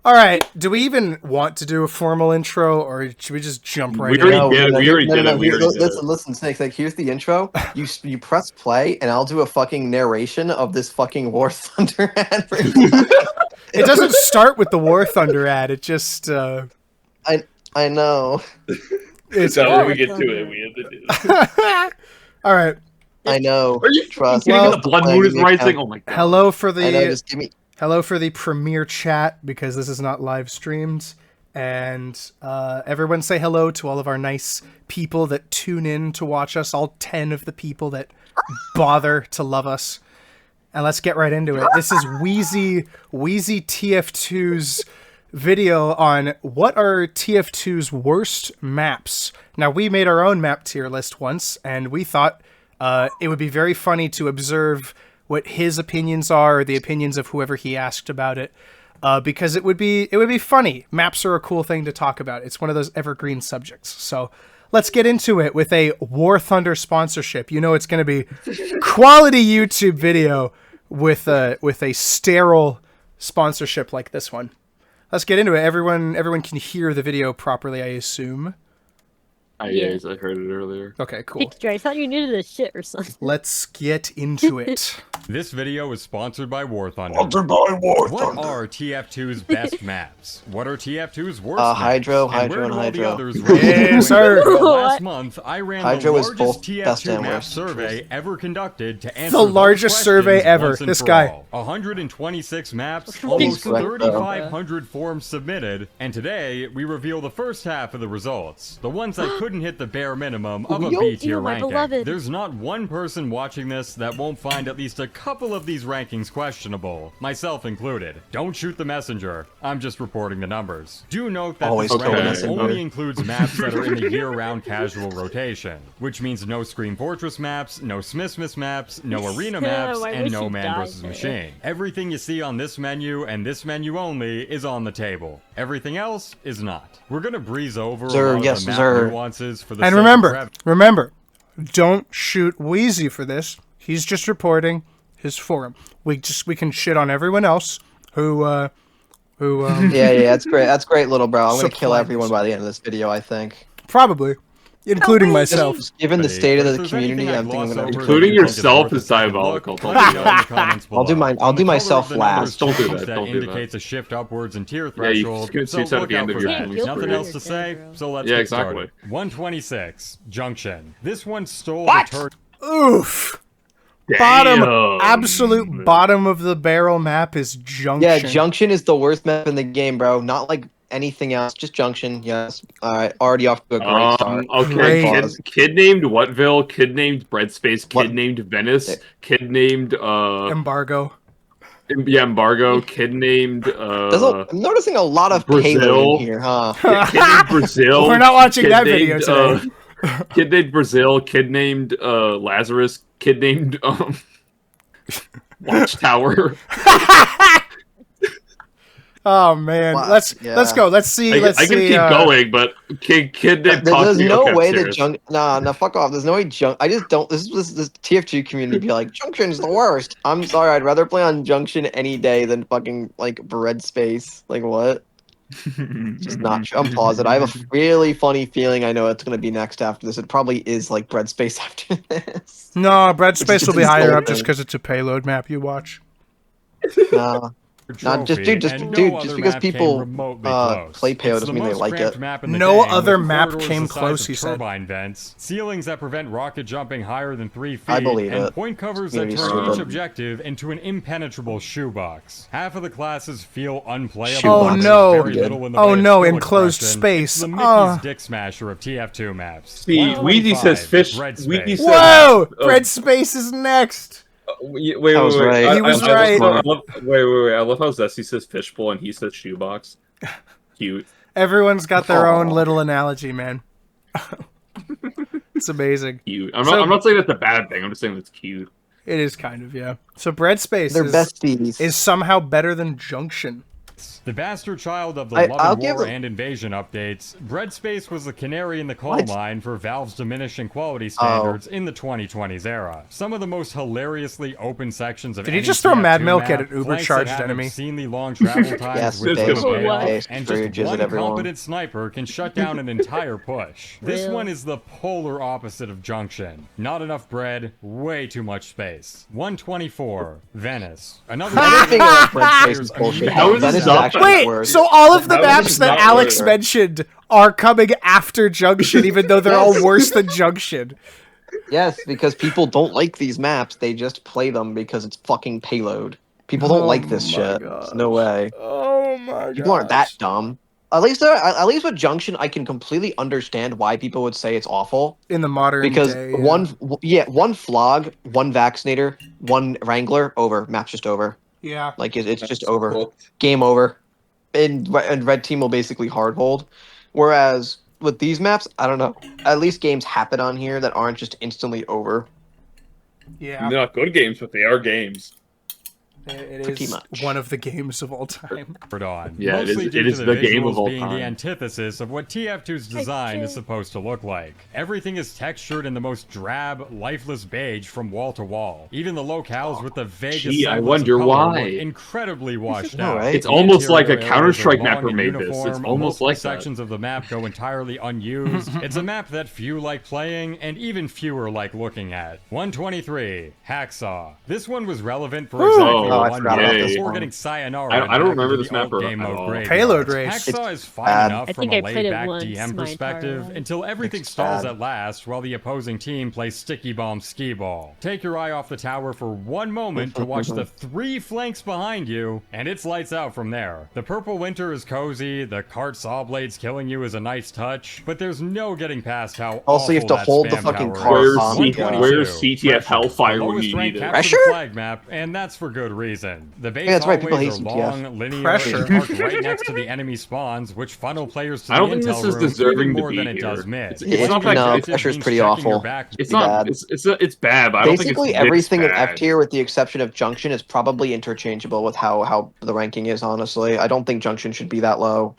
All right. Do we even want to do a formal intro, or should we just jump right in? We already did it. Listen, Snake. Like, here's the intro. You press play, and I'll do a fucking narration of this fucking War Thunder ad. It doesn't start with the War Thunder ad. It just. I know. It's how we get to it. We have to do it. All right. I know. Are you Trust? kidding? Well, The blood moon is rising. Oh my god. Hello for the. I know. Just give me. Hello for the premiere chat, because this is not live streamed. And everyone say hello to all of our nice people that tune in to watch us, all 10 of the people that bother to love us. And let's get right into it. This is WeezyTF2's video on what are TF2's worst maps. Now, we made our own map tier list once, and we thought it would be very funny to observe what his opinions are, or the opinions of whoever he asked about it, because it would be funny. Maps are a cool thing to talk about. It's one of those evergreen subjects. So let's get into it with a War Thunder sponsorship. You know it's going to be quality YouTube video with a sterile sponsorship like this one. Let's get into it. Everyone can hear the video properly, I assume. Yes, I heard it earlier. Okay, cool. I thought you knew this shit or something. Let's get into it. This video is sponsored by War Thunder. Sponsored by War What Thunder. are TF2's best maps? What are TF2's worst Hydro, maps? Hydro, and and where do all Hydro. the others rank? Yes, sir. Well, last month, I ran Hydro the is largest both best TF2 and map worst. survey ever conducted to answer The those largest survey questions ever. once and This for guy. all. 126 maps, He's almost correct, though. 3,500 forms submitted, and today we reveal the first half of the results. The ones that couldn't hit the bare minimum of a B tier Ew, my ranking. beloved. There's not one person watching this that won't find at least a couple of these rankings questionable, myself included. Don't shoot the messenger. I'm just reporting the numbers. Do note that Always this kill the ranking messenger. only includes maps that are in the year-round casual rotation, which means no Scream Fortress maps, no Smithsmith maps, no Arena maps, I and wish no you Man died vs. there. Machine. Everything you see on this menu and this menu only is on the table. Everything else is not. We're gonna breeze over a Sir, lot of yes, the map sir. nuances for the And sake of remember, don't shoot Weezy for this. He's just reporting his forum. We can shit on everyone else who Yeah, that's great. That's great, little bro. I'm gonna kill Supply everyone by the end of this video, I think. probably, including myself. Just given the state of the community, I I think I'm gonna. Including yourself is diabolical. I'll do myself last. Don't do that, That don't do that. indicates a shift upwards in tier Yeah, you threshold. can see so it at look the out end of for your that. video. Nothing else to say, so let's Yeah, get exactly. started. 126 Junction. This one stole What? the turd. Oof. Absolute bottom of the barrel map is Junction. Yeah, Junction is the worst map in the game, bro. Not like anything else. Just Junction. Yes. All right. Already off to a great start. Okay, Great. kid named Whatville, kid named Breadspace, kid What? named Venice, kid named Embargo. Embargo, kid named I'm noticing a lot of Brazil. payload in here, huh? kid named Brazil. We're not watching kid that video named, today. Kid named Brazil, kid named Lazarus, kid named Watchtower. Oh man, Wow, let's yeah. go. Let's see. I can keep going, but kid named There's Toxic. no Okay, way I'm that serious. Nah, fuck off. There's no way I just don't. This TF2 community be like, Junction's the worst. I'm sorry. I'd rather play on Junction any day than fucking like Breadspace. Like what? Just not true. I'm positive. I have a really funny feeling. I know it's gonna be next after this. It probably is like Breadspace after this. No, Breadspace will be higher up just insulting. because it's a payload map. You watch. Nah. Not just trophy, just and dude, no just other because map came people remotely close. play payload It's doesn't the mean they most like cramped it. map in the No game, other with map corridors came the size close, of he said. turbine vents, ceilings that prevent rocket jumping higher than 3 feet, I believe and it. point covers that Community's turn each stupid. objective into an impenetrable shoebox. Half of the classes feel unplayable. Shoebox. Oh, There's no. very little in the Oh, way of no, skill enclosed expression. space. It's the Mickey's Ah. Dick Smasher of TF2 maps. See, Weezy 125, says fish. Breadspace. Weezy says, Whoa! Breadspace is next. Wait. I was right. He was I right. love, wait. I love how Zesty says fishbowl and he says shoebox. Cute. Everyone's got their Aw. own little analogy, man. It's amazing. Cute. So- I'm not saying that's a bad thing. I'm just saying that's cute. It is kind of, yeah. So Breadspace They're is besties. somehow better than Junction. The bastard child of the I'll Love and give War it- and Invasion updates, Breadspace was the canary in the coal mine for Valve's diminishing quality Oh. standards in the 2020s era. Some of the most hilariously open sections of Did he any just throw Mad TF2 Milk map, at an flanks uber-charged that have enemy? obscenely long travel times Yes, with Dave, no payoff, Dave, and threw just jizz at one everyone. competent sniper can shut down an entire push. This Real. one is the polar opposite of Junction. Not enough bread, way too much space. 124, Venice. Another Everything else Bread Space is Players bullshit. How is Venice this is not- actually Wait, worse. so all of the How is maps this that not Alex worse? mentioned are coming after Junction, even though they're all worse than Junction. Yes, because people don't like these maps. They just play them because it's fucking payload. People don't like this shit. There's no way. Oh my People aren't that dumb. At least with Junction, I can completely understand why people would say it's awful. In the modern Because day, one flog, one vaccinator, one wrangler, over. Map's just over. yeah. Like it's just That's over. cooked. Game over. And red team will basically hard hold. Whereas with these maps, I don't know. At least games happen on here that aren't just instantly over. Yeah, They're not good games, but they are games. it Pretty is much. one of the games of all time. on. Yeah, it is- Mostly it due is to the game of visuals all being time. the antithesis of what TF2's design is supposed to look like. Everything is textured in the most drab, lifeless beige from wall to wall. Even the locales with the vaguest Gee, I semblance wonder of color why. look incredibly washed know, out. right? It's The almost like a interior areas Counter-Strike are long mapper and made this. It's uniform, almost multiple like that. sections of the map go entirely unused. It's a map that few like playing, and even fewer like looking at. 123, Hacksaw. This one was relevant for exactly Oh, I one forgot about day this before one. getting sayonara. I don't back remember into this the map old at game mode all. graveyards. Payload race. Hacksaw is fine bad. enough I from think a I played it laid-back once, DM my perspective entire until everything It's stalls bad. at last while the opposing team plays sticky bomb skee ball. Take your eye off the tower for one moment to watch the 3 flanks behind you, and it's lights out from there. The purple winter is cozy, the cart saw blades killing you is a nice touch, but there's no getting past how Also, you have to awful that hold the spam fucking tower cart is. on the gun. Where's CTF Pressure, Hellfire the when lowest you rank need it? capture Pressure? the flag map, and that's for good reason. The base Yeah, that's right, people hallways hate are CTF. long, linear, Pressure. and parked right next to the enemy spawns, which funnel players to I don't the think intel this is room deserving even to more be than it here. does mid. It's not that no, good. pressure's means pretty checking your awful. back- It's Pretty not. bad. It's bad. But I don't Basically, think it's everything in bad. F tier, with the exception of Junction, is probably interchangeable with how the ranking is. Honestly, I don't think Junction should be that low.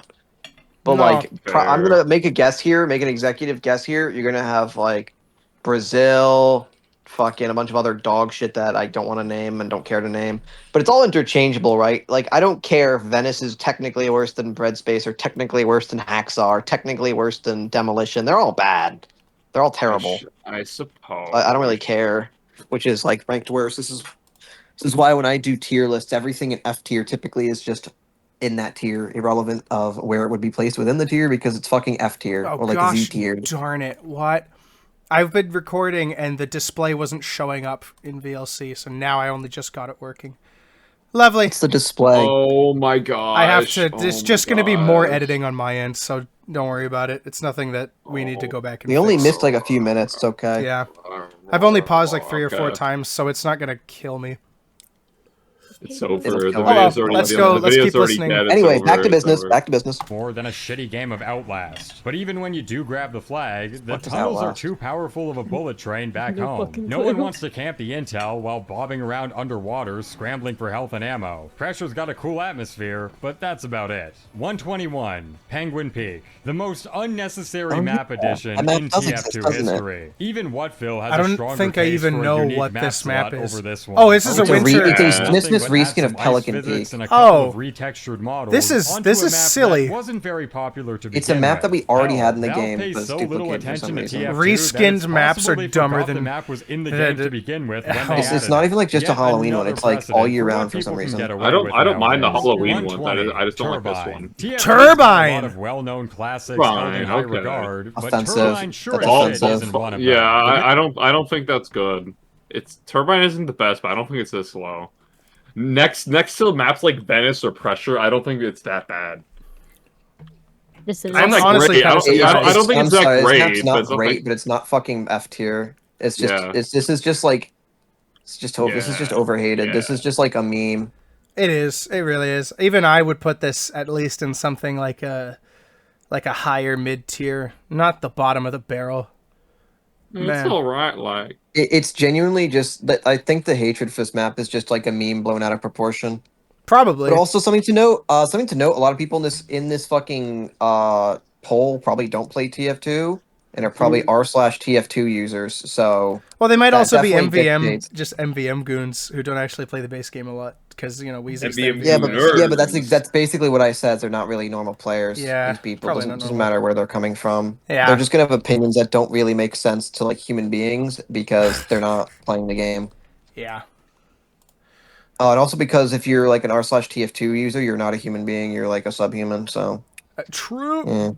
But No. like, I'm Fair. gonna make a guess here, make an executive guess here. You're gonna have like Brazil, fucking a bunch of other dog shit that I don't want to name and don't care to name. But it's all interchangeable, right? Like, I don't care if Venice is technically worse than Breadspace, or technically worse than Hacksaw, or technically worse than Demolition. They're all bad. They're all terrible. I suppose. I don't really care which is like ranked worse. This is why when I do tier lists, everything in F tier typically is just in that tier, irrelevant of where it would be placed within the tier, because it's fucking F tier Oh or like gosh, Z tier. darn it! What? I've been recording and the display wasn't showing up in VLC, so now I only just got it working. Lovely. It's the display. Oh my god! I have to. It's just going to be more editing on my end, so don't worry about it. It's nothing that we need to go back and We only fix. missed like a few minutes. It's okay. Yeah, I've only paused like 3 or 4 Okay. times, so it's not going to kill me. It's over. It'll The kill video's me. already Let's done. go. The Let's video's keep already listening. dead. It's Anyway, over. back to It's business. over. Back to business. More than a shitty game of Outlast. But even when you do grab the flag, the What is tunnels are Outlast? too powerful of a bullet train back No home. fucking No clue. one wants to camp the intel while bobbing around underwater, scrambling for health and ammo. Pressure's got a cool atmosphere, but that's about it. 121, Penguin Peak. The most unnecessary Oh, map yeah. addition That map in does TF2 exist, doesn't it? history. Even Whatville has I a don't stronger think I case even for a know unique what this map slot is. over this one. Oh, this is a It's a re- winter. it's a Nothing Smithsmith's but add reskin of some ice Pelican physics Peak. and a couple Oh. of retextured models This is onto a map silly. that wasn't very popular to It's a begin map that with. we already Hell, had in the Valve game, pays but it's so little duplicated for some attention to reason. TF2 that it's Reskinned maps possible are they dumber forgot than- the map was in the the- game the- to begin with when they Oh. It's added not it. even like just a Yet Halloween one. another It's like all precedent year for what round for some people can reason. get away I don't. with I don't mind the nowadays. Halloween ones. 120, I just don't like this Turbine. one. TF2 has Turbine! a lot of well-known classics Fine, held in high okay. regard, but Offensive. Turbine sure That's as shit offensive. isn't one of Yeah, them. I don't think that's good. It's Turbine isn't the best, but I don't think it's this low. Next to maps like Venice or Pressure, I don't think it's that bad. This is I'm It's not honestly great. kinda I don't think I'm it's that sorry, this great. map's but not it's not great, like- but it's not fucking F tier. It's just Yeah. this is just like this is just Yeah, overhated. This yeah. is just like a meme. It is. It really is. Even I would put this at least in something like a higher mid tier, not the bottom of the barrel. It's Man. alright. Like It's genuinely just that I think the hatred for this map is just like a meme blown out of proportion. Probably. But also something to note. Something to note. A lot of people in this fucking poll probably don't play TF2 and are probably r/TF2 users. So Well, they might that also be definitely MVM, dictates. just MVM goons who don't actually play the base game a lot because Weezy's the MVM Yeah, MVM. but nerds. that's basically what I said. They're not really normal players. Yeah, These people probably doesn't not doesn't normal. matter where they're coming from. Yeah. They're just gonna have opinions that don't really make sense to like human beings because they're not playing the game. Yeah. And also because if you're like an r/TF2 user, you're not a human being. You're like a subhuman. So True. yeah.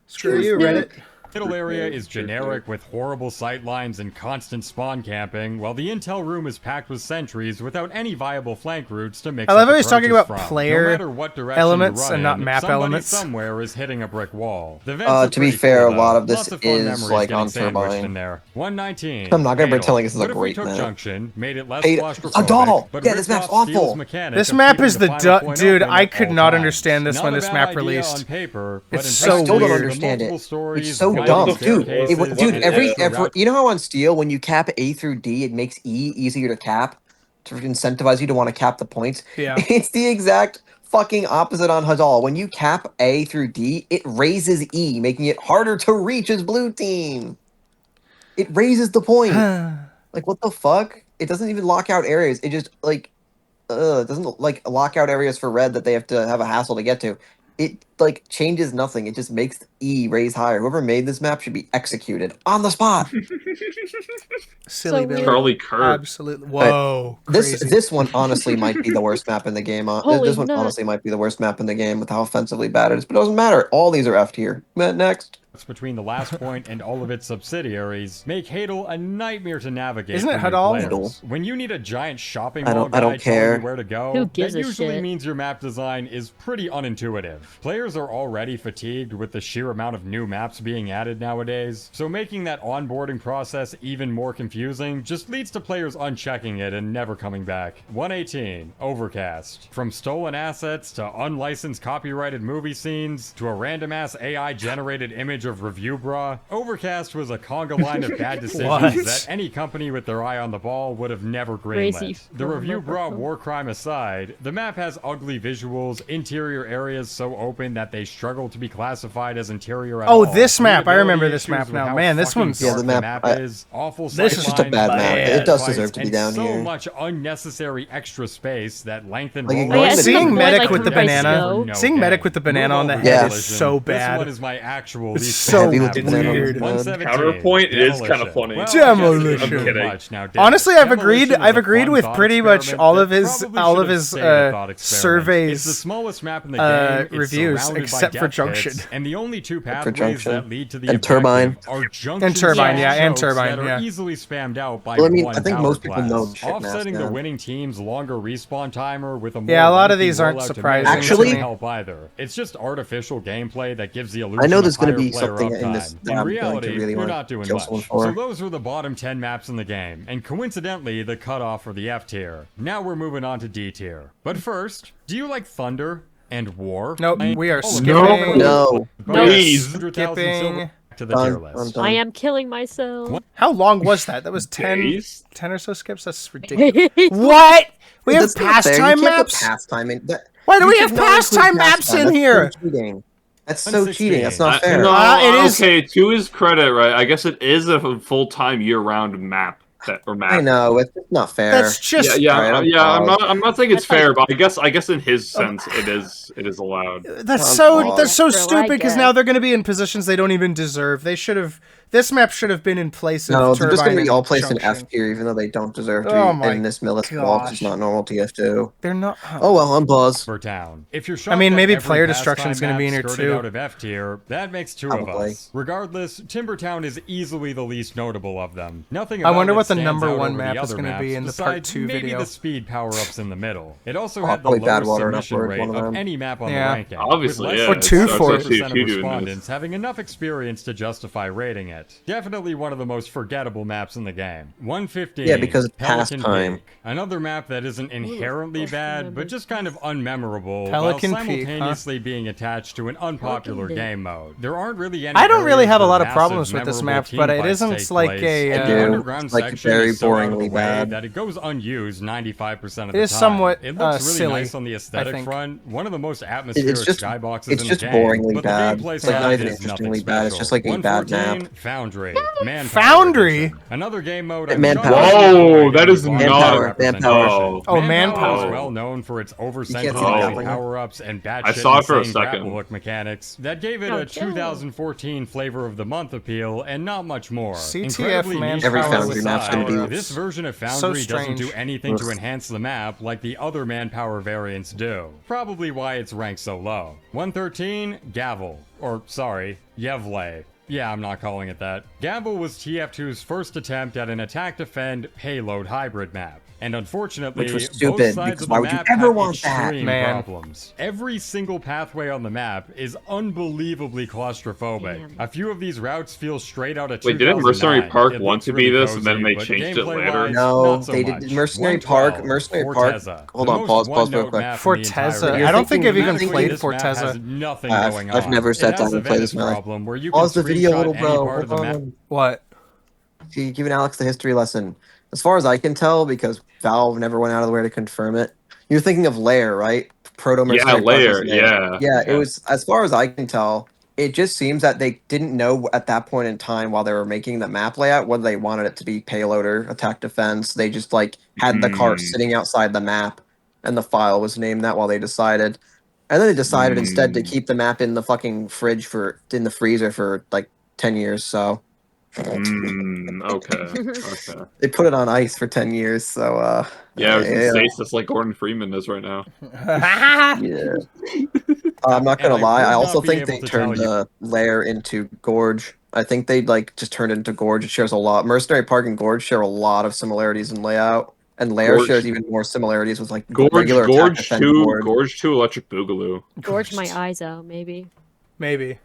Screw you, Reddit. Middle area is generic with horrible sightlines and constant spawn camping, while the intel room is packed with sentries without any viable flank routes to mix I love up how he's talking approaches about from. player no matter what direction elements you run and not in, map somebody elements. somewhere is hitting a brick wall. The vents are To be pretty fair, cool, a lot though. of this Lots of fun is, memories like, getting on sandwiched Turbine. in there. 119. I'm not gonna Fatal. pretend like this is a What if we great took map. Junction, made it less Hey, claustrophobic, a doll! but Yeah, ripped this map's off Steel's awful. mechanic This of map keeping is the final point dude. open I at could all not times. understand this Not when a this bad map idea released. on paper, but It's in so I still don't weird. understand it. multiple stories, It's so winding dumb, dude. staircases, Dude, and every throughout- you know how on Steel when you cap A through D, it makes E easier to cap to incentivize you to want to cap the points. Yeah. It's the exact fucking opposite on Hadal. When you cap A through D, it raises E, making it harder to reach as blue team. It raises the point. Like what the fuck? It doesn't even lock out areas. It just like it doesn't like lock out areas for red that they have to have a hassle to get to. It like changes nothing. It just makes E raise higher. Whoever made this map should be executed on the spot. Silly So Billy. weird. Charlie Kirk. Absolutely. Whoa. This Crazy. this one honestly might be the worst map in the game. Holy This one nut. honestly might be the worst map in the game with how offensively bad it is. But it doesn't matter. All these are F tier. Next. between the last point and all of its subsidiaries make Hadal a nightmare to navigate. Isn't it for new Hadal? players. When you need a giant shopping I mall don't- I don't guide telling care. you where to go, Who gives that a usually shit? means your map design is pretty unintuitive. Players are already fatigued with the sheer amount of new maps being added nowadays, so making that onboarding process even more confusing just leads to players unchecking it and never coming back. 118, Overcast. From stolen assets to unlicensed copyrighted movie scenes to a random-ass AI-generated image of Review Bra, Overcast was a conga line of bad decisions What? that any company with their eye on the ball would have never greenlit. Crazy. The Review Bra war crime aside, the map has ugly visuals, interior areas so open that they struggle to be classified as interior at Oh, all. this map. I remember Readability this issues map with now. how Man, this fucking one's- dark Yeah, the the map- map is. Awful This is just a bad sightlines, map. It does fights, deserve to be and down so here. much unnecessary extra space that lengthen Like, roll ignoring lines the- Seeing Seeing Medic like with the covered by banana, snow. seeing Medic with the banana on the Move head over is Demolition. so This bad. one is my actual It's least so favorite map weird. of the game. weird. 117, Counterpoint, it is kinda Demolition. funny. Well, Demolition. I'm kidding. Much now, Honestly, I've agreed. Demolition is I've a agreed fun with thought pretty much experiment all of that his probably all should of have his stayed a thought experiment. It's the surveys smallest map in the game. It's reviews, surrounded by except for death Junction. pits, and the only two for pathways Junction. that lead to the And objective Turbine. are Junction And Turbine, yeah, and chokes Turbine, that are yeah. easily spammed out by Well, I mean, one I think power most people class, know the shit offsetting mask the now. winning team's longer respawn timer with a more Yeah, a lot of lengthy these aren't rollout to surprising manage Actually- doesn't help either. It's just artificial gameplay that gives the illusion I know of there's gonna higher be player something in this uptime. that In I'm going to reality, really you're want not to doing kill much. someone for. So those were the bottom 10 maps in the game, and coincidentally, the cutoff for the F tier. Now we're moving on to D tier. But first, do you like Thunder and War? Nope, we are Oh, skipping. No. Please. 100,000 Skipping. silver to the tier list. done. I am killing myself. How long was that? That was 10, Days? 10 or so skips. That's ridiculous. What? We have That's not fair. You pastime can't put maps. Pastime in. Why do you we should have not include pastime maps pastime. in That's here? so cheating. That's so 116. cheating. That's not fair. No, It is- okay, to his credit, right? I guess it is a full-time year-round map or map. I know it's not fair. That's just Yeah, yeah, Alright, I'm not saying it's That's fair, but I guess in his sense it is allowed. that's I'm so sorry. that's so Bro, stupid I because guess. now they're going to be in positions they don't even deserve. They should have. This map should have been in place of No, they're just Turbine going to be and all placed in Junction. F tier, even though they don't deserve to Oh be my in this millis wall 'cause gosh. it's not normal TF2. They're not. Oh well, I'm Buzz. Per town. If you're I mean, shocked maybe that every player pastime destruction's gonna be in map here, skirted too. out of F tier, that makes two of Probably. us. Regardless, Timbertown is easily the least notable of them. Nothing I about wonder it what the stands number out one over map the is other gonna be maps, in the part besides 2 maybe video. the speed power-ups in the middle. It also Oh, had the probably lowest Badwater and submission Upward, rate one of of them. any map on Yeah. the ranking. Obviously, with yeah, less Or than two 5% for it. of TF2 doing this. respondents having enough experience to justify rating it. it. Definitely one of the most forgettable maps in the game. 115. Yeah, because it's Pelican pastime. Peak. Another map that isn't inherently bad, but just kind of unmemorable, Pelican while Peak, huh? simultaneously being attached to an unpopular Pelican game mode. There aren't really any I don't really areas have a where lot of massive, problems with this memorable map, but team it fights isn't take like place, a, and the do. underground It's, like, section very is so out of the boringly way bad. that it goes unused 95% of the time. It is somewhat, It looks really silly, nice on the aesthetic think. front, one of the most atmospheric just- skyboxes It's in just the game, boringly but bad. the gameplay It's like side not even is nothing interestingly special. bad. It's just like a bad 114, map. Foundry. Manpower Foundry? Edition. Another game mode Manpower. Whoa, that is Manpower, not. Manpower. Oh, Manpower is Manpower. well known for its You can't see over-sentimental that. power-ups and I batshit saw it for a insane second. grapple hook mechanics that gave it Oh, a chill. 2014 flavor of the month appeal and not much more. CTF Incredibly niche Manpower Every Foundry with map's gonna power. be- This version of So Foundry doesn't do strange. anything to Ugh. enhance the map like the other Manpower variants do. Probably why it's ranked so low. 113, Gavel. Or, sorry, Yevle. Yeah, I'm not calling it that. Gavel was TF2's first attempt at an attack-defend payload hybrid map. And unfortunately, Which was both stupid, sides because of why the would you map ever have want that? extreme Man. problems. Every single pathway on the map is unbelievably claustrophobic. Damn. A few of these routes feel straight out of Wait, didn't 2009. Mercenary Park It want looks to be really this, and then cozy, they but changed it gameplay-wise, later? No, not so they much. did Mercenary Park. 112, Mercenary Park. Forteza. Hold The on, most pause real one-note quick. map in the entire Forteza. game. I don't think I've even Thematically, played this map has Forteza. nothing I've- going I've on. never sat It down has a and played this Venice map. problem where you Pause can the video, screenshot little any bro. part of the Hold map. on. What? See, giving Alex the history lesson. As far as I can tell, because Valve never went out of the way to confirm it. You're thinking of Lair, right? Proto Yeah, Mercenary Park Lair. was Yeah. Yeah, it was. As far as I can tell, it just seems that they didn't know at that point in time while they were making the map layout whether they wanted it to be payloader, attack defense. They just like had the cart sitting outside the map, and the file was named that while they decided. And then they decided instead to keep the map in the fucking in the freezer for like 10 years. So Okay. they put it on ice for 10 years. So Yeah, it was in yeah. stasis like Gordon Freeman is right now. Yeah. I'm not gonna And I lie. would I not also be think able they to turned tell you- the lair into Gorge. I think they like just turned it into Gorge. It shares a lot. Mercenary Park and Gorge share a lot of similarities in layout, and Lair Gorge- shares even more similarities with like Gorge, regular attack Gorge defense 2, Gorge. Gorge 2 Electric Boogaloo. Gorge my eyes out, maybe. Maybe.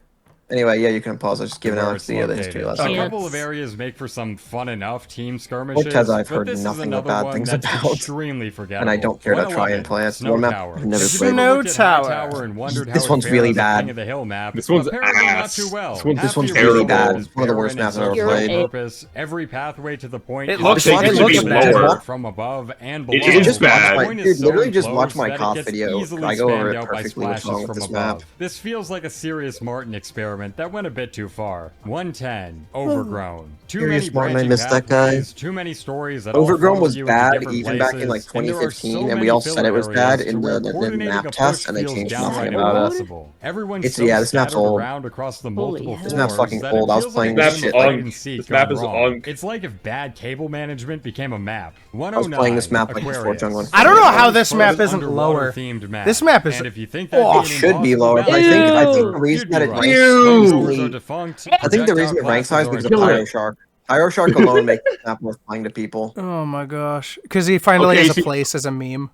Anyway, yeah, you can pause. I was just giving where Alex it's the history located. lesson. A Yeah. couple of areas make for some fun enough team skirmishes, Forteza I've but heard this is nothing but another bad one things that's about. extremely forgettable. And I don't care to try 111, and play it. It's Snow one map Tower. I've never If you've played. ever Snow looked at High Tower. Tower and wondered This how one's it really fares at bad. King of the Hill map, This one's apparently not ass. too well. This one's Half the really world bad. is It's one of the worst barren maps and I've ever serves no played. purpose. Every pathway to the point It is looks- it completely looks bad lower. from above and below. It is just bad. watch The point my, is dude, so literally just watch enclosed my that it COF gets video. easily I go over spammed it out by perfectly what's splashes wrong with from this above. map. This feels like a serious Martin experiment that went a bit too far. 110, Overgrown. Too Serious many Martin, I branching missed that guy. pathways, too many stories that all Overgrown funnel was you into bad different even back in like places, and there are 2015, so and we many all said filler it was bad areas in to where the coordinating map a test, push and they feels changed downright nothing about it. impossible. Everyone's It's- so yeah, this map's scattered old. around across the Holy multiple hell. This map's floors fucking that old. it I was feels playing like a this game shit of like hide and seek this map gone is wrong. unk. It's like if bad cable management became a map. I was playing this 109, map like before Aquarius. Jungle. I don't know how Everyone's this map first isn't lower. underwater-themed map. This map is- And if you think Oh, that'd It be an should be impossible lower, but I balance, think the reason you'd that be it right. ranks Those so are easily. defunct. I think the reason it Projectile ranks high is because classes of are Pyro defunct. Shark. Pyro Shark alone makes this map worth playing to people. Oh my gosh. Because he finally Okay, has a see- place as a meme.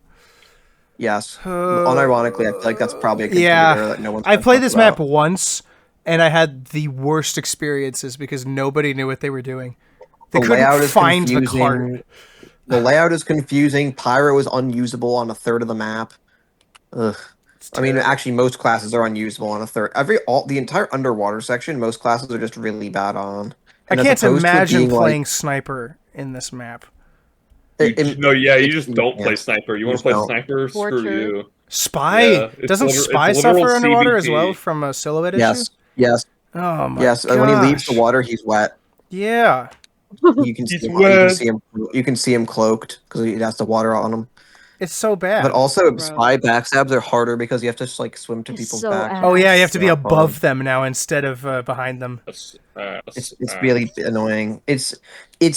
Yes. Unironically, I feel like that's probably a contributor Yeah. that no one's I gonna played talk this about. map once, and I had the worst experiences because nobody knew what they were doing. They The layout couldn't is find the confusing. cart. The layout is confusing. Pyro is unusable on a third of the map. Ugh. I mean, actually, most classes are unusable on a third. The entire underwater section, most classes are just really bad on. I And as can't opposed to it imagine being, like, playing sniper in this map. You it- just don't yeah. play sniper. You You want just to play don't. sniper? Screw Torture. you. Spy Yeah, it's doesn't literal- Spy it's literal suffer underwater as CBP. well from a silhouette Yes, issue? yes, Oh my yes. gosh. When he leaves the water, he's wet. Yeah. You can He's see him, wet. you can see him cloaked because he has the water on him. It's so bad. But also, Bro. spy backstabs are harder because you have to just like swim to It's people's so back. ass. Oh yeah, you have to be Yeah, above them now instead of behind them. It's really annoying. It's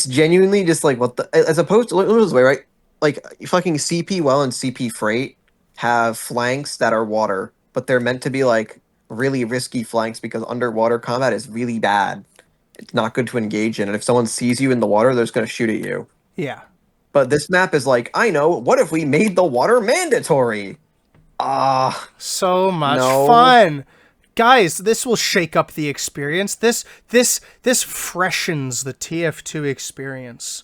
genuinely just like what the as opposed to look at it this way, right? Like fucking CP Well and CP Freight have flanks that are water, but they're meant to be like really risky flanks because underwater combat is really bad. It's not good to engage in, and if someone sees you in the water, they're just gonna shoot at you. Yeah. But this map is like, I know, what if we made the water mandatory? So much No. fun. Guys, this will shake up the experience. This freshens the TF2 experiance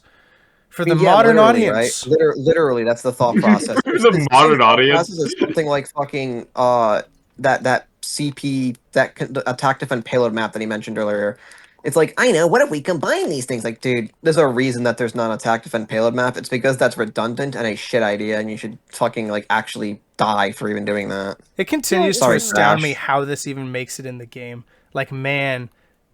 for the modern literally, audience. Right? Literally, that's the thought process. The modern audience is something like fucking that CP attack defend payload map that he mentioned earlier. It's like, I know, what if we combine these things? Like, dude, there's a reason that there's not an attack defend payload map. It's because that's redundant and a shit idea, and you should fucking like actually die for even doing that. It continues to Sorry, astound Crash. me how this even makes it in the game. Like, man,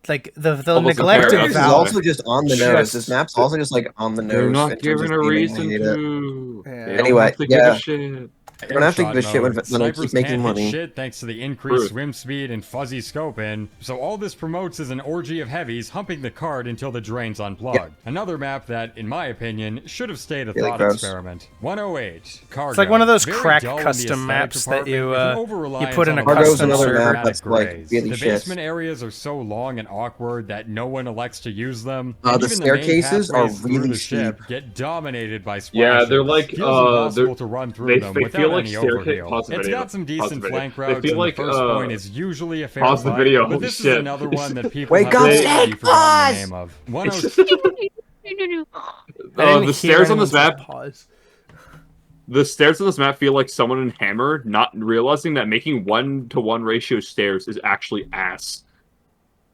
like the Almost neglect a of This is Valve. also just on the nose. This map's also just like on the nose. They're not in terms given of a theming. I reason hate it. to. Yeah. They don't Anyway, have to yeah. give a shit. You don't have to give a shit when I Snipers keep making can't hit money. shit thanks to the increased True. swim speed and fuzzy scoping, so all this promotes is an orgy of heavies humping the card until the drain's unplugged. Another map that, in my opinion, should have stayed a Really thought gross. experiment. 108, Cargo. It's like one of those Very crack dull in the custom aesthetic maps that department, you, with an you over-reliance put in on a the Cargo's custom another server. map that's like grays. really The shit. basement areas are so long and awkward that no one elects to use them. The and even main staircases are pathways through really the ship steep. get dominated by Yeah, splashes. they're like, Feels impossible to run through them they without feel like any staircase. overheal. Pause the It's video. got some Pause the decent video. flank They routes, feel and like, the first point is usually a fair pause the fight, video, but holy this is shit. another one that people Wake have up, already Snake, forgotten pause! the name of. 106 I didn't The hear stairs on this anyone map. say pause. The stairs on this map feel like someone in Hammer not realizing that making 1-to-1 ratio stairs is actually ass.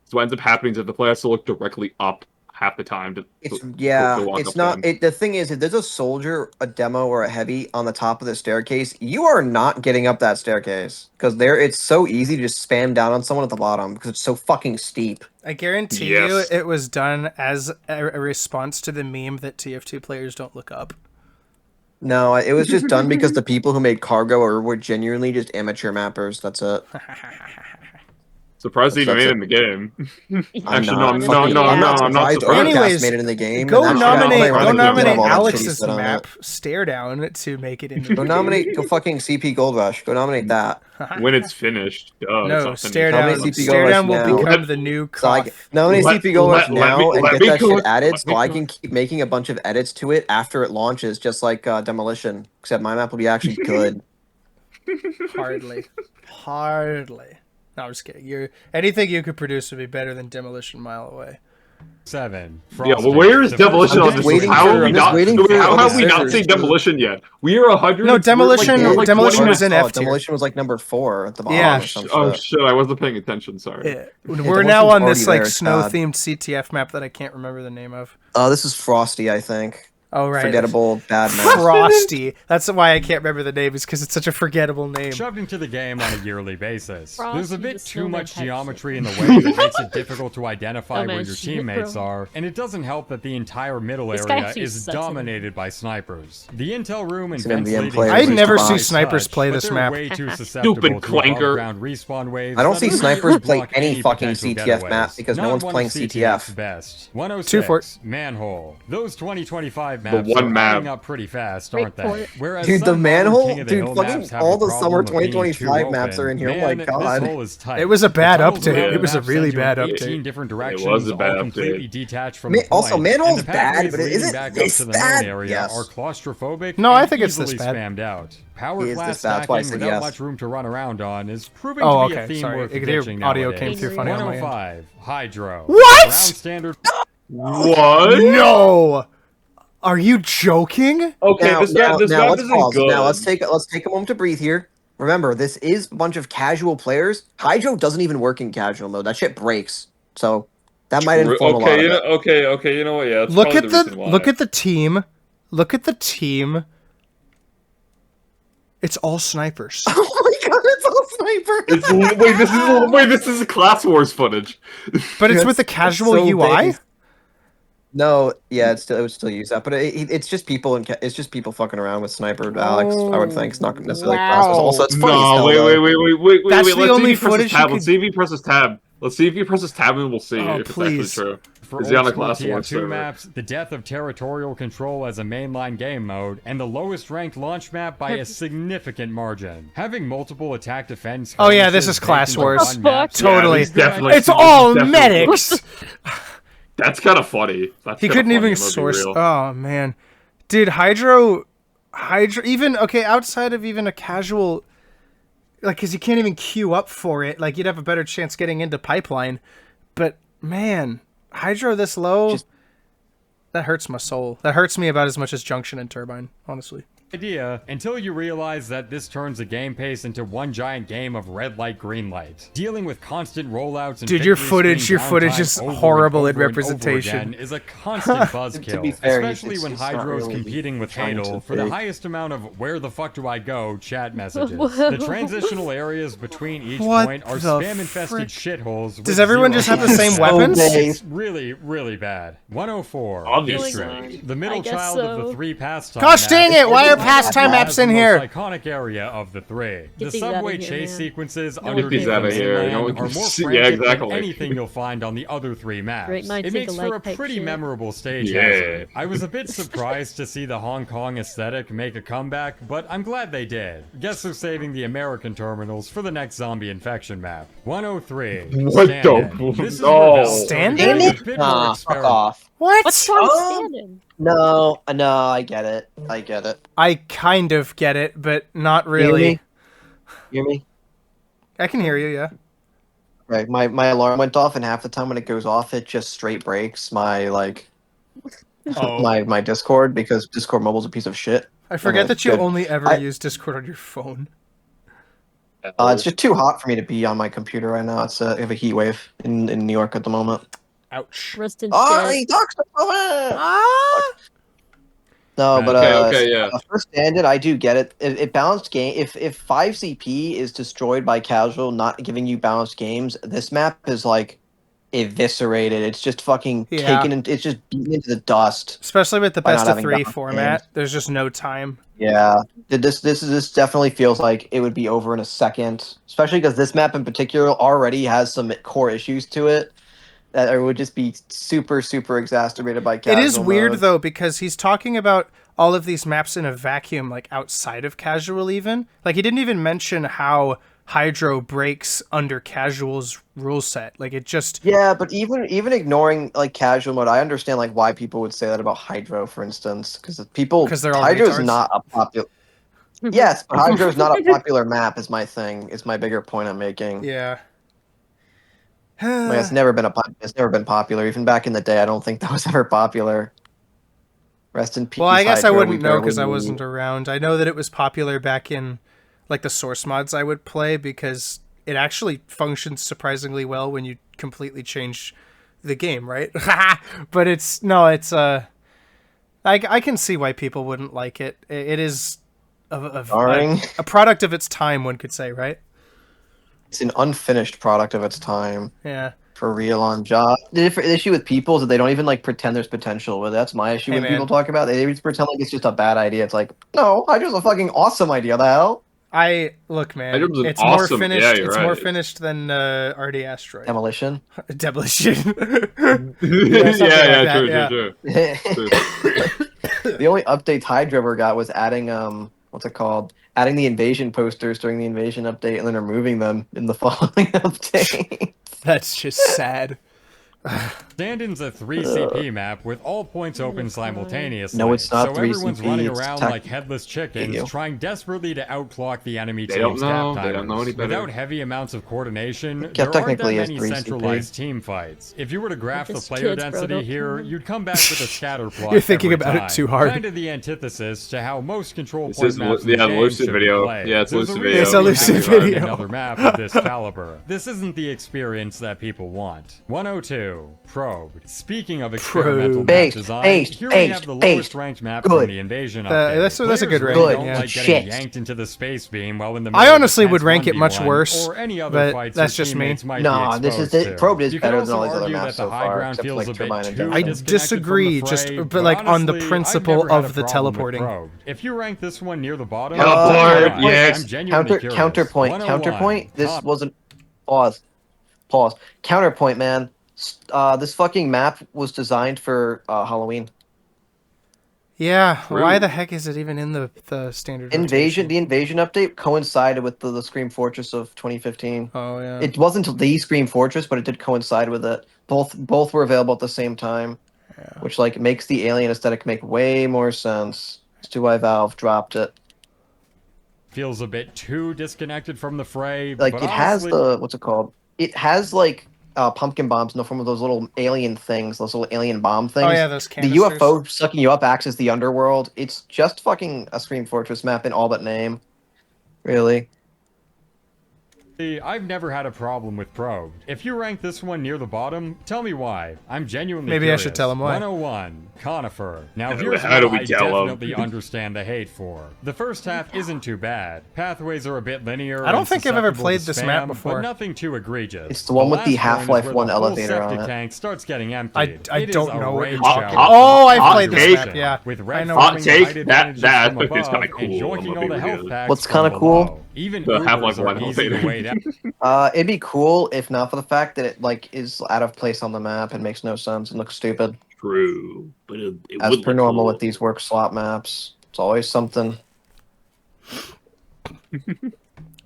So what ends up happening is that the player has to look directly up half the time to It's to yeah, walk it's up not. them. The thing is, if there's a soldier, a demo, or a heavy on the top of the staircase, you are not getting up that staircase because it's so easy to just spam down on someone at the bottom because it's so fucking steep. I guarantee Yes. you it was done as a response to the meme that TF2 players don't look up. No, it was just done because the people who made Cargo were genuinely just amateur mappers. That's it. Surprised they even That's made it in the game. I'm Actually, not no, fucking- no, I'm no, not I'm not surprised surprised. Overcast Anyways, made it in the game. Go and that shit nominate, ironically go did have nominate all that shitty Alex's shit on it. map, Stare Down, to make it in the Go nominate. Go fucking CP Gold Rush. Go nominate that. When it's finished. Duh, it's No, not Stare finished. How Down. many CP Stare Gold Down will Rush now? become the new So I cough. nominate Let- CP Gold Rush let- let now me- and let get me that go- shit added let so me I go- can keep making a bunch of edits to it after it launches, just like Demolition. Except my map will be actually good. Hardly. No, I'm just kidding. Anything you could produce would be better than Demolition Mile Away. 7. Yeah, well, where is Demolition I'm on just this? waiting How for- have we I'm just not? waiting for How other have we not servers seen to- Demolition yet? We are 100. No, Demolition- We're like Demolition 20 was in F tier. Demolition was like number 4 at the bottom. Yeah. Or some Oh shit. shit! I wasn't paying attention. Sorry. Yeah. We're Demolition's now on this already like there, it's snow-themed CTF map that I can't remember the name of. This is Frosty, I think. Oh, right. Forgettable bad map. Frosty. That's why I can't remember the name, is because it's such a forgettable name. Shoved into the game on a yearly basis. Frosty There's a the bit too Snowman much type geometry in the way that makes it difficult to identify Snowman where your shit, teammates bro. are, and it doesn't help that the entire middle This guy area actually is sucks at it. dominated by snipers. The intel room and It's an vents MVM leading player, to I the never spot see is snipers touch, play but this they're map. way too susceptible Stupid to clanker. above-ground respawn waves. I don't that see would snipers play block any fucking potential CTF map getaways. because no Not one's one playing of CTF's CTF. best. 2 106, for it. Manhole. Those 2025 maps one are map. adding up pretty fast, Wait aren't for they? it. Whereas Dude, the some modern manhole, King of the dude, Hill fucking maps have all the the summer problem of being 2025 too maps are open. in here. Oh my Man, God. This hole is tight. It was a bad The tunnels update. around It was the a map really send you in bad 18 update. different directions, was a bad all completely update. detached from the Also, point, manhole's and the bad, pathways but is leading it back this up to the bad? main area Yes. are claustrophobic No, I and think it's this easily bad. spammed out. Power It is class this bad, that's why I stacking said without yes. much room to run around on is proving Oh, to be okay, a theme sorry. worth Your ditching audio nowadays. came through funny on my end. 105, Hydro. What? Ground standard. What? No! Are you joking? Okay, this map let's isn't pause. good. Now let's take a moment to breathe here. Remember, this is a bunch of casual players. Hydro doesn't even work in casual mode. That shit breaks. So that might inform a lot of you know, it. okay, you know what? Yeah, that's Look probably at the reason why. look at the team. Look at the team. It's all snipers. Oh my God, it's all sniper. This is Class Wars footage. But it's That's- with the that's casual so UI? base. No, yeah, it would still use that, but it's just people it's just people fucking around with sniper. Alex, I would think it's not necessarily Class Wars. Also, it's funny. as No, hell, wait, though. wait. That's the Let's only see if he presses footage you tab. could- Let's see if he presses tab. Let's see if he presses tab, and we'll see Oh, if please. it's actually true. For Is he on a old school Class Wars TF2 server? maps, the death of territorial control as a mainline game mode, and the lowest ranked launch map by a significant margin. Having multiple attack defense. Oh, yeah, this skirmishes is Class baked into Wars. one map- Totally. Yeah, definitely. It's all definitely- medics. That's kind of funny. That's He kinda couldn't funny, even I'm gonna be source. real. Oh man, dude, Hydro, even okay outside of even a casual. like, because you can't even queue up for it. Like, you'd have a better chance getting into Pipeline. But, man, Hydro this low, that hurts my soul. That hurts me about as much as Junction and Turbine, honestly. Idea until you realize that this turns the game pace into one giant game of red light, green light. Dealing with constant rollouts and dude, your victory footage screen is downtime over horrible and in over and over representation. again is a constant buzzkill, To be fair, especially when it's not Hydro's really competing with trying to Hadel for the fake. highest amount of "where the fuck do I go" chat messages. The transitional areas between each What point are the spam-infested shitholes. with Does everyone zero just have the flags. same So weapons? big. It's really, really bad. 104. Obviously. District. The middle I guess child of so. the three pastime Gosh dang maps it, why are is pastime the maps in here? most iconic area of the three. Get The these outta subway here, chase man. sequences No under one cares. the Outta here, mainland no one are can more see- frantic yeah, exactly. than anything you'll find on the other three maps. Great minds It think makes for a alike type pretty shit. memorable stage Yeah. hazard. I was a bit surprised to see the Hong Kong aesthetic make a comeback, but I'm glad they did. Guess they're saving the American terminals for the next zombie infection map. 103. What the- Stand-in. This is no. where Valve started Stand-in? getting a Damn it! bit more Nah, fuck experimental. off. What? What's wrong with Oh. standing? No, I get it. I get it. I kind of get it, but not Hear really. me? Hear me? I can hear you, yeah. Right, my alarm went off, and half the time when it goes off, it just straight breaks my Oh. my Discord, because Discord Mobile's a piece of shit. I forget that you good. only ever I- use Discord on your phone. It's just too hot for me to be on my computer right now. I have a heat wave in New York at the moment. Ouch. Rest in Oh, shit. he talks about it. Ah! No, but Okay, yeah. for standard, I do get it. It balanced game. If 5 CP is destroyed by casual, not giving you balanced games, this map is like eviscerated. It's just fucking Yeah. taken. It's just beaten into the dust. Especially with the By not best of having 3 balanced format, there's just no time. Yeah, this definitely feels like it would be over in a second. Especially because this map in particular already has some core issues to it that would just be super exacerbated by casual. It is weird mode. though, because he's talking about all of these maps in a vacuum, like outside of casual even. Like he didn't even mention how Hydro breaks under casual's rule set. Like it just Yeah, but even ignoring like casual mode, I understand like why people would say that about Hydro, for instance, because they're all Hydro's retards? not a popular. Yes, but Hydro's not a popular map. Is my thing. Is my bigger point I'm making. yeah. Like, it's never been popular. Even back in the day, I don't think that was ever popular. Rest in peace. Well, I guess I Hydro, wouldn't we know because I barely wasn't knew. around. I know that it was popular back in like the source mods I would play because it actually functions surprisingly well when you completely change the game, right? But I can see why people wouldn't like it. It is Jarring. a product of its time, one could say, right? It's an unfinished product of its time. Yeah. For real on job. The issue with people is that they don't even like pretend there's potential with it. That's my issue Hey, when man. people talk about it. They just pretend like it's just a bad idea. It's like, no, Hydra's a fucking awesome idea. The hell? Look, man. Hydro's an It's more awesome- finished. yeah, you're It's more right. finished than RD Asteroid. Demolition. Demolition. yeah, something like that, true, yeah. true. The only updates Hydra ever got was adding what's it called? Adding the invasion posters during the invasion update and then removing them in the following update. That's just sad. Stand-in's a 3 CP map with all points open simultaneously. No, it's not so 3 everyone's CP, running it's around tech- like headless chickens, you. trying desperately to outclock the enemy They don't team's know. cap They don't know timers. any better. Without heavy amounts of coordination, Yeah, there aren't that technically it's many 3 CP. centralized team fights. If you were to graph the Just player kids, bro, density don't here, care. you'd come back with a scatter plot. You're thinking every about it time. too hard. Kind of the antithesis to how most control This point is maps in the the game Lucid should be video. played. Yeah, it's There's Lucid a video. It's a reason Lucid they're running video. another map of this caliber. This isn't the experience that people want. 102. Probed. Speaking of experimental map Based, design, based, here we have based, the based. lowest ranked map Good. from the invasion update. that's a good Players ranking, really don't yeah. like Good getting shit. yanked into the space beam while in the I middle of honestly would intense rank it much 1v1 worse, or any other but fights that's your just me. teammates might No, be this is exposed the to. Probed is You could better than also all these other argue maps that the so high far, ground except for, feels like, a bit Turbine and too Junction. I disconnected disagree, from the just fray, but like on the honestly, I've principle never had of a the problem with teleporting. Probed. If you rank this one near the bottom, Teleport, I'm yes. genuinely curious. Counterpoint. 101, Counterpoint. This top wasn't. Pause. Counterpoint, man. This fucking map was designed for Halloween. Yeah, True. why the heck is it even in the standard Invasion. rotation? The invasion update coincided with the Scream Fortress of 2015. Oh yeah. It wasn't the Scream Fortress, but it did coincide with it. Both were available at the same time, which like makes the alien aesthetic make way more sense as to why Valve dropped it. feels a bit too disconnected from the fray. Like but it has honestly, the what's it called? It has like pumpkin bombs in the form of those little alien things, those little alien bomb things. Oh yeah, those The canisters. UFO sucking you up acts as the underworld. It's just fucking a Scream Fortress map in all but name. Really. I've never had a problem with Probed. If you rank this one near the bottom, tell me why. I'm genuinely Maybe curious. I should tell him why. 101, Conifer. Now How here's do what we I tell him? definitely understand the hate for. The first half isn't too bad. Pathways are a bit linear. I don't and think I've ever susceptible played to this spam, map before. But nothing too egregious. It's the one with the last point is Half-Life where 1 the whole elevator on septic it. tank starts getting emptied. I It is don't a know what you're rage talking shower. about. Oh, I've Hot played this take. map, yeah. With I red know Hot what farming you mean. take. height That advantages from is kind of above cool. and joinking I'm all the gonna be health real. packs What's from kinda cool? below. Even The Half-Life Ubers are 1 easy to elevator. wait out. It'd be cool if not for the fact that it like is out of place on the map and makes no sense and looks stupid. True, but it As would per look normal cool. with these work slot maps. It's always something.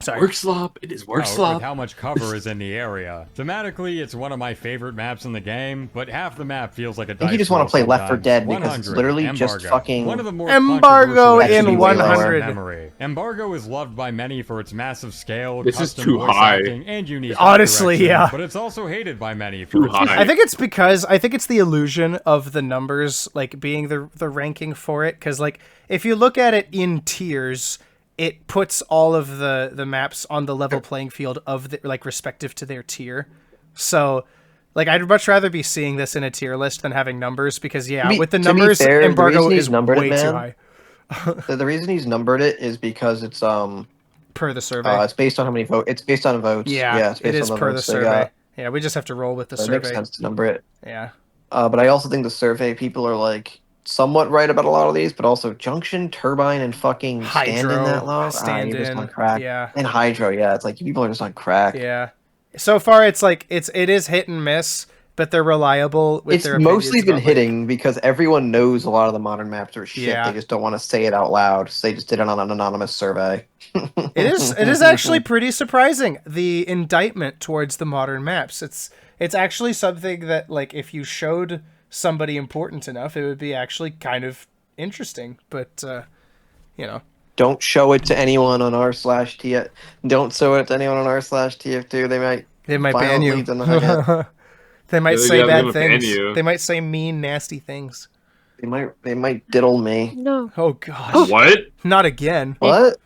Sorry. Work slop. It is work With slop. how much cover is in the area. Thematically, it's one of my favorite maps in the game, but half the map feels like a I think you dice just want roll to play Left 4 sometimes. Dead because it's 100, literally just Embargo. fucking. One of the more Embargo controversial in maps 100. memory. Embargo is loved by many for its massive scale, This is custom too voice high. acting, and unique Honestly, art direction, yeah. But it's also hated by many for Too its high. I think it's because I think it's the illusion of the numbers like being the ranking for it, because like if you look at it in tiers, it puts all of the maps on the level playing field of the like respective to their tier. So like I'd much rather be seeing this in a tier list than having numbers, because with the to be numbers, fair, the Embargo reason he's is numbered it, way too man, high the reason he's numbered it is because it's per the survey. it's based on how many votes. It's based on votes. Yeah, It's it based is on the per the votes they survey. got. Yeah, we just have to roll with the So it survey. makes sense to number it. Yeah. But I also think the survey people are like somewhat right about a lot of these, but also Junction, Turbine, and fucking Stand in that low. Stand You're just in. on crack. Yeah. And Hydro, yeah. It's like you people are just on crack. Yeah. So far, it's like it is hit and miss, but they're reliable with It's their mostly opinions been about, like- hitting because everyone knows a lot of the modern maps are shit. Yeah. They just don't want to say it out loud. So they just did it on an anonymous survey. It is actually pretty surprising, the indictment towards the modern maps. It's actually something that like if you showed somebody important enough, it would be actually kind of interesting. But you know, Don't show it to anyone on r/TF. Don't show it to anyone on r/TF2. they might ban violently you. deny it. They might Yeah, say they're bad gonna ban things. you. They might say mean, nasty things. They might diddle me. No. Oh gosh, What? not again. What?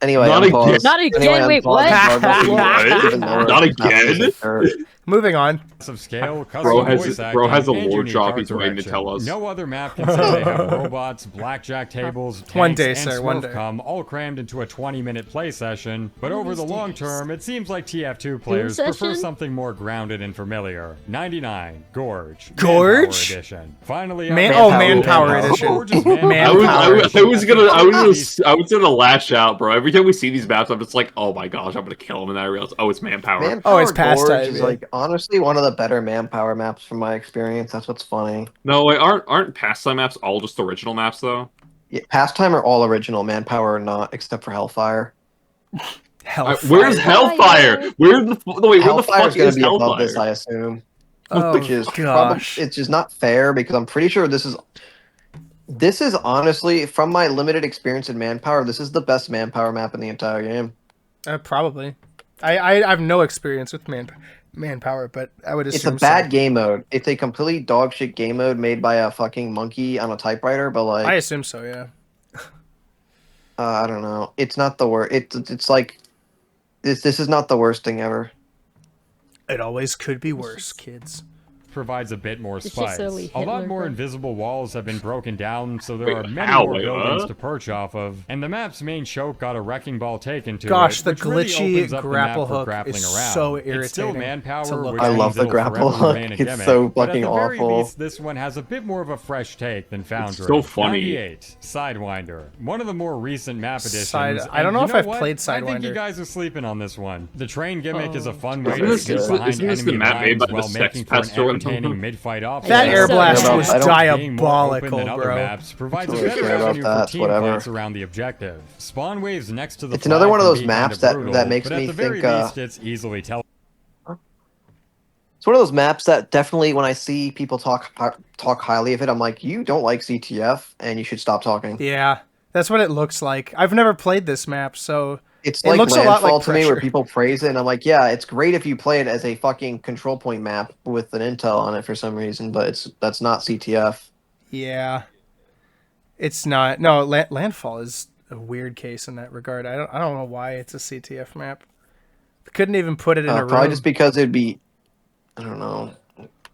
Anyway, Not unpause. again. Not again, Anyway, wait, unpause. what? What? Even though Not it's again? absurd. Moving on. of scale, custom Bro has voice bro has a acting, and lore unique drop art he's waiting to direction. tell us. No other map can say they have robots, blackjack tables, tanks, One day, and sir, one day. Smurfcom all crammed into a 20-minute play session. But over the long term, it seems like TF2 players prefer session? something more grounded and familiar. 99, Gorge. Gorge? Manpower Edition. Finally, Manpower Edition. Gorge's I Manpower. was gonna lash out, bro. Every time we see these maps, I'm just like, oh my gosh, I'm gonna kill him, and then I realize, oh, it's Manpower. Manpower it's pastime, Gorge is yeah. like honestly one of the better Manpower maps from my experience. That's what's funny. No, wait, aren't pastime maps all just original maps though? Yeah, Pastime are all original. Manpower are not, except for Hellfire. Hellfire. Where's Hellfire? Where the Hellfire's fuck gonna is be above this, Hellfire? I assume. Oh, Which is gosh. it's just not fair because I'm pretty sure this is honestly, from my limited experience in Manpower, this is the best Manpower map in the entire game. Probably. I have no experience with Manpower, but I would It's assume a bad so. game mode. It's a completely dog shit game mode made by a fucking monkey on a typewriter, but like I assume so, yeah. I don't know. It's not the worst. It's like this is not the worst thing ever. It always could be worse, kids. provides a bit more It's just spice. solely A lot Hitler, more bro. invisible walls have been broken down, so there Wait, are many how? more Wait, buildings what? to perch off of, and the map's main choke got a wrecking ball taken to Gosh, it, the which really glitchy opens up the map grapple for hook grappling is around. so It's still irritating to Manpower, look which at. I means love the it'll grapple forever hook. remain a It's gimmick, so but fucking at the very awful. least, this one has a bit more of a fresh take than Foundry. so funny. 98, Sidewinder. One of the more recent map additions. I don't and know you if I've what? played I think you Sidewinder. guys are sleeping on this one. The train gimmick is a fun Oh. way to Isn't sneak behind isn't this the enemy map made lines by the while Sex making for an Pest or whatever? entertaining mid-fight offense. That air blast I don't- was I don't- Being more open diabolical, than other bro. maps provides a Don't better care about avenue for that, team whatever. fights around the objective. Spawn waves next to the It's another flag one of can those be maps kinda that brutal, makes but me at the very think, least, it's easily tell. It's one of those maps that definitely, when I see people talk highly of it, I'm like, you don't like CTF, and you should stop talking. Yeah, That's what it looks like. I've never played this map, so It's it like looks a lot Landfall like to me, where Pressure. people praise it, and I'm like, yeah, it's great if you play it as a fucking control point map with an intel on it for some reason, but that's not CTF. Yeah, it's not. No, Landfall is a weird case in that regard. I don't know why it's a CTF map. Couldn't even put it in a room. Probably just because it'd be, I don't know.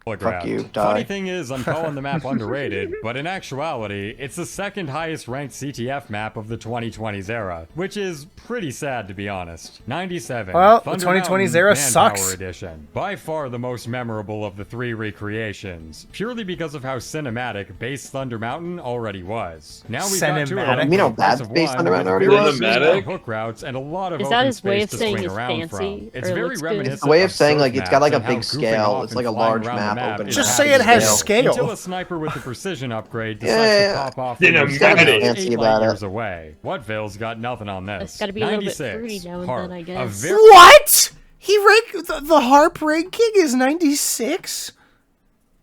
Telegraph. Fuck you, Funny die. thing is, I'm calling the map underrated, but in actuality, it's the second highest ranked CTF map of the 2020s era, which is pretty sad to be honest. 97. Well, the Thunder 2020s Mountain era Mannpower sucks. Edition. By far the most memorable of the 3 recreations, purely because of how cinematic base Thunder Mountain already was. Now we've got 2 of Cinematic? them You know for the price bad of base one, Thunder with Mountain already very was? smooth Cinematic? hook routes and a lot of Is open that his way space of to saying swing he's around fancy, from. It's or very looks good? reminiscent It's a way of saying, surf like, it's got, like, maps a and big how goofing scale. off It's and like a flying large around the map map open is Just to say it has scale. scale. until a sniper with the precision upgrade decides Yeah. to pop off Then from I'm his mad at house it. 8 about light it. years away. Whatville's got nothing on this. It's gotta be a little bit 96. fruity now and Harp. then, I A guess. very What? He ranked the Harp ranking is 96.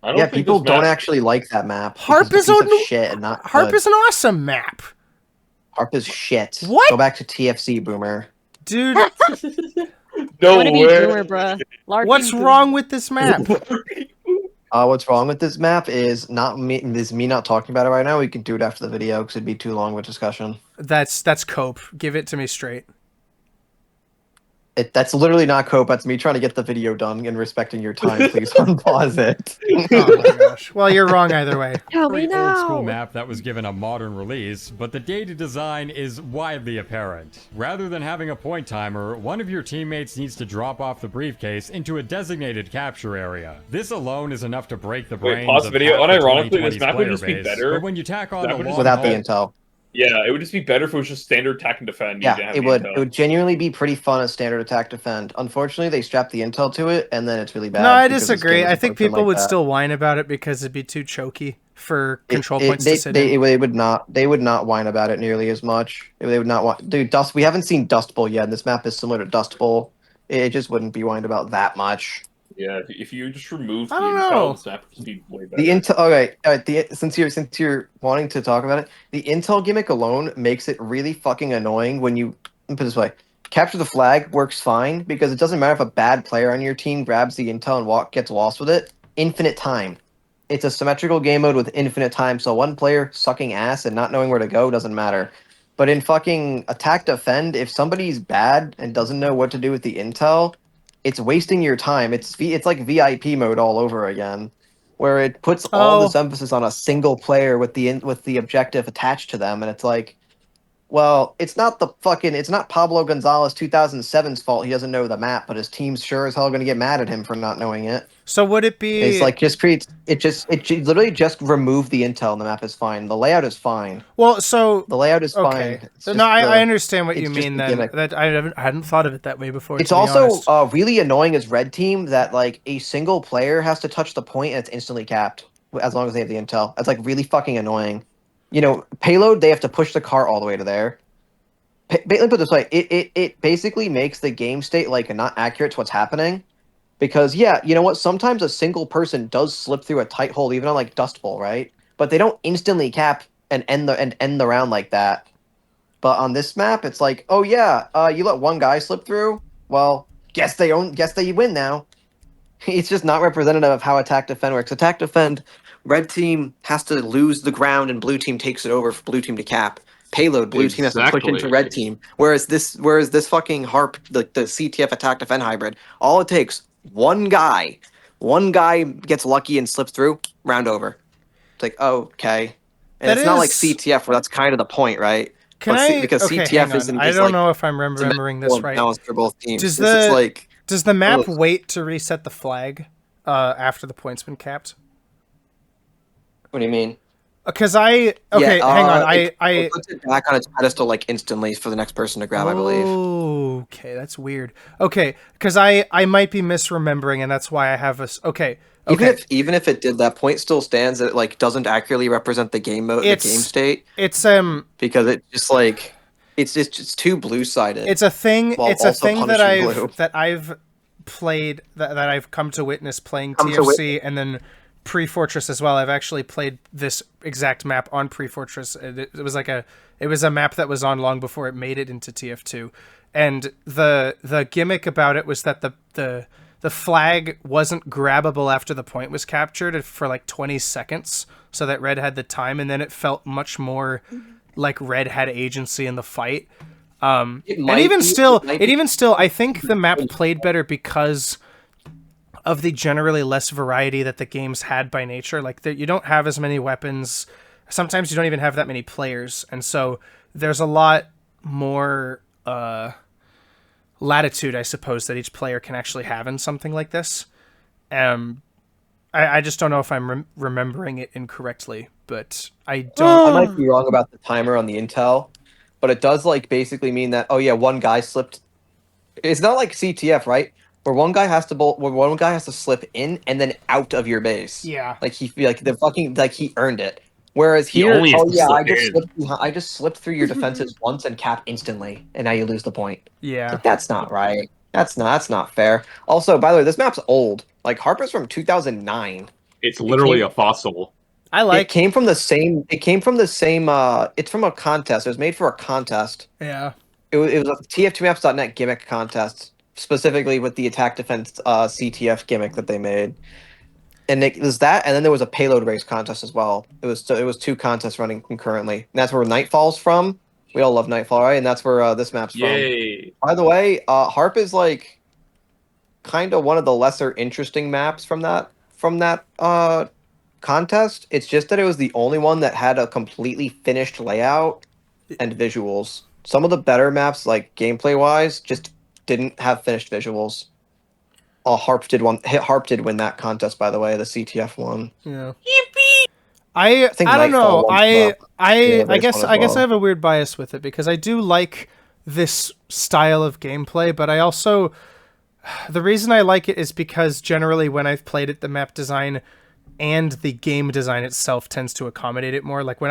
I don't Yeah, think people this don't map- actually like that map. Harp because is it's a piece on- of shit and not Harp good. is an awesome map, Harp is shit. What? Go back to TFC, Boomer. dude. No Wanna be way. boomer, bruh. Larkin What's boomer. wrong with this map? What's wrong with this map is not me. Is me not talking about it right now. We can do it after the video because it'd be too long of a discussion. That's cope. Give it to me straight. That's literally not cope. That's me trying to get the video done and respecting your time. Please unpause it. Oh my gosh. Well, you're wrong either way. Tell me old school now! map that was given a modern release, but the dated design is widely apparent. Rather than having a point timer, one of your teammates needs to drop off the briefcase into a designated capture area. This alone is enough to break the Wait, brains pause of video. half the Unironically, this 2020s map would player just be base, better. But when you tack on That the would just- long Without the haul- intel. Yeah, it would just be better if it was just standard attack and defend. You Yeah, didn't have it the would. intel. It would genuinely be pretty fun as standard attack defend. Unfortunately, they strap the intel to it, and then it's really bad. No, I because this disagree. game I isn't think functioning people like would that. still whine about it because it'd be too choky for control points they, to sit they, in. They would not. They would not whine about it nearly as much. They would not want. Dude, Dust. We haven't seen Dust Bowl yet. And this map is similar to Dust Bowl. It just wouldn't be whined about that much. Yeah, if you just remove the I don't intel, know. this map would just be way better. The intel. Okay, since you're wanting to talk about it, the intel gimmick alone makes it really fucking annoying when you let me put it this way. Capture the flag works fine because it doesn't matter if a bad player on your team grabs the intel and gets lost with it. Infinite time. It's a symmetrical game mode with infinite time, so one player sucking ass and not knowing where to go doesn't matter. But in fucking attack defend, if somebody's bad and doesn't know what to do with the intel, it's wasting your time. It's like VIP mode all over again, where it puts all this emphasis on a single player with the objective attached to them, and it's like, well, it's not Pablo Gonzalez 2007's fault he doesn't know the map, but his team's sure as hell going to get mad at him for not knowing it. So would it be? It's like literally just remove the intel and the map is fine. The layout is fine. Well, so The layout is okay. fine. It's So just no, I the- understand what it's you just mean. the Then gimmick. that I hadn't thought of it that way before. It's to be also honest. really annoying as red team that like a single player has to touch the point and it's instantly capped as long as they have the intel. That's like really fucking annoying. You know, payload they have to push the car all the way to there. Let me put it this way: it basically makes the game state like not accurate to what's happening, because yeah, you know what? Sometimes a single person does slip through a tight hole, even on like Dust Bowl, right? But they don't instantly cap and end the round like that. But on this map, it's like, oh yeah, you let one guy slip through. Well, guess they win now. It's just not representative of how attack defend works. Attack defend, red team has to lose the ground and blue team takes it over for blue team to cap. Payload, blue team has to push into Exactly. red team. Whereas this fucking harp, the CTF attack defend hybrid, all it takes one guy gets lucky and slips through, round over. It's like, oh, okay. And That it's not like is- CTF where that's kind of the point, right? Can But I? because Okay, CTF hang on. isn't I just don't like know if I'm remembering this right. balanced for both teams. Does This is the- like Does the map Ugh. wait to reset the flag after the point's been capped? what do you mean? Because hang on. It I puts it back on its pedestal like instantly for the next person to grab, I believe. Okay, that's weird. Okay, because I might be misremembering, and that's why I have a. Okay. Even if it did, that point still stands that it like doesn't accurately represent the game mode, the It's- game state, It's because it just like it's too blue sided. It's a thing. While It's a also thing that punishing blue. I've played that I've come to witness playing Come to TFC and then Pre-Fortress as well. I've actually played this exact map on Pre-Fortress. It was a map that was on long before it made it into TF2. And the gimmick about it was that the flag wasn't grabbable after the point was captured for like 20 seconds, so that Red had the time, and then it felt much more like Red had agency in the fight. And even still, I think the map played better because of the generally less variety that the games had by nature. Like, you don't have as many weapons. Sometimes you don't even have that many players, and so there's a lot more latitude, I suppose, that each player can actually have in something like this. I just don't know if I'm remembering it incorrectly, but I don't. I might be wrong about the timer on the intel, but it does like basically mean that one guy slipped. It's not like CTF, right? Where one guy has to slip in and then out of your base. Yeah. Like he earned it. Whereas He here, only has to slip I just slipped through your defenses once and cap instantly, and now you lose the point. Yeah. Like, that's not right. That's not fair. Also, by the way, this map's old. Like, Harper's from 2009. It's literally a fossil. It came from the same. It's from a contest. It was made for a contest. Yeah. It was a TF2maps.net gimmick contest, specifically with the attack defense CTF gimmick that they made. And it was that, and then there was a payload race contest as well. It was two contests running concurrently. And that's where Nightfall's from. We all love Nightfall, right? And that's where this map's Yay. from. By the way, Harp is like kind of one of the lesser interesting maps from that contest. It's just that it was the only one that had a completely finished layout and visuals. Some of the better maps, like gameplay wise, just didn't have finished visuals. Harp did win that contest, by the way, the CTF one. Yeah. I don't know. I guess I have a weird bias with it because I do like this style of gameplay, but I also, the reason I like it is because generally when I've played it, the map design and the game design itself tends to accommodate it more. Like when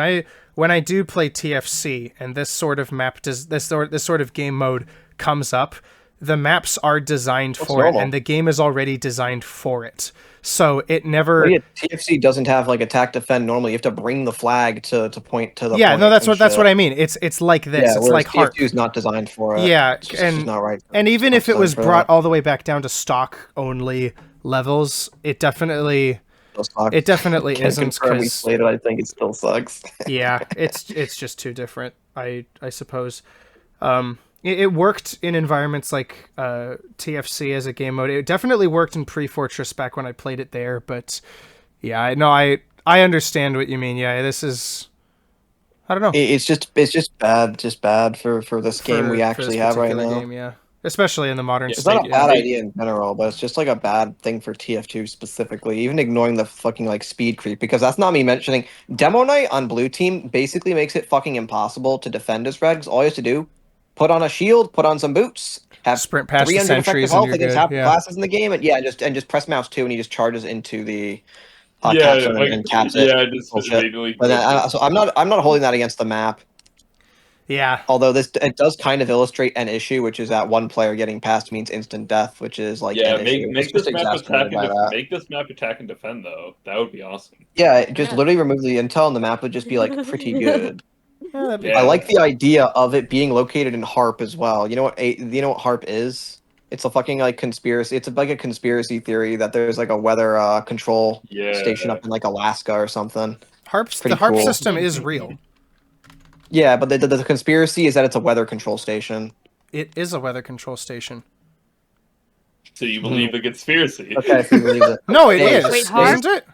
I do play TFC and this sort of map this sort of game mode comes up, the maps are designed for it, and the game is already designed for it. So it never. Well, yeah, TFC doesn't have like attack defend normally. You have to bring the flag to point to the. Yeah, point no, that's what I mean. It's like this. Yeah, it's like Harp. TF2 is not designed for it. Yeah, it's just not right. And even if it was brought all the way back down to stock only levels, it definitely isn't. We played it. I think it still sucks. Yeah, it's just too different. I suppose. It worked in environments like TFC as a game mode. It definitely worked in Pre-Fortress back when I played it there, but yeah, I understand what you mean. Yeah, this is, I don't know. It's just bad for this game we actually have right now. Game, yeah, especially in the modern It's state. not a bad idea in general, but it's just like a bad thing for TF2 specifically, even ignoring the fucking like speed creep, because that's not me mentioning. Demo Night on Blue Team basically makes it fucking impossible to defend as Red, because all you have to do, put on a shield, put on some boots, have sprint past 300 the sentries health and against you're half good. classes in the game, and just press mouse 2 and he just charges into the Yeah, capsule like, and caps it. yeah, just Bullshit. immediately. But so I'm not holding that against the map. Yeah. Although it does kind of illustrate an issue, which is that one player getting past means instant death, which is like Yeah, an issue. make this map attack that. make this map attack and defend though. That would be awesome. Yeah, just literally remove the intel and the map would just be like pretty good. Yeah. I like the idea of it being located in Harp as well. You know what Harp is? It's a fucking like conspiracy. It's like a conspiracy theory that there's like a weather control station up in like Alaska or something. The Harp system is real. Yeah, but the conspiracy is that it's a weather control station. It is a weather control station. So you believe the conspiracy? Okay, if you believe it. No, it is. Wait, Harp? Isn't it?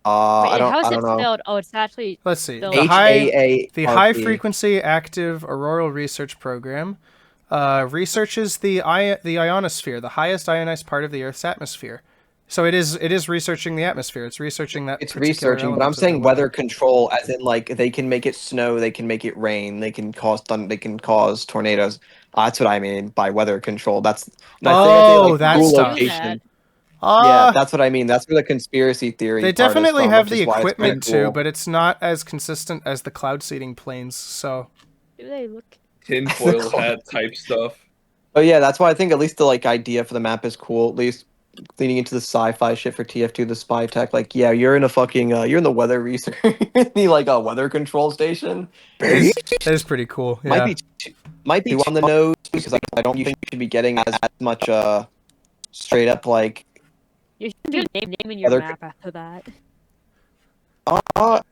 Wait, I how is don't it know. spelled? Oh, it's actually. Let's see. spelled- The High HAARP. Frequency Active Auroral Research Program researches the ionosphere, the highest ionized part of the Earth's atmosphere. So it is researching the atmosphere. It's researching that. It's particular researching, but element I'm of the saying weather control, as in like they can make it snow, they can make it rain, they can cause they can cause tornadoes. That's what I mean by weather control. That's that cool stuff. location. Yeah, that's what I mean. That's where the conspiracy theory. They part is definitely from, have which the is why it's equipment kinda too, cool. but it's not as consistent as the cloud seeding planes. So Do they look? Tinfoil hat type stuff. But yeah, that's why I think at least the like idea for the map is cool. At least leaning into the sci-fi shit for TF2, the spy tech. Like, yeah, you're in a fucking, you're in the weather research, the like a weather control station. That is pretty cool. Might Yeah. might be too on the nose because I don't think you should be getting as much straight up like. You should be naming your Other- map after that.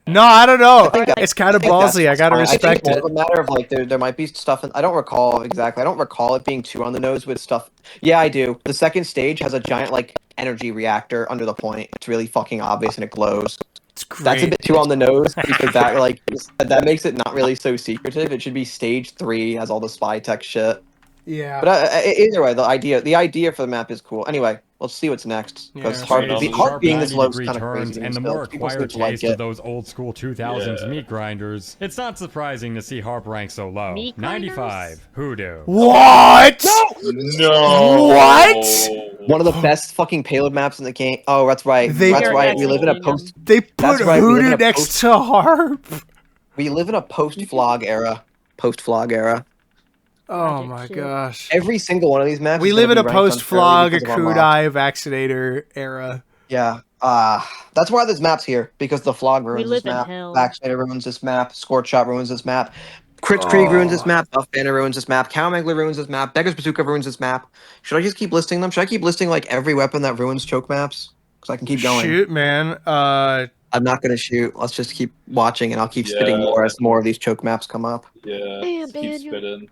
No, I don't know. I think It's kind of I think that's ballsy. I gotta fine. respect I think it. it's more of a matter of like there might be stuff. I don't recall exactly. I don't recall it being too on the nose with stuff. Yeah, I do. The second stage has a giant like energy reactor under the point. It's really fucking obvious and it glows. It's great. That's a bit too on the nose because that like that makes it not really so secretive. It should be stage 3 has all the spy tech shit. Yeah. But either way, the idea for the map is cool. Anyway, let's see what's next because Yeah, Harp, right. Harp being this low is 90-degree kind of crazy. turns to me and the still. more People acquired seem to like taste of it. those old school 2000s Yeah. meat grinders, it's not surprising to see Harp rank so low. Meat grinders? 95, Hoodoo. What? No. What? One of the best fucking payload maps in the game. Oh, that's right. They- That's right. We live in a They're post. They put That's right, we live in Hoodoo a next post- to Harp. We live in a post-flog era. Post-flog era. Oh Magic my shit. gosh. Every single one of these maps. We is live in gonna a be ranked post-flog, unfairly because of our mods. Kudai, Vaccinator era. Yeah. That's why there's maps here because the flog ruins live this in map. hell. Vaccinator ruins this map. Scorch Shot ruins this map. Crit's Krieg ruins this map. Buff Banner ruins this map. Cowmangler ruins this map. Beggar's Bazooka ruins this map. Should I just keep listing them? Should I keep listing like every weapon that ruins choke maps? Because I can keep going. Shoot, man. I'm not gonna shoot. Let's just keep watching, and I'll keep spitting Yeah. more as more of these choke maps come up. Yeah. Damn, Just keep Daniel. spitting.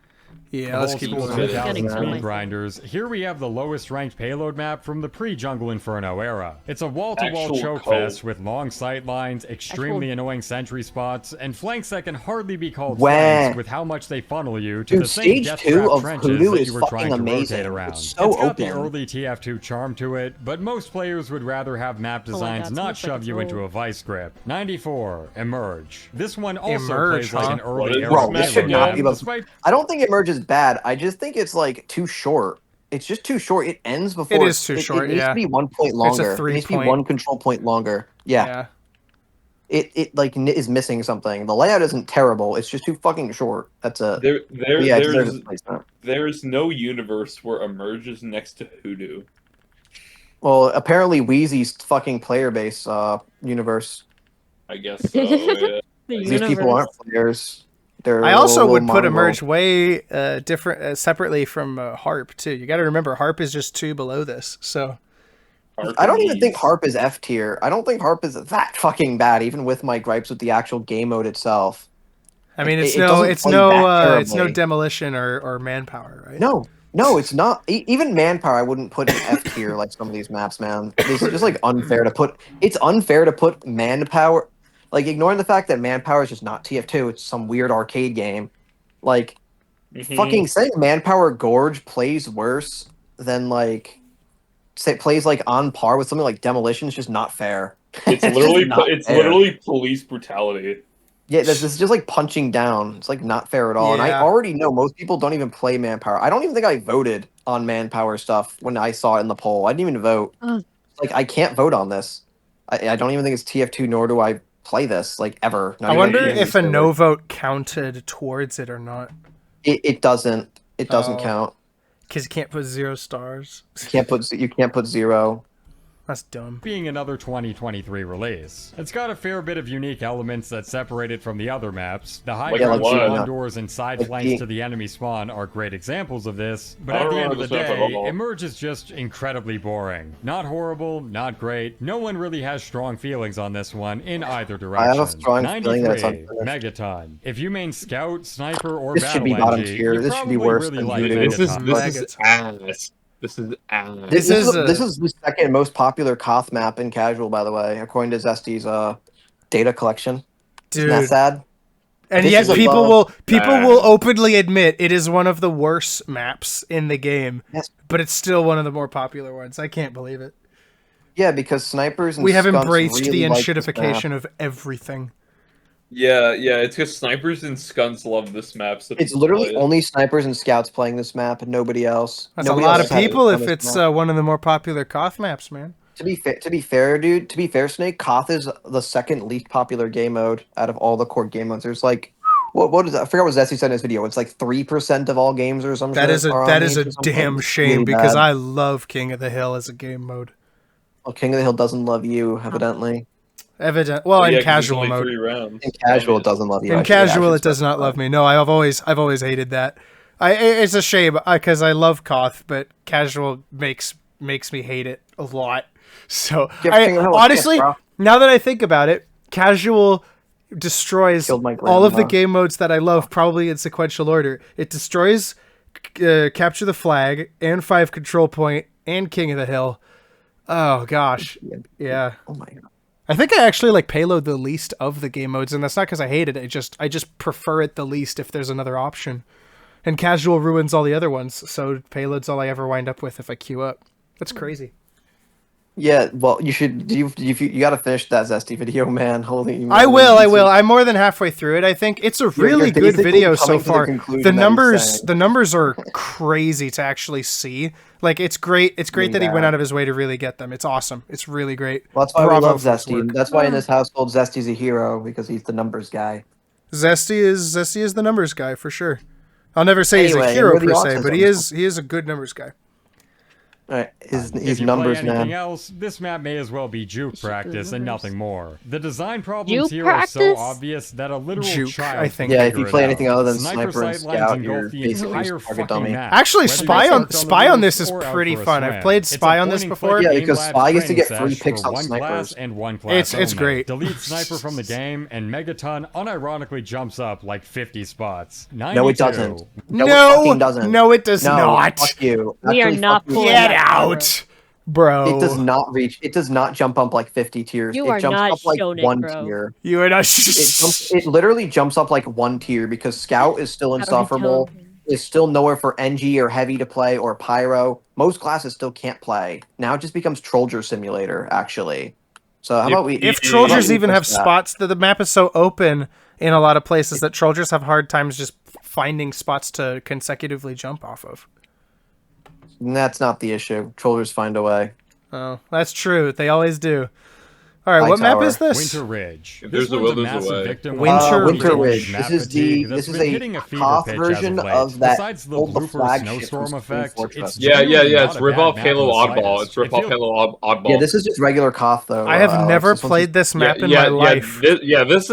Yeah, let's Old keep school going. I'm 2000s gonna kill meat myself. grinders. Here we have the lowest ranked payload map from the pre-Jungle Inferno era. It's a wall-to-wall Actual choke code. fest with long sight lines, extremely annoying sentry spots, and flanks that can hardly be called Wah. flanks with how much they funnel you to Dude, the same stage death 2 trap of trenches Hoodoo that is you were fucking trying to amazing. rotate around. It's so got the open. early TF2 charm to it, but most players would rather have map Oh my designs God, not sounds like shove it's you into old. a vice grip. 94, Emerge. This one also Emerge, plays like an huh? What early is era this map this should not payload be map, about- despite I don't think Emerge is bad. I just think it's like too short. It's just too short. It ends before. It is too short, It needs yeah. to be 1 point longer. It's a It needs to be 3-point. 1 control point longer. Yeah. It like is missing something. The layout isn't terrible. It's just too fucking short. That's a yeah. It deserves a placement. There's no universe where Emerge is next to Hoodoo. Well, apparently Weezy's fucking player base universe. I guess so. Yeah. The These people universe. aren't players. They're I also little would put mongrel. Emerge way different, separately from Harp too. You got to remember, Harp is just 2 below this. So I don't even think Archimedes. Harp is F tier. I don't think Harp is that fucking bad, even with my gripes with the actual game mode itself. I mean, it's It no, doesn't it's play no, that it's no terribly. demolition or manpower, right? No, it's not. Even Manpower, I wouldn't put in F tier like some of these maps, man. This is just like unfair to put. It's unfair to put Manpower. Like ignoring the fact that Manpower is just not TF2. It's some weird arcade game. Like Mhm. fucking saying Manpower Gorge plays worse than like say plays like on par with something like Demolition is just not fair. It's just literally not it's fair. literally police brutality. Yeah, this is just like punching down. It's like not fair at all. And I Yeah. already know most people don't even play Manpower. I don't even think I voted on Manpower stuff when I saw it in the poll. I didn't even vote. Ugh. Like I can't vote on this. I don't even think it's TF2, nor do I play this like ever. Not I even wonder on if a server. no vote counted towards it or not, It doesn't. It doesn't Oh. count. because you can't put 0 stars. You can't put 0. That's dumb. being another 2023 release. It's got a fair bit of unique elements that separate it from the other maps. The high Like crouching what? condors and side Like flanks being- to the enemy spawn are great examples of this, but I at don't the end of the remember this map at day, all. Emerge is just incredibly boring. Not horrible, not great. No one really has strong feelings on this one in either direction. I have a strong feeling that it's 93, unfinished. Megaton. If you main scout, sniper, or This battle should be bottom NG, tier. you This should be probably worse really than like Voodoo. This is Megaton. ass. This is ass. This is a- this is the second most popular Koth map in casual, by the way, according to Zesty's data collection. Isn't that Dude. sad? And This yet is above- people Nah. will openly admit it is one of the worst maps in the game, Yes. but it's still one of the more popular ones. I can't believe it. Yeah, because snipers and We have skunks embraced really the like this enshittification map. of everything. Yeah, it's because snipers and skunts love this map. So It's people literally play it. only snipers and scouts playing this map, and nobody else. That's Nobody a lot else of has people it on if this it's map. one of the more popular Koth maps, man. To be fair, dude. To be fair, Snake, Koth is the second least popular game mode out of all the core game modes. There's like What is that? I forgot what Zesty said in his video. It's like 3% of all games or something. That is a damn shame because I love King of the Hill as a game mode. Well, King of the Hill doesn't love you, evidently. Well, in 'cause it's casual only mode. 3 rounds. In casual, it doesn't love you. In actually. casual, Actually, it does not love me. No, I've always hated that. It's a shame because I love Koth, but casual makes me hate it a lot. So honestly, now that I think about it, casual destroys all of the game modes that I love, probably in sequential order. It destroys Capture the Flag and 5 Control Point and King of the Hill. Oh gosh, yeah. Oh my god. I think I actually like Payload the least of the game modes, and that's not because I hate it. I just prefer it the least if there's another option. And casual ruins all the other ones, so Payload's all I ever wind up with if I queue up. That's crazy. Yeah, well, you should. You got to finish that Zesty video, man. Holy. I will. I'm more than halfray through it. I think it's a really good video so far. The numbers are crazy to actually see. Like it's great. It's great that he went out of his way to really get them. It's awesome. It's really great. Well, that's why we love Zesty. That's why in this household, Zesty's a hero because he's the numbers guy. Zesty is the numbers guy for sure. I'll never say he's a hero per se, but he is a good numbers guy. All right, his numbers, man. Anything else, this map may as well be juke practice and nothing more. The design problems Juke here practice? are so obvious that a literal Juke, child I think. Yeah, if you play anything other than Sniper Sniper and sight lines Scout, engulf you're the basically entire just target dummy. fucking map. Actually, Whether Spy you're on this is or out pretty for a fun. I've swim. played It's a Spy on this boiling before. foot Yeah, game because lab Spy gets to training get free sesh picks for on one snipers. class and one class It's only. great. Delete Sniper from the game, and Megaton unironically jumps up like 50 spots. No, it doesn't. No, it fucking doesn't. no, it does No, not. Fuck you. We are Actually, not fuck you. pulling Get that out, bro. It does not reach. It does not jump up like 50 tiers. You it are jumps not up like shown it, one bro. tier. You are not. It literally jumps up like one tier because Scout is still insufferable. Is still nowhere for NG or Heavy to play or Pyro. Most classes still can't play. Now it just becomes Trollger Simulator, actually. So how about we... If Trollgers even have spots, the map is so open in a lot of places that Trollgers have hard times just finding spots to consecutively jump off of. That's not the issue. Trollgers find a way. Oh, that's true. They always do. All right, what Tower. map is this? Winter Ridge. If there's This a one's will, there's a massive way. victim Winter Ridge. map This is fatigue this that's is been a hitting a fever Koth pitch as version late. of that Besides the old blooper flagship snowstorm from effect, Fortress. it's Yeah, genuinely it's not a rip-off bad map Halo in the Oddball. slightest. It's rip-off It Halo Oddball. Yeah, this is just regular Koth, though. I have Alex. never This one's played this map in my life. This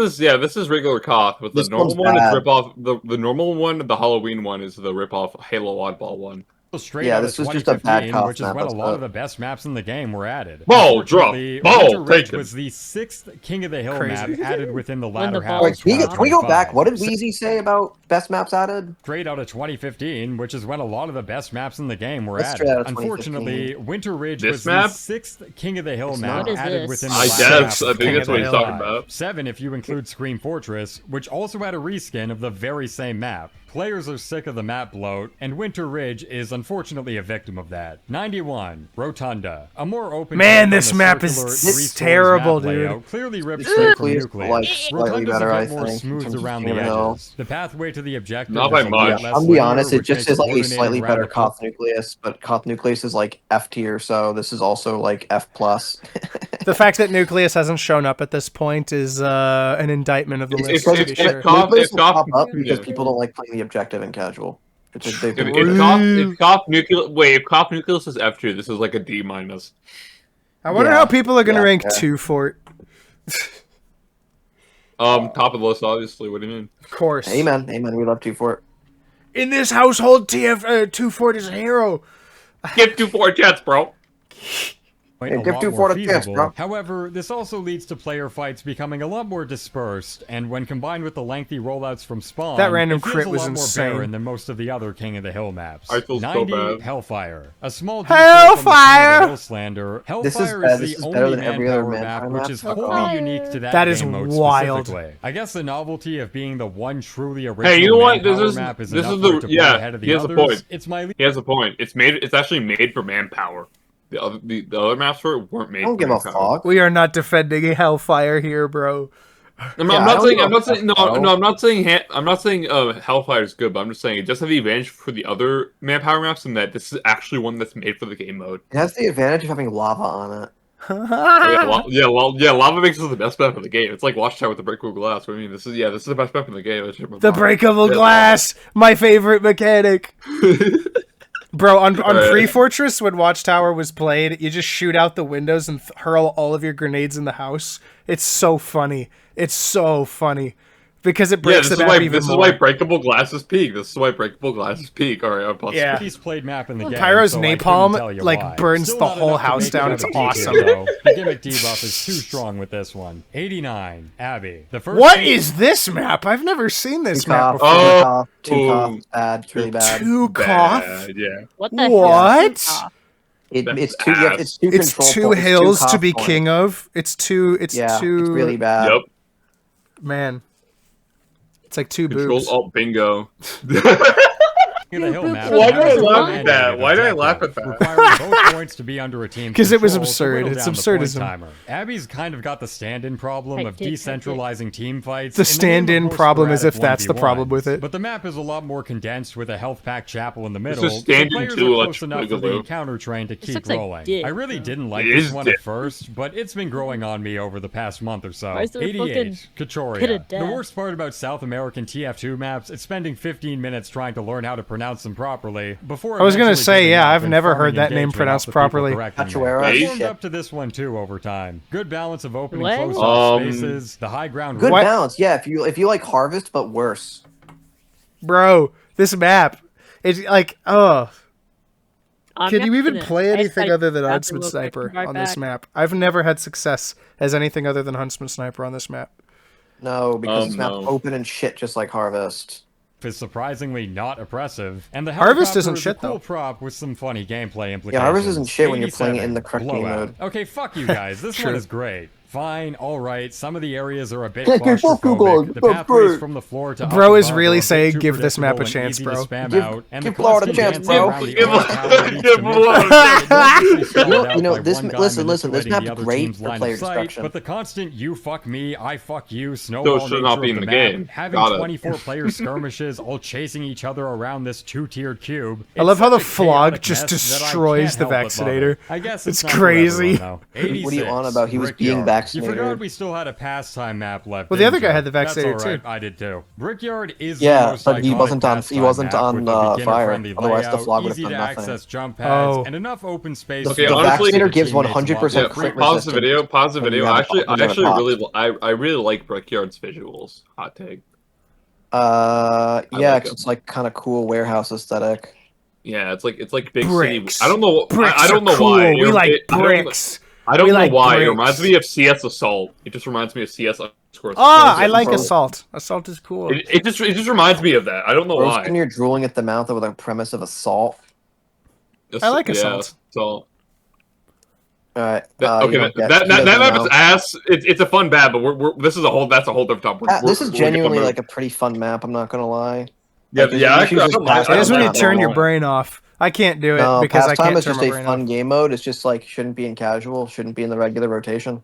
is regular Koth, but the This normal one's one is bad. rip-off. The normal one, the Halloween one, is the rip-off Halo Oddball one. Straight Yeah, out this of was just a bad 2015, Koth which is map, when a that's lot it. of the best maps in the game were added. Ball drop. Unfortunately, Ball Winter Ridge taken. was the 6th King of the Hill Crazy. map added within the When the latter ball half of Wait, can we go back? 2025. What did Weezy say about best maps added? Straight out of 2015, which is when a lot of the best maps in the game were That's added. straight out of Unfortunately, Winter Ridge This was map? the 6th King of the Hill It's map not. What is added this? within the I latter guess. half I of think that's what he's 2025. talking about. 7 if you include Scream Fortress, which also had a reskin of the very same map. Players are sick of the map bloat, and Winter Ridge is unfortunately a victim of that. 91, Rotunda. A more open Man, take on this the map is circular this three-stories terrible, map dude. layout clearly rips It's straight from like Nucleus. slightly Rotunda's better, a I bit more think, in smoothed terms of around King the of the Hill. edges. The pathway to the objective Not is by a lot much. less I'll be linear, honest, it which just makes is like a coordinating slightly better rather Koth Nucleus, but Koth Nucleus is like F tier, so this is also like F plus. The fact that Nucleus hasn't shown up at this point is an indictment of the list. It's- to be it's- sure. Koth- Nucleus will Koth- pop up because yeah. people don't like playing the objective in casual. It's a big If Koth Nucleus, wait, if Koth Nucleus is F2, this is like a D minus. I wonder Yeah, how people are going to yeah, rank yeah. 2 for it. Top of the list, obviously. What do you mean? Of course. Amen, amen. We love 2 for it. In this household, TF2 Fort is a hero. Give 2-4 jets, bro. A give lot 2 more for the chance, feasible. bro. However, this also leads to player fights becoming a lot more dispersed, and when combined with the lengthy rollouts from spawn, That random it feels crit a was lot more insane. barren than most of the other King of the Hill maps. I feel so 90 bad. Hellfire, a small Hellfire! Hill slander. This is Hellfire bad. is This the is only better than every other Mannpower map, Mannpower which map. is Fuck wholly off. unique to that That is game mode wild. specifically. I guess the novelty of being the one truly original Hey, you know what? This Mannpower is map is this enough is for it the to play yeah. ahead of the He has a others. point. It's my He has a point. It's actually made for Mannpower. The other maps for it weren't made. I don't for give a Mannpower. fuck. We are not defending Hellfire here, bro. I'm Yeah, I not don't saying. give I'm a not saying. No, fuck, bro. no. I'm not saying. Hellfire is good, but I'm just saying it does have the advantage for the other Mannpower maps in that this is actually one that's made for the game mode. It has the advantage of having lava on it. Lava Mix is the best map in the game. It's like Watchtower with the breakable glass. I mean, this is the best map in the game. The breakable glass, my favorite mechanic. Bro, on Pre-Fortress, when Watchtower was played, you just shoot out the windows and hurl all of your grenades in the house. It's so funny. It's so funny. Because it breaks the map even more. This is why breakable glass is peak. All right, I'm pausing. Yeah. Least played map in the game. Pyro's so I napalm couldn't tell you like why. burns Still the not whole enough to house make it down. out It's of the awesome. detail, though. The gimmick debuff is too strong with this one. 89, Abby. The first What is this map? I've never seen this map before. Oh. Two cough. Bad. It's really bad. Two cough? Bad, yeah. What the What? hell? It's two. Bad. It's two. It's control two points, hills two to be cough king points. of. It's two. It's two. It's really bad. Yep. Man. It's like two Control boobs. Alt Bingo. The hill map. Why did I laugh at at that? Why did I laugh at that? Requiring both points to be under a team. 'Cause it was control to absurd. whittle It's down the point absurdism. timer. Abby's kind of got the stand-in problem Hey, of kid, decentralizing team fights. The in name of stand-in more problem is if sporadic that's the problem 1v1s. with it. But the map is a lot more condensed with a health-packed chapel in the middle. is stand-in so players too, are let's close enough for the Boogaloo. encounter train to keep looks like rolling. dick, I really bro. didn't like It this is one dick. at first, but it's been growing on me over the past month or so. Why is there a 88, pit Kachoria. of The death? worst part about South American TF2 maps is spending 15 minutes trying to learn how to pronounce them properly before I was gonna eventually say, giving yeah, up I've and never farming heard that name engagement pronounced off the people properly. correcting me. Cachoeira? I Hey. warmed Shit. up to this one too over time. Good balance of open What? and close off Um, spaces, the high ground. Good What? balance. Yeah. If you like Harvest, but worse. Bro, this map. It's like, oh. I'm Can you not even gonna- play I anything tried other than to grab Huntsman the little Sniper question mark on this back. map? I've never had success as anything other than Huntsman Sniper on this map. No, because it's not no. open and shit, just like Harvest. is surprisingly not oppressive, and the Harvest helicopter isn't is shit, a cool though. prop with some funny gameplay implications. Yeah, Harvest isn't shit when you're playing it 87, in the correct game blowout. mode. Okay, fuck you guys. This Sure. one is great. Fine, alright, some of the areas are a bit Okay, fuck you claustrophobic. guys, The that's pathways great. from the floor to Bro up is above really are a bit saying too give this map a predictable and chance, easy bro. to spam Give- out, and give the Florida a constant chance, dancing bro. around the Give- orange tower leads to give misclick. Florida. You know, By this- one guy listen, this manipulating map's the other great team's for line of player sight, destruction. But the constant you fuck me, I fuck you, snowball Those should nature not be of in the the map, game. having Got it. 24 player skirmishes all chasing each other around this two-tiered cube. I love how the It's such a flog chaotic just mess that I destroys can't the help but love vaccinator. it. I guess It's not for crazy. everyone, though. What are you on about? He was Brickyard. being vaccinated. You forgot we still had a pastime map left. Well, the other didn't guy you? had the vaccinator, That's all right. too. I did too. Brickyard is Yeah, the most but he iconic wasn't on- he pastime wasn't map on, with a fire. beginner-friendly Otherwise the layout, flog would've easy done to nothing. access jump pads, Oh. and enough open space. Okay, for honestly- your Vaccinator gives teammates to 100% walk Yeah, crit pause the resistance. video. Pause the when video. you have a- Actually, when you I have a actually pop. really, I really like Brickyard's visuals. Hot take. Yeah, I like 'cause it. it's like kind of cool warehouse aesthetic. Yeah, it's like big Bricks. city. I don't know. Bricks I don't are know cool. why. We like I don't- bricks. I don't We know like why. It bricks. reminds me of CS Assault. It just reminds me of CS underscore. Ah, I like Bro. Assault. Assault is cool. It just reminds me of that. I don't know Roasting why. you're drooling at the mouth with a premise of assault. I like Yeah, Assault. Assault. Alright. Okay, that map is ass. It's a fun map, but that's a whole different topic. This is genuinely like a pretty fun map, I'm not gonna lie. yeah, like, yeah. you Actually, I just don't mind. pass I just I when you like turn that your one. brain off. I can't do it No, because I pastime can't is turn just my a brain fun off. game mode. It's just like shouldn't be in casual, shouldn't be in the regular rotation.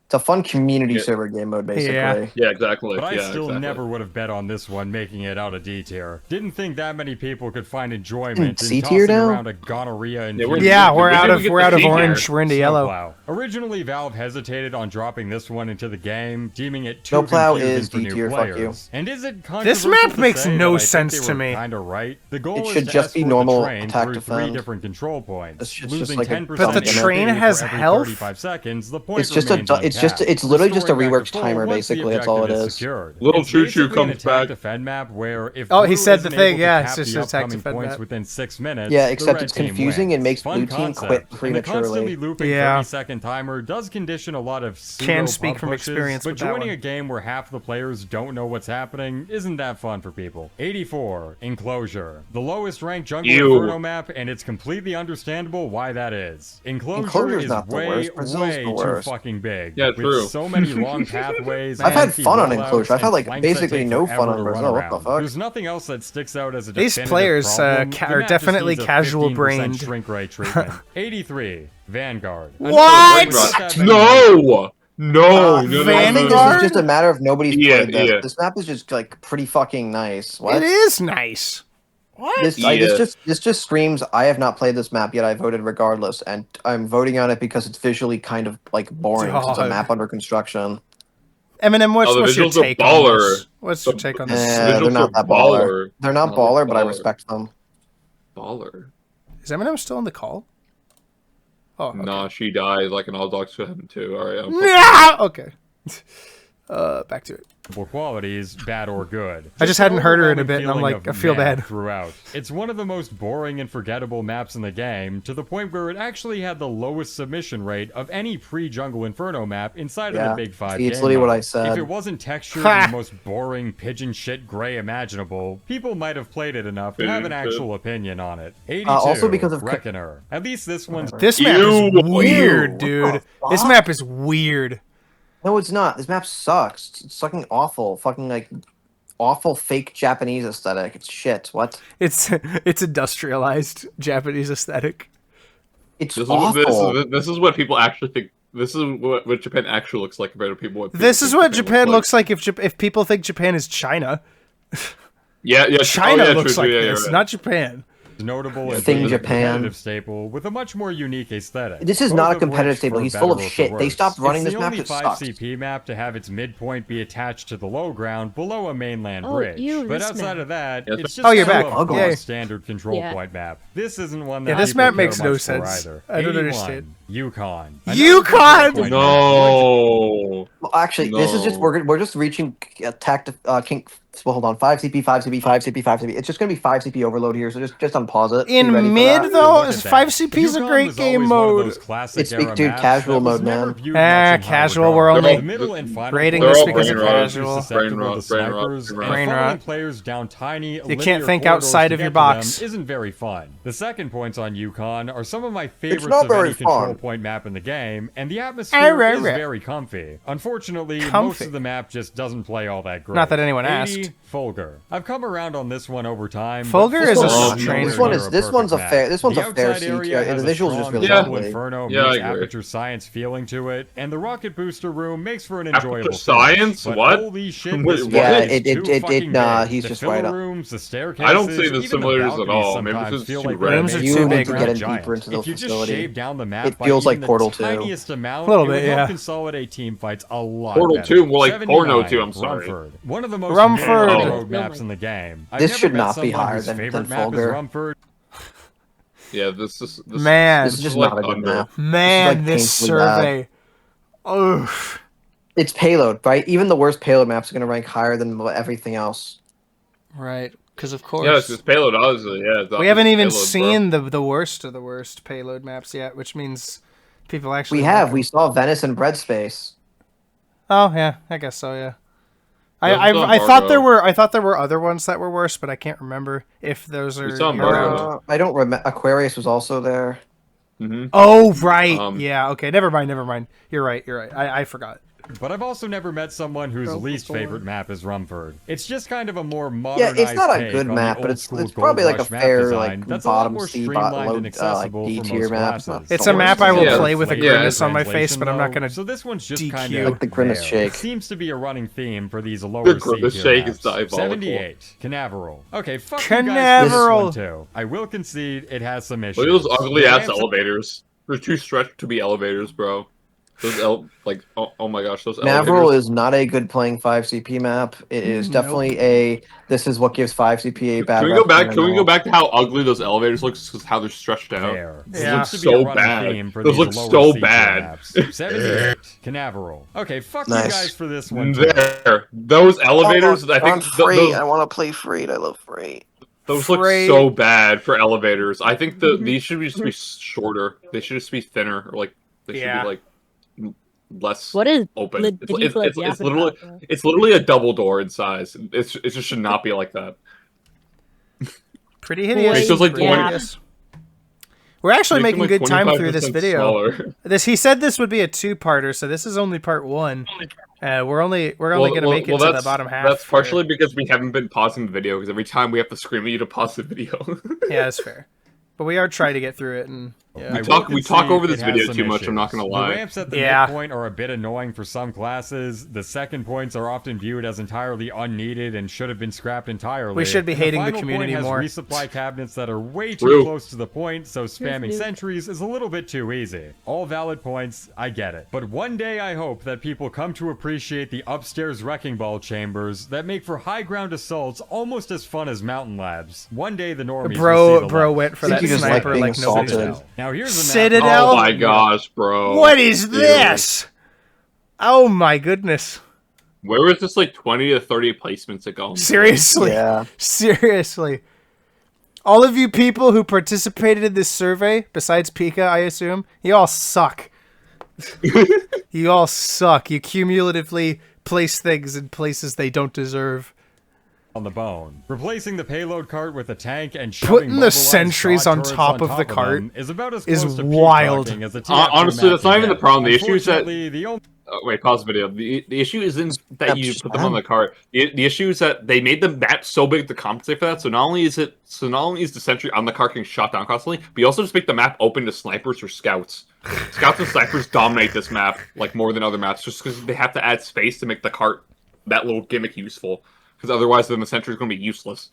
It's a fun community Yeah. server game mode, basically. Yeah. Yeah, exactly. But I yeah, still exactly. never would have bet on this one making it out of D tier. Didn't think that many people could find enjoyment in C tier tossing now? around a gonorrhea and Yeah, we're- Yeah, we we're out didn't of get we're the out of C tier. orange. We're into yellow. Snowplow. Originally, Valve hesitated on dropping this one into the game, deeming it too Snowplow confusing is for new D-tier, fuck you. players. And is it This controversial map to makes say no that I think sense they to were me. Kinda right. The goal It is should to just be escort normal the train attack through defend. 3 different control points. It's just Losing like a- 10% But the of train energy has for every health? 35 seconds. The point It's just a remains it's uncapped. literally just a Restoring back reworked to full timer, once the basically. That's all it objective is. secured. Little It's Choo Choo basically an comes attack back. defend map where if Oh, he blue said isn't the thing, able to yeah, cap it's just the an attack upcoming defend points map. within 6 minutes, Yeah, the except red it's team confusing wins. and makes Fun blue team quit concept. And the constantly prematurely. looping Yeah. 30-second timer does condition a lot of Can pseudo speak pub from pushes, experience but with that joining one. a game where half the players don't know what's happening isn't that fun for people. 84, Enclosure. The lowest ranked Jungle Ew. Inferno map, and it's completely understandable why that is. Enclosure Enclosure's is not the way, worst, Brazil's way the too worst. fucking big. Yeah, with true. so many long pathways. I've had lengthy fun on rollouts, Enclosure. I've had, and like, flanks basically that take no fun forever on to Brazil. run What the around. fuck? There's nothing else that sticks out as a These definitive players, problem. are The map just definitely needs a casual-brained. 15% shrink rate treatment. 83, Vanguard. What? No! No! Uh, no, no, I think Vanguard? this is just a matter of nobody's Yeah, played this. yeah. This map is just like pretty fucking nice. What? It is nice. What? This just screams. I have not played this map yet. I voted regardless, and I'm voting on it because it's visually kind of like boring. 'Cause it's a God. map under construction. Eminem, what's the your visuals are take on baller. this? What's your take on this? They're visuals not are that baller. baller. They're not No, baller, they're but I baller. respect them. Baller. Is Eminem still in the call? Oh, okay. Nah, she died like an all dogs to him too. All right. Nah! Okay. Back to it. Qualities, bad or good. I just an hadn't heard her in a bit, overwhelming and I'm feeling like, of I feel meh bad. throughout. It's one of the most boring and forgettable maps in the game, to the point where it actually had the lowest submission rate of any pre-Jungle Inferno map inside of the Big 5 See, it's game literally what mode. I said. If it wasn't textured Ha! in the most boring pigeon shit gray imaginable, people might have played it enough to have an actual opinion on it. 82, Also because of Reckoner. At least this one's This map is Ew. weird, Ew, dude. what the This fuck? map is weird. No, it's not. This map sucks. It's fucking awful. Fucking like awful fake Japanese aesthetic. It's shit. What? It's industrialized Japanese aesthetic. It's This awful. this is what people actually think. This is what Japan actually looks like compared to people. What people This is think what Japan looks like if people think Japan is China. Yeah, yeah. China true, looks like yeah, this, right. not Japan. notable and Thing a Japan. competitive staple with a much more unique aesthetic. This is Both not a of competitive which, stable. for He's better full of or for shit. They worse. stopped running It's this map. the only It 5 sucks. CP map to have its midpoint be attached to the low ground below a mainland Oh, bridge. ew, But this outside map. of that, Yes, it's just Oh, you're kind back. of a Yay. standard control Yeah. point map. This isn't one that Yeah, this people map care makes no much for sense. either. I don't 81, understand. Yukon. Yukon! No. Well, actually, this is just No. we're just reaching King. Well, hold on. 5 CP, 5 CP, 5 CP, 5 CP. It's just gonna be 5 CP overload here. So just unpause it. Be ready In for mid that. though, Look at is that. 5 CP is a Yukon great was game always one of mode. those classic It's big era dude maps casual that was mode, never man. viewed much in high Casual, regard. we're only The middle and final rating players this are because of always casual. susceptible to Brain rot, snipers, brain and rot. following players down tiny You linear can't think corridors outside to of your get to them box. isn't very fun. The second points on Yukon are some of my favorites not of very any control fun. point map in the game, and the atmosphere is very comfy. Unfortunately, most Comfy. of the map just doesn't play all that great. Not that anyone 80, asked. Fulgur. I've come around on this one over time. but Fulgur this is a one's Oh, not strange This nowhere one near is a this one's a perfect fair. map. This one's The a fair outside seat. area Yeah, has the a visuals just strong really Jungle ugly. Inferno Yeah, I meets agree. Aperture Science feeling to it, and the rocket booster room makes for an Aperture enjoyable Science? finish. But What? holy shit, Wait, this what? map Yeah, is it- too it- fucking nah, big. he's The just filler right up. rooms, the staircases, I don't see the even similarities at balconies all. Maybe sometimes this is feel too like red. they're Rooms are made too for big. the You need to get giant. deeper into the If you just facility. shave down the map It by feels like even Portal the 2. tiniest amount, A little it would bit, help yeah. consolidate team fights a lot Portal better. 2, more like Porno 2, 79, I'm sorry. Rumford. One of the most Rumford. middle Oh. road maps in the game. I've This never should met not be someone higher whose than favorite map is Fulgur. Rumford. Yeah, this is Man. This is just like not a good under. map. Man, like this painfully bad. survey. Oof. It's payload, right? Even the worst payload maps are gonna rank higher than everything else. Right, because of Yeah, course. it's just payload, honestly. Yeah, We haven't even payload, bro. seen the worst of the worst payload maps yet, which means people actually We like have. them. We saw Venice and Bread Space. Oh yeah, I guess so. Yeah. Yeah, we saw I thought there Embargo. were other ones that were worse, but I can't remember if those are saw around. Embargo. I don't remember. Aquarius was also there. Mm-hmm. Oh right, Um, yeah. Okay, never mind. You're right. I forgot. But I've also never met someone whose Girl least before. favorite map is Rumford. It's just kind of a more Yeah, modernized it's not a take good on map, the but old it's school probably Gold like a Rush map fair design like that's a lot bottom more C, streamlined low and accessible D for tier most map. classes. It's a map I will Yeah. play with a Yeah. grimace on my face, but I'm not Translation, gonna. So this one's just DQ. kind Like of the grimace there. shake. It seems to be a running theme for these lower The grimace C-tier shake maps. is diabolical. 78. Canaveral. Okay, fuck you guys for Canaveral. this one too. I will concede it has some issues. Look at those ugly The ass ramps- elevators. They're too stretched to be elevators, bro. Those oh my gosh, those Navril elevators. is not a good playing 5 CP map. It is Nope. definitely a. This is what gives 5 CP a bad. Can we go back? rep Can we right go now. back to how ugly those elevators look? Because how they're stretched out. There. Those Yeah. look Seems to be a so running bad. theme for Those these look lower so C-tier bad. maps. 78. Canaveral. Okay, fuck you Nice. guys for this one too. There, those elevators. I think those, want to play Freight. I love Freight. those look Freight. so bad for elevators. I think these should just be shorter. They should just be thinner, or like they should Yeah. be like less What is open. did you feel like It's yapping literally about, bro? it's literally a double door in size. It just should not be like that. Pretty hideous. Makes those like Pretty 20 hideous. We're actually makes them, making like, good time through this 25% video. smaller. He said this would be a two-parter, so this is only part one. We're only gonna make it to the that's- bottom half. That's for- partially because we haven't been pausing the video because every time we have to scream at you to pause the video. Yeah, that's fair. But we are trying to get through it, and Yeah. We I talk will we talk concede over this it has video some too much. I'm not issues. gonna lie. The ramps at the Yeah. midpoint are a bit annoying for some classes. The second points are often viewed as entirely unneeded and should have been scrapped entirely. We should be And hating the final community point has more. resupply cabinets that are way too True. close to the point, so spamming Nuke. sentries is a little bit too easy. All valid points, I get it. But one day I hope that people come to appreciate the upstairs wrecking ball chambers that make for high ground assaults almost as fun as mountain labs. One day the normies will see Bro the light. went for I think that you just like sniper being like nobody's assaulted. business. Now here's a map. Citadel? Oh my gosh, bro. What is Dude. this? Oh my goodness. Where was this like 20 to 30 placements ago? Seriously. Yeah. Seriously. All of you people who participated in this survey, besides Pika, I assume, you all suck. You all suck. You cumulatively place things in places they don't deserve. On the bone. Replacing the payload cart with a tank and Putting shoving the mobilized sentries bot on turrets top of the cart them is about as is close to wild. peacocking as a TF2 Honestly, map that's not can even the get. problem. The issue is that Unfortunately, the only wait, pause the video. The issue isn't that you That's put them on the cart. The issue is that they made the map so big to compensate for that. So not only is the sentry on the cart getting shot down constantly, but you also just make the map open to snipers or scouts. Scouts and snipers dominate this map like more than other maps, just because they have to add space to make the cart that little gimmick useful. Because otherwise, then the sentry is going to be useless.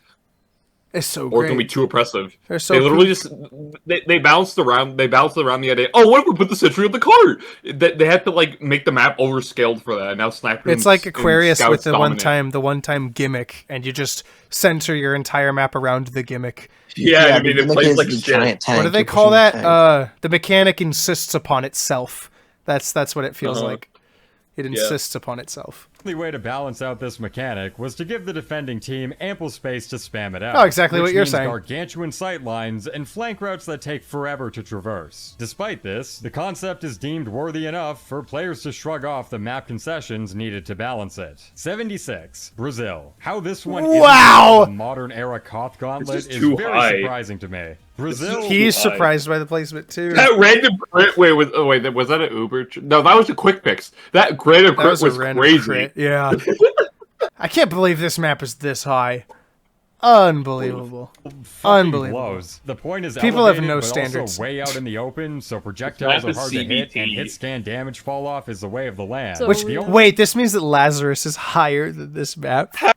It's so Or it's going to be great. too oppressive. They're so They literally cool. just they bounced around. They bounced around the idea. Oh, what if we put the sentry on the cart? They had to like make the map overscaled for that. And now snipers. It's like and Aquarius scouts with the dominate. one time gimmick, and you just center your entire map around the gimmick. Yeah, I mean the it gimmick plays is like the shit. giant tank. What do they You're call pushing that? the tank. The mechanic insists upon itself. That's what it feels Uh-huh. like. It insists upon itself. only way to balance out this mechanic was to give the defending team ample space to spam it out. Oh, exactly which what you're means saying. Gargantuan sight lines and flank routes that take forever to traverse. Despite this, the concept is deemed worthy enough for players to shrug off the map concessions needed to balance it. 76, Brazil. How this one Wow! isn't a modern era Koth gauntlet This is is too very high. surprising to me. Brazil. He's high. surprised by the placement too. That random crit. Wait, was that an Uber? No, that was a quick fix. That random That crit was was, a random crazy. crit. Yeah. I can't believe this map is this high. Unbelievable. fucking Unbelievable. blows. The point is People have elevated, no but standards. also way out in the open, so projectiles Map are is hard to hit, CBT. and hit scan damage fall off is the way of the land. So Which we- wait, this means that Lazarus is higher than this map. How?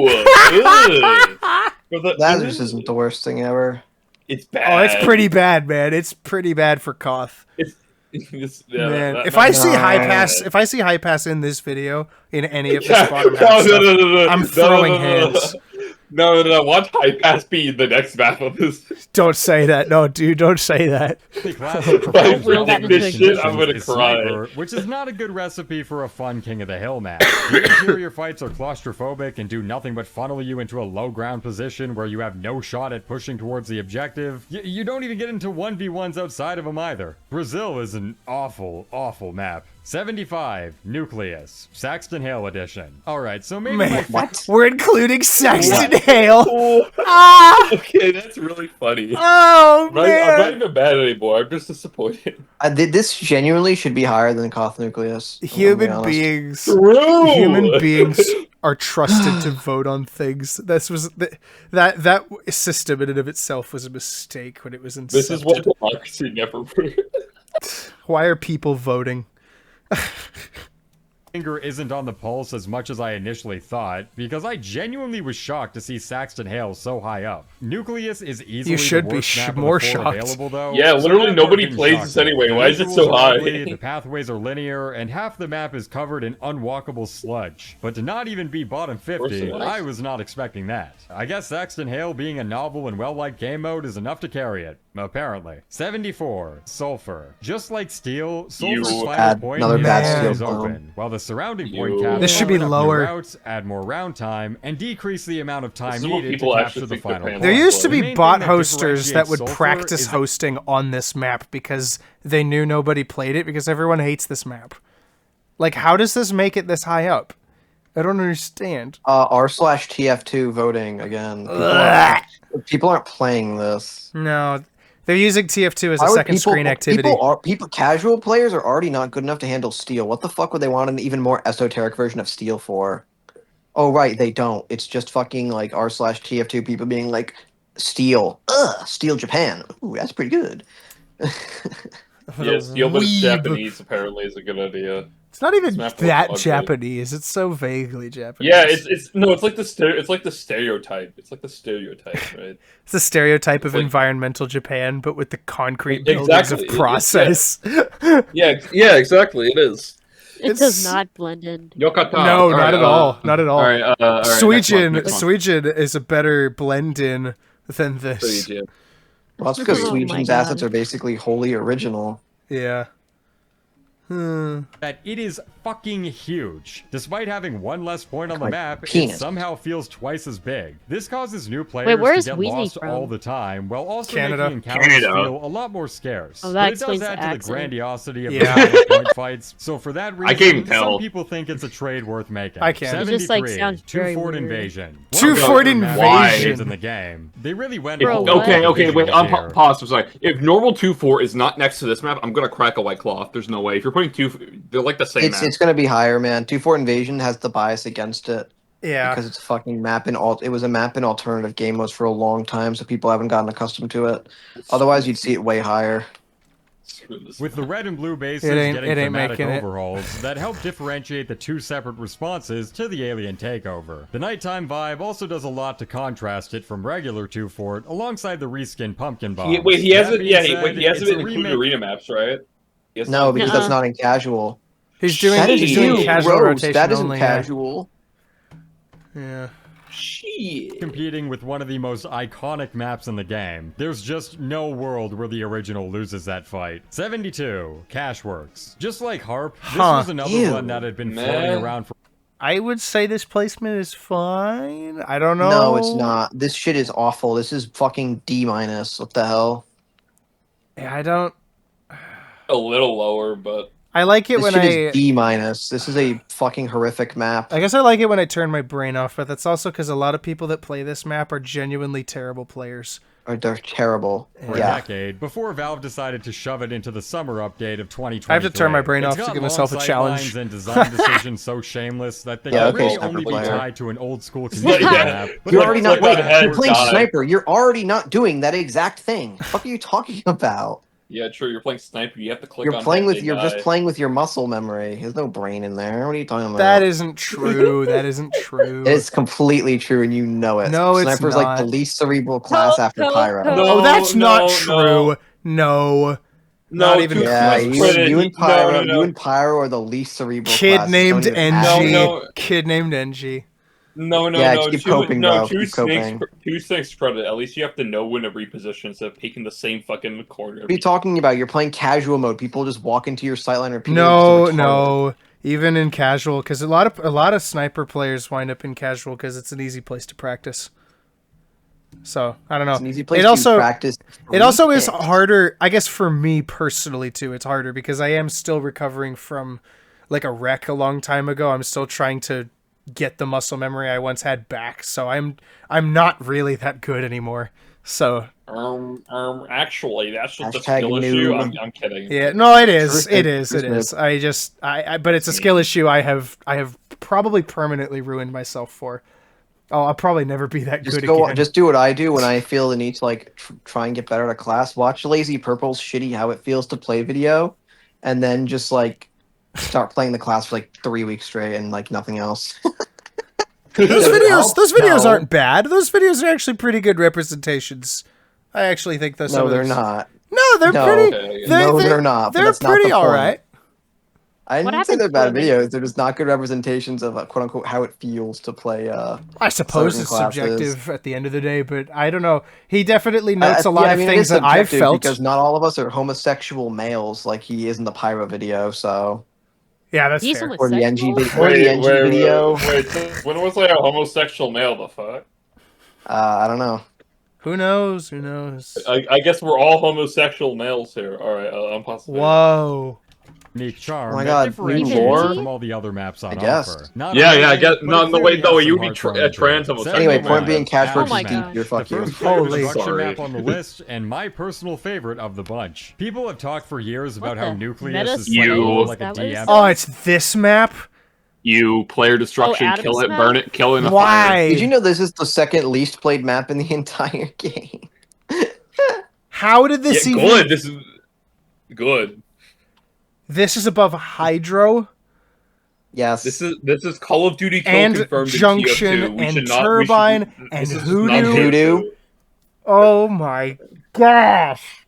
Ugh. Lazarus isn't the worst thing ever. It's Oh, bad. it's pretty bad, man. It's pretty bad for Koth. Yeah, Man, that- if I that- see high No. pass, if I see high pass in this video in any of Yeah, this bottom half stuff, I'm throwing hands. No. Watch high pass be the next map of this. Don't say that. No, dude, don't say that. The class that If I performs We'll well get in into these it. I'm gonna conditions is cry. Sniper, which is not a good recipe for a fun King of the Hill map. The interior fights are claustrophobic and do nothing but funnel you into a low ground position where you have no shot at pushing towards the objective. You don't even get into 1v1s outside of them either. Brazil is an awful, awful map. 75, Nucleus, Saxton Hale edition. Alright, so maybe Man, my we're including Saxton What? Hale. Oh, Ah! okay, that's really funny. Oh I'm not man! even mad anymore. I'm just disappointed. This genuinely should be higher than Koth Nucleus. I'm gonna be Human honest. beings, True. human beings are trusted to vote on things. That system in and of itself was a mistake when it was incepted. This is what democracy never proved. Why are people voting? finger isn't on the pulse as much as I initially thought, because I genuinely was shocked to see Saxton Hale so high up. Nucleus is easily should the be worst map of the more four shocked. available, though. Yeah, so literally that nobody part didn't plays shock this me. anyway. The Why is it visuals so are high? ugly, the pathways are linear, and half the map is covered in unwalkable sludge. But to not even be bottom 50, Worse than I was not expecting that. I guess Saxton Hale being a novel and well-liked game mode is enough to carry it. Apparently. 74, Sulfur. Just like Steel, Sulfur's You- final Bad- point another bad is Steel clone. open, while the surrounding You- point cap This should be open up new lower. routes, add more round time, and decrease the amount of time This is what needed to people capture actually the think they're final paying point. There used to The be main bot thing that hosters that would differentiates Sulfur practice is hosting on this map because they knew nobody played it because everyone hates this map. Like, how does this make it this high up? I don't understand. R/TF2 voting again. People aren't playing this. No, they're using TF2 as a Why would second screen activity. Casual players are already not good enough to handle Steel. What the fuck would they want an even more esoteric version of Steel for? Oh right, they don't. It's just fucking like R/TF2 people being like, Steel, Steel Japan. Ooh, that's pretty good. Yeah, steal but it's Weeb. Japanese apparently is a good idea. It's not even Smash that Bros. Japanese. It's so vaguely Japanese. Yeah, it's like the stereotype. It's like the stereotype, right? It's the stereotype of Like- environmental Japan, but with the concrete buildings Exactly. of process. Yeah, exactly. It is. It It's- does not blend in. Yokata. No, not at all. Not at all. All right, all right, Suijin, next one. Suijin is a better blend-in than this. Suijin. Well, that's because Oh my Suijin's God. assets are basically wholly original. Yeah. that it is fucking huge. Despite having one less point on the My map, it penis. somehow feels twice as big. This causes new players where's to get Weezy lost from? all the time, while also Canada. making encounters Canada. feel a lot more scarce. Oh, that but it explains does the add to the accent. grandiosity of Yeah. the final point fights. So for that I can't reason, tell. some people think it's a trade worth making. I can't. It just, like, 73, sounds Two very Fort weird. Invasion. Two One of the Fort other map Invasion. arcades in the game. They really went Bro, all what? out Okay, wait. visuals I'm here. pause. I'm sorry. If normal 2-4 is not next to this map, I'm gonna crack a white cloth. There's no way. If you're putting they're like the same map. It's gonna be higher, man. 2-4 Invasion has the bias against it Yeah. because it's a fucking map in it was a map in alternative game modes for a long time, so people haven't gotten accustomed to it. Otherwise, you'd see it way higher. With the red and blue bases It ain't- getting it ain't thematic making it. overhauls that help differentiate the two separate responses to the alien takeover. The nighttime vibe also does a lot to contrast it from regular 2 Fort, alongside the reskin pumpkin bombs. He That hasn't. being Yeah, said, he hasn't it's a been included remake- arena maps, right? He hasn't- No, because Nuh-uh. that's not in casual. He's doing That is he's doing you, casual Rose. rotation That isn't only. yeah. casual. Yeah. Shit. competing with one of the most iconic maps in the game. There's just no world where the original loses that fight. 72, Cashworks. Just like Harp, this Huh. was another Ew. one that had been Man. floating around for I would say this placement is fine. I don't know. No, it's not. This shit is awful. This is fucking D-. What the hell? Yeah, I don't. A little lower, but I like it This when shit I. is D-. This is a fucking horrific map. I guess I like it when I turn my brain off, but that's also because a lot of people that play this map are genuinely terrible players. Or they're terrible. a Yeah. decade before Valve decided to shove it into the summer update of 2023. I have to turn my brain It's off to got give myself a long challenge. sightlines and design decisions so shameless that they Yeah, can okay, really Sniper only be player. tied to an old school community Yeah. map. But You're Like- already like not. Wait, that head you're playing died. sniper. You're already not doing that exact thing. What are you talking about? yeah, true. You're playing sniper. You have to click You're on. playing head, with. they You're just die. playing with your muscle memory. There's no brain in there. What are you talking about? That isn't true. That isn't true. It's completely true, and you know it. No, it's Sniper's like the not. least cerebral class after Pyro. No. Oh, that's no, not true. No. Not even too Yeah, close you, credit. you and Pyro, No, no. you and Pyro are the least cerebral Kid classes. named Don't even NG. ask. No. Kid named NG. No, Yeah, no. keep coping, bro. Two Keep snakes. coping. Two snakes credit. At least you have to know when to reposition instead of taking the same fucking corner. What are you talking about? You're playing casual mode. People just walk into your sightline repeatedly. No, because they're retarded. no. Even in casual, because a lot of sniper players wind up in casual because it's an easy place to practice. So I don't know. It's an easy place It to also practice. it also is Picks. harder, I guess, for me personally too. It's harder because I am still recovering from like a wreck a long time ago. I'm still trying to get the muscle memory I once had back. So I'm not really that good anymore. So Actually, that's just a Hashtag skill issue. noob. I'm kidding. yeah, no, it is. Truth It is- is. It is. But it's a skill issue I have probably permanently ruined myself for. Oh, I'll probably never be that Just good go. again. Just do what I do when I feel the need to like try and get better at a class. Watch Lazy Purple's shitty how it feels to play video, and then just like start playing the class for like 3 weeks straight and like nothing else. Those Does it help? those videos No. aren't bad. Those videos are actually pretty good representations. I actually think those. No, they're not. No, they're No. pretty. Okay. They're not, but They're that's not pretty the all point. right. I What didn't say happened they're bad to them? videos. They're just not good representations of quote unquote how it feels to play. I suppose Certain it's classes. subjective at the end of the day, but I don't know. He definitely notes a Yeah, lot I of mean, it things is that I've subjective felt. because not all of us are homosexual males like he is in the Pyro video. So Yeah, that's He's fair. almost or the NG sexual? video. Or the NG video. Wait, when was I a homosexual male? The fuck? I don't know. Who knows? Who knows? I guess we're all homosexual males here. All right, I'm possible. Whoa. unique charm Oh my that God, differentiates more? it from all the other maps on I guess. offer. Not Yeah, only, I guess. but No, it no, clearly wait, no, has you some be heartthrobbing trans to it. homosexual. Anyway, Second point one. being, Cashworks Oh my is deep. God. You're The fuck you. first player Holy. destruction Sorry. map on the list, and my personal favorite of the bunch. People have talked for years about What how the? Nucleus Meta is You- playable like a Is that what it DM. says? Oh, it's this map? You player destruction, Adam's kill it, map? burn it, kill it in a fire. Why? Did you know this is the second least played map in the entire game? How did this Yeah, even... good. This is Good. This is above Hydro Yes. This is Call of Duty kill and confirmed Junction in TF2. We and should not, Turbine and this is not Hoodoo. Hoodoo. Oh my gosh.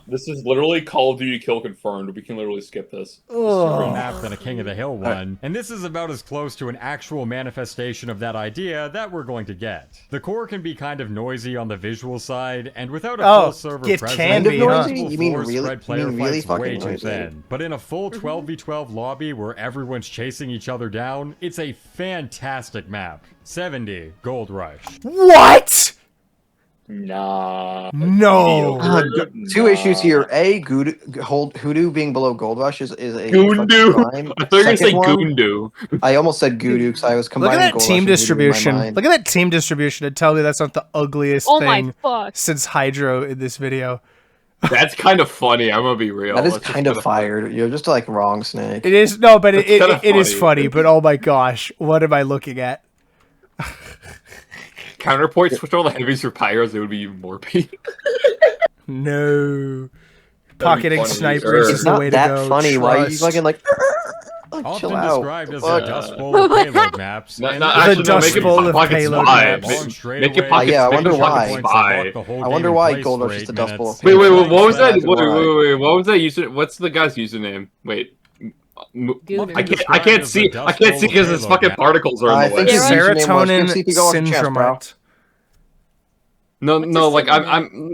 This is literally Call of Duty kill confirmed. We can literally skip this. Different map than a King of the Hill one, and this is about as close to an actual manifestation of that idea that we're going to get. The core can be kind of noisy on the visual side, and without a full server it presence, can be, huh? multiple You mean floors really- spread you player mean really fights way fucking too noisy? thin. But in a full 12v12 lobby where everyone's chasing each other down, it's a fantastic map. 70 Gold Rush. What? Nah. No. Two issues here. A, Hoodoo being below Gold Rush is a Goondu. fucking crime. I thought you were gonna say Second one, Goondu. I almost said Goodoo because I was Look combining at that Gold team Rush and Hoodoo in my distribution. mind. Look at that team distribution and tell me that's not the ugliest Oh my thing fuck. since Hydro in this video. That's kind of funny. I'm gonna be real. That is That's just kind of kinda fired. You're just like wrong, Snake. It is no, but That's kinda it is funny. funny. But oh my gosh, what am I looking at? Counterpoint, switch all the heavies for pyros, it would be even more peak. No, be pocketing funny, snipers sure. is It's the not way that to go. funny. Why are you Trust. fucking like? Often Chill out. described as Fuck. a dust bowl of payload maps. No, and no, this actually, is no, Dust make it Bowl of pocket payload spy. maps. Make it pocket Yeah, I make wonder it pocket why. spy. I wonder why Gold Rush is the Dust Bowl. Wait, what was that? Wait, What was that user? What's the guy's username? Wait. Gooner. I can't see because his fucking particles are I in the way. think his username was Serotonin Gypsy, if you go on chest, bro. syndromite. No, What's no, his like synonym?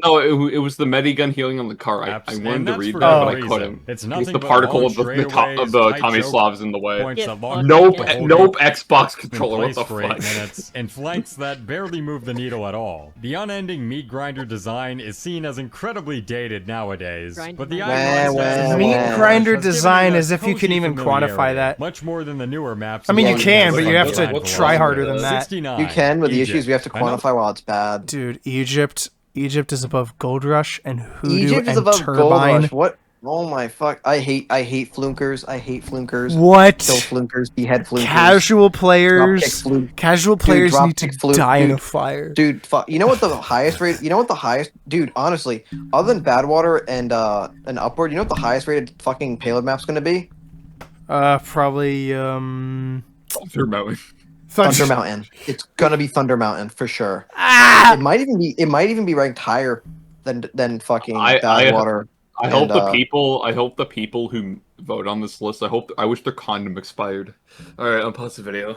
it was the medigun healing on the car. I And wanted to that's read for that, good but I reason. couldn't. It's Because nothing the but particle long of the straightaways, Tommy tight Slavs in the way. points Get that fucked lock Nope, the whole nope, game Xbox in controller. What place the for 8 fuck? minutes, and flanks that barely move the needle at all. The unending meat grinder design is seen as incredibly dated nowadays, Grind but the my- icon Well, status well, Meat well. has grinder given it design a as if you can cozy even quantify familiarity, that. much more than the newer maps. I mean, you Yeah, can, but yeah, you have yeah. to What's try wrong harder with than that? that. 69. You can, but the issue Egypt. is we have to Another- quantify while it's bad. Dude, Egypt is above Gold Rush and Hoodoo Egypt is and above Gold Turbine. Rush. What? Oh my fuck! I hate flunkers. I hate flunkers. Kill What? flunkers. Behead flunkers. Casual players. Dropkick fluke. Casual players drop need to kick fluke, die in a dude. fire. Dude, fuck. You know what the highest rate? You know what the highest? Dude, honestly, other than Badwater and Upward, you know what the highest rated fucking payload map's gonna be? Probably Thunder Mountain. Thunder Mountain. It's gonna be Thunder Mountain for sure. Ah! It might even be ranked higher than fucking Badwater. I hope And, the people who vote on this list. I wish their condom expired. All right, I'll pause the video.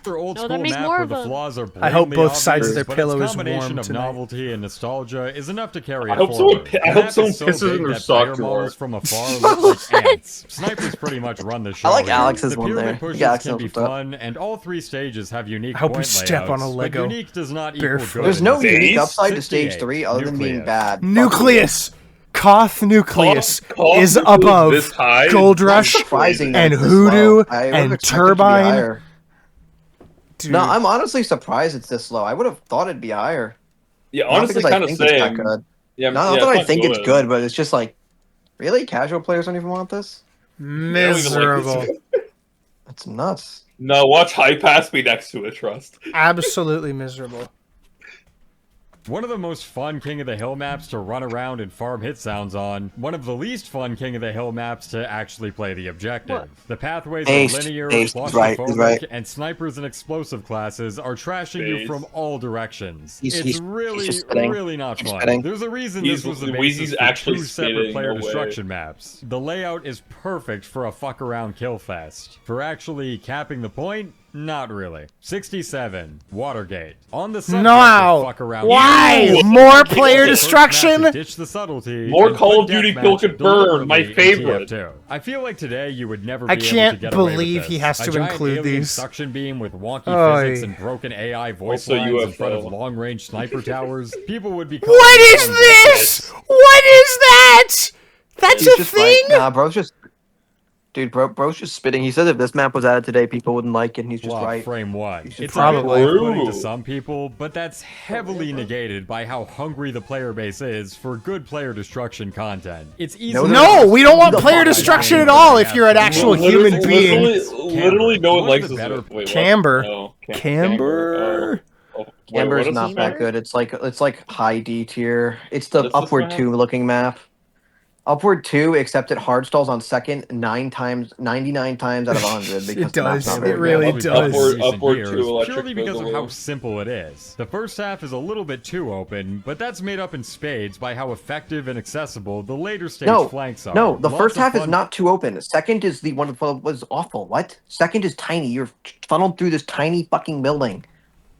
Their old No, school that makes map more where of the them. flaws are I hope blatantly both sides of obvious, their but pillow its is combination warm of tonight. novelty and nostalgia is enough to carry I it hope forward. someone- I The hope map someone is so pisses big in their that sock player drawer. models from afar look like ants. Snipers pretty much run the show. I like here. Alex's the one pyramid there. pushes Yeah, Alex can be knows what's up. fun, and all 3 stages have unique I hope we point step on a layouts, Lego but unique does not equal barefoot. good. There's no Base? unique upside to stage 68, 3 other than being Nucleus. bad. Nucleus. Koth Nucleus Koth is Nucleus above this high? Gold That's Rush Surprising and that it's this Hoodoo low. I would've and expected it to be Turbine. higher. Dude, No, I'm honestly surprised it's this low. I would have thought it'd be higher. Yeah, Not honestly, because I kind of think it's that same. good. Yeah, Not yeah, that I not think it's good, but it's just like, really? Casual players don't even want this? miserable. That's nuts. No, watch High Pass be next to it. Trust. Absolutely miserable. One of the most fun King of the Hill maps to run around and farm hit sounds on. One of the least fun King of the Hill maps to actually play the objective. What? The pathways Based, of linear, based, he's right, he's claustrophobic, right. and snipers and explosive classes are trashing you Based. from all directions. He's It's just really, spitting. really not He's fun. spitting. There's a reason He's- this was the Weezy's basis for actually 2 separate spitting, player no way. destruction maps. The layout is perfect for a fuck around kill fest. For actually capping the point, not really. 67, Watergate. On the subject No! of fuck around Why? Ew. More player First destruction? map to ditch the subtlety More and Call put of Duty deathmatch kill confirmed, my deliberately in favorite. TF2. I feel like today you would never I be can't able to get away with believe this. he has A to giant include alien these. suction beam with wonky Oy. physics and broken AI voice Also lines in front of UFO. long-range sniper towers. People would be What is this? What is that? That's He's a just thing? Right. Nah, bro's just... Dude, bro's just spitting. He said if this map was added today, people wouldn't like it, and he's just Well, right. frame 1. should It's probably- a bit off-putting to True. some people, but that's heavily negated by how hungry the player base is for good player destruction content. It's easy. No, we don't want The player fuck out of destruction here. at all if you're an actual human being. Literally, no one One of likes the this. better- Wait, what? Camber. No, Camber. Oh, wait, Amber's what is not this that map? good. It's like high D tier. It's the What's this Upward map? 2 looking map. Upward 2, except it hard stalls on second 99 times out of 100 because It the map's does. not It very really good. does. Upward Years, 2 electric purely because of how boogaloo. simple it is. The first half is a little bit too open, but that's made up in spades by how effective and accessible the later stage flanks are. No, the Lots first of half is fun- not too open. Second is the one that was awful. What? Second is tiny. You're funneled through this tiny fucking building.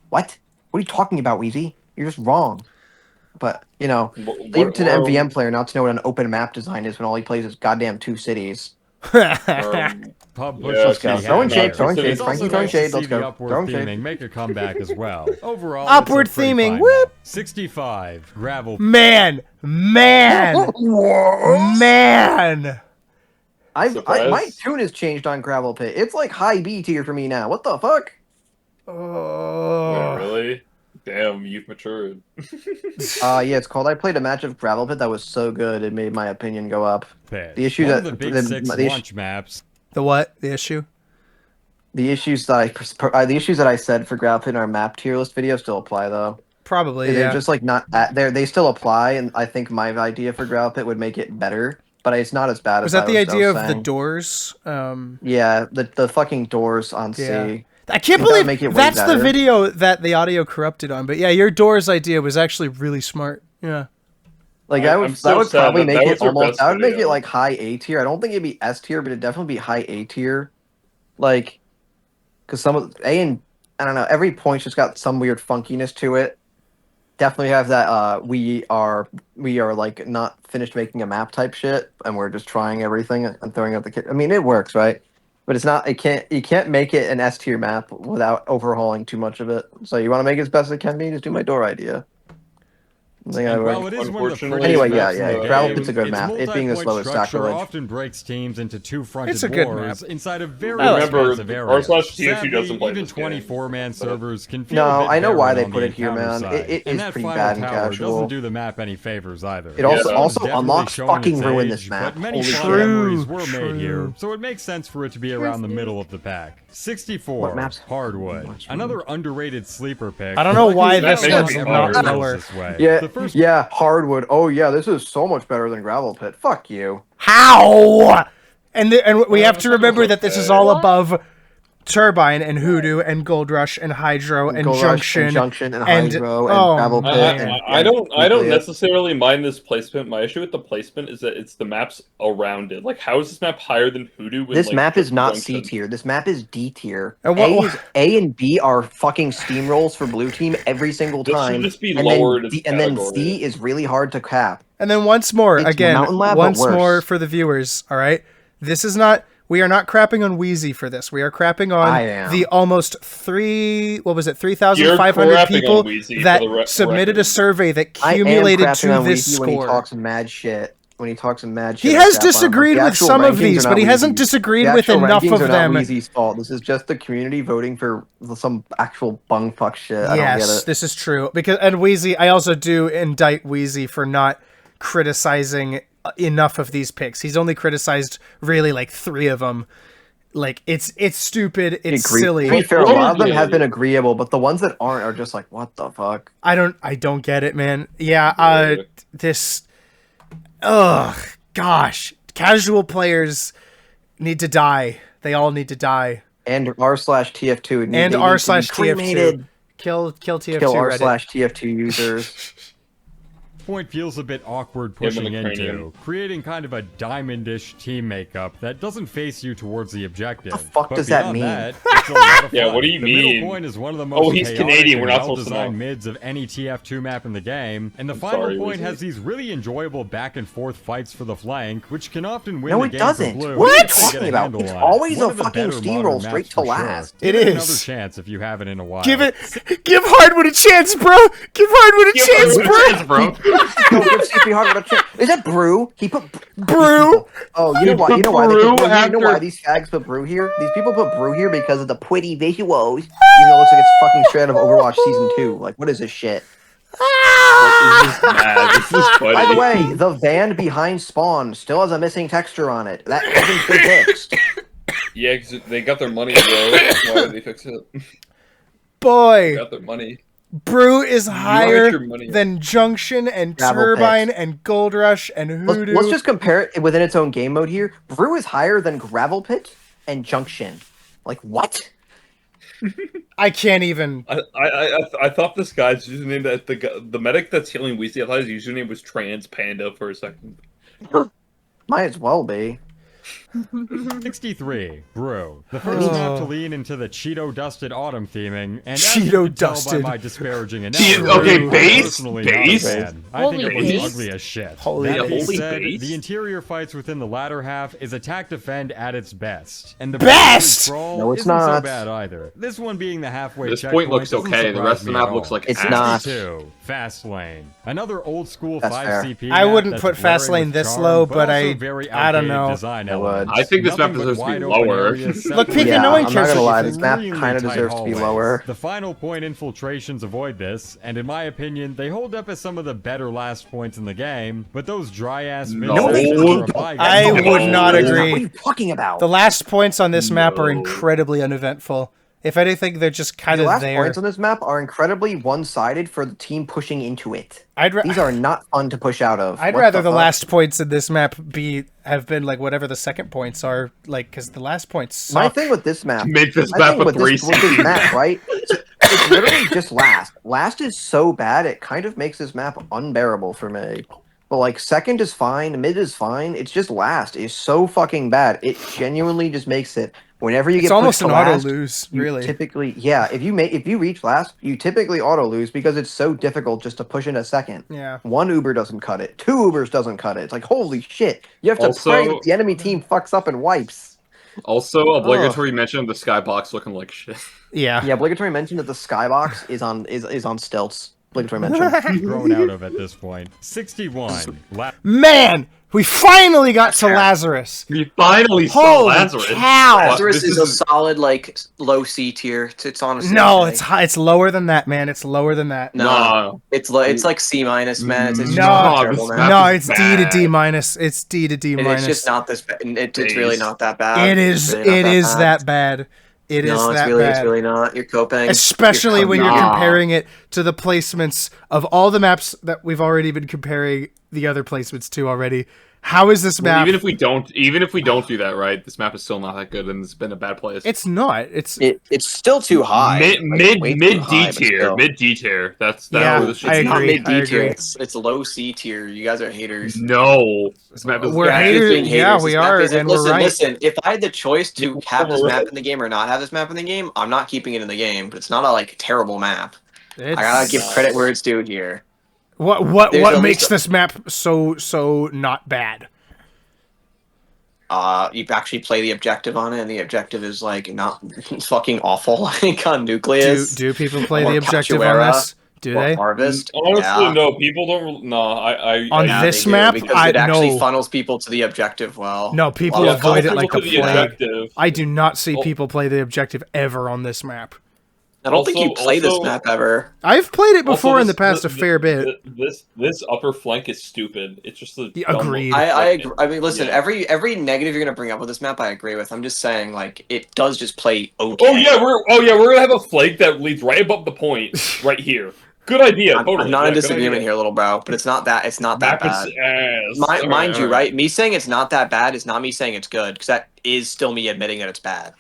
What? What are you talking about, Weezy? You're just wrong. But, you know, leave it to the MVM player not to know what an open map design is when all he plays is goddamn 2 cities. Pub push Let's go. the Throwing hat shade, here. throwing shade. It's also Frankie throwing nice to shade. see Let's the go. upward Throwing theming shade. make a comeback as well. Overall, Upward it's a pretty theming, fine whoop! map. 65 gravel. Man. What? Surprise. My tune has changed on Gravel Pit. It's like high B tier for me now. What the fuck? Oh. Wait, really? Damn, you've matured. Yeah, it's called. I played a match of Gravel Pit that was so good it made my opinion go up. Pit. The issue One that of the big the- six the issue- launch maps. The what? The issue? The issues that I said for Gravel Pit in our map tier list video still apply though. Probably, They're yeah. just like not at there. They still apply, and I think my idea for Gravel Pit would make it better, but it's not as bad Was as that the I was idea of saying. the doors? Yeah, the fucking doors on Yeah. C. I can't That would believe make it way that's the better. video that the audio corrupted on. But yeah, your doors idea was actually really smart. Yeah. Like I'm that so would sad probably that make was it your almost. best That would make it video. like high A tier. I don't think it'd be S tier, but it'd definitely be high A tier. Like, because some of A and I don't know, every point's just got some weird funkiness to it. Definitely have that. We are like not finished making a map type shit, and we're just trying everything and throwing out the kit. I mean, it works, right? But it's not. You can't make it an S tier map without overhauling too much of it. So you want to make it as best as it can be. Just do my door idea. I think I And would. while it is one of the Unfortunately, prettiest Anyway, yeah, maps in yeah, the Gravel game, Pit's a good its map. It being this multi-point low is structure sacrilege. often breaks teams into two-fronted It's a good wars map. inside a very Remember, expansive area. r/TF2 doesn't Sadly, play even this game. 24-man servers can feel No, a bit I know why barren they on put the it here, encounter man. side. It And is that pretty final bad and tower casual. doesn't do the map any favors either. It also Yeah. also Definitely unlocks showing fucking its ruin age, this map. But many Holy fun shit. memories were True. made here, so it makes sense for it to be around the middle of the pack. 64, What maps? Hardwood. Much Another underrated sleeper pick. I don't know why That this makes one's me not hard. lower. This way. Yeah, The first yeah, hardwood. Oh yeah, this is so much better than Gravel Pit. Fuck you. How? And we have to Well, remember that this is all What? above Turbine and Hoodoo and Gold Rush and Hydro and Gold Rush Junction. and Junction and and- Hydro oh, and Gravel Pit. man. and, I don't Nucleus. necessarily mind this placement. My issue with the placement is that it's the maps around it. Like, how is this map higher than Hoodoo? When, This like, map is not C Junction? tier. This map is D tier. And what- A and B are fucking steamrolls for blue team every single This should time. just be and lowered then as and then category. C is really hard to cap. And then once more, It's again, Mountain Lab, but once worse. more for the viewers, all right? This is not, we are not crapping on Weezy for this. We are crapping I on am. the almost 3,500 You're crapping people on Weezy that for the submitted a record. survey that I am cumulated crapping to on this Weezy when he score. talks mad shit. When he talks mad shit. He I has crap on him. disagreed The with actual some of rankings these, are but he not hasn't Weezy's. disagreed The with actual enough rankings of are them. not Weezy's fault. This is just the community voting for some actual bung fuck shit. I don't get Yes, it. this is true. And Weezy, I also do indict Weezy for not criticizing enough of these picks. He's only criticized really like 3 of them. Like it's stupid, it's silly. To be fair, a What lot of them are have they? been agreeable, but the ones that aren't are just like, what the fuck? I don't get it, man. Yeah, Yeah. this gosh. Casual players need to die. They all need to die. And r/TF2 And they need to be r/TF2. cremated. Kill TF2 Kill Reddit. r/TF2 users. point feels a bit awkward and pushing the into, cranium. creating kind of a diamondish team makeup that doesn't face you towards the objective. The fuck But does that beyond mean? That, it's a lot of Yeah, fun. what do you the mean? middle point is one of the most Oh, he's chaotic Canadian, and we're not supposed to well-designed know. mids of any TF2 map in the game, and the I'm final sorry, point Weezy. has these really enjoyable back-and-forth fights for the flank, which can often win No, the it game doesn't. for blue. What are you if they get talking a about? handle It's on it. always One a of the fucking better steamroll modern straight maps to for sure. last. It Give it is. another chance if you haven't in a while. Give Hardwood a chance, bro. Give Hardwood a chance, bro. No, give CP Hard a chance. Is that Brew? He put Brew. Oh, you know why? put You know why? They Brew put Brew here? You know why after- these fags put Brew here? These people put Brew here because of the pretty visuals. Even though it looks like it's fucking straight out of Overwatch Season 2. Like, what is this shit? What is this mad? This is funny. By the way, the van behind Spawn still has a missing texture on it. That hasn't been fixed. Yeah, because they got their money, bro. Why did they fix it? Boy. Got their money. Brew is higher your money up. than Junction and Gravel Turbine Pit. and Gold Rush and Hoodoo. Let's just compare it within its own game mode here. Brew is higher than Gravel Pit and Junction. Like, what? I can't even. I thought this guy's username that the medic that's healing Weezy, I thought his username was Trans Panda for a second. Might as well be. 63. Brew. The first map to lean into the Cheeto-dusted autumn theming, and as you can Cheeto-dusted. tell by my disparaging Okay, analogy, I'm base? personally not a Base? fan. I Holy think it was base? ugly as shit. Holy That being holy said, base? the interior fights within the latter half is attack defend at its best. And the Best? crawl No, it's isn't so not. bad either. This one being the halfway This checkpoint point looks doesn't okay. The surprise rest of the me map at looks all. like It's ass. not. 62. Fast Lane. Another old school That's 5 CP I map wouldn't that's put Fast blaring Lane with this charm, low, but but also very I don't outdated know. design I would. elements. I think this map Nothing but deserves to be wide open lower. areas Look, separated Pika, no by one I'm cares not gonna what lie, you this map extremely kind of tight deserves to be hallways. lower. The final point infiltrations avoid this, and in my opinion, they hold up as some of the better last points in the game, but those dry-ass No. mid-sections are a bygone. I No. would not What are agree. you talking about? The last points on this map are No. incredibly uneventful. If anything, they're just kind The of last there. points on this map are incredibly one-sided for the team pushing into it. These These are not fun to push out of. I'd What rather the fuck? last points in this map have been like whatever the second points are, like, because the last points suck. My thing with this map. Make this My map thing a with this 360. map, right? It's literally just last. Last is so bad, it kind of makes this map unbearable for me. But like second is fine, mid is fine. It's just last is so fucking bad. It genuinely just makes it. Whenever you It's get almost pushed an to auto last, lose, you really. typically, yeah. If you reach last, you typically auto lose because it's so difficult just to push in a second. Yeah. One Uber doesn't cut it. Two Ubers doesn't cut it. It's like holy shit. You have to Also- pray that the enemy team fucks up and wipes. Also, obligatory mention of the skybox looking like shit. Yeah. Yeah, obligatory mention that the skybox is on stilts. Obligatory mention. Grown out of at this point. 61. Man, we finally got to Lazarus. We finally saw Holy Lazarus. cow! Lazarus This is a solid, like, low C tier. It's honestly No, okay. it's high. It's lower than that, man. It's lower than that. No, it's like C minus, man. It's No, not this terrible, map man. No, is it's D to D bad. minus. It's D to D minus. It's just not this bad. It's really not that bad. It is. It's really not It is bad. that bad. It is No, that it's bad. really not. You're coping. Especially when you're Nah. comparing it to the placements of all the maps that we've already been comparing the other placements to already. How is this Well, map? even if we don't do that right, this map is still not that good, and it's been a bad place. It's not. It's It's still too high. mid way too mid high, D but tier, still. mid D tier. That's that. Yeah, was I It's not agree, mid D tier. agree. It's low C tier. You guys are haters. No, this map is We're Yeah, haters. being Yeah, haters. we This map are, isn't- and we're listen, right. Listen, if I had the choice to have this We're map right. in the game or not have this map in the game, I'm not keeping it in the game. But it's not a like terrible map. It's, I gotta give credit where it's due here. what There's at makes least this map so not bad? You actually play the objective on it, and the objective is like not fucking awful. Like on Nucleus. Do people play or the objective on Cachoeira, this? Do or they? Harvest. Honestly, Yeah. no. People don't. No, I On Yeah, this they do, map, because I it actually know. funnels people to the objective well. No, people Well, avoid it funnel like the people to the plague. objective. I do not see Oh. people play the objective ever on this map. I don't think you Also- play this also- map ever. I've played it before Also, in the this- past a this- fair bit. This upper flank is stupid. It's just a Yeah, dumb agreed. upper I flank. agree. I mean, listen. Yeah. Every negative you're gonna bring up with this map, I agree with. I'm just saying, like, it does just play okay. We're gonna have a flank that leads right above the point, right here. Good idea. I'm, totally. I'm not Yeah, in good disagreement idea. here, little bro. But it's not that. It's not that Map is bad. ass. Mind you, Alright. right? Me saying it's not that bad is not me saying it's good, because that is still me admitting that it's bad.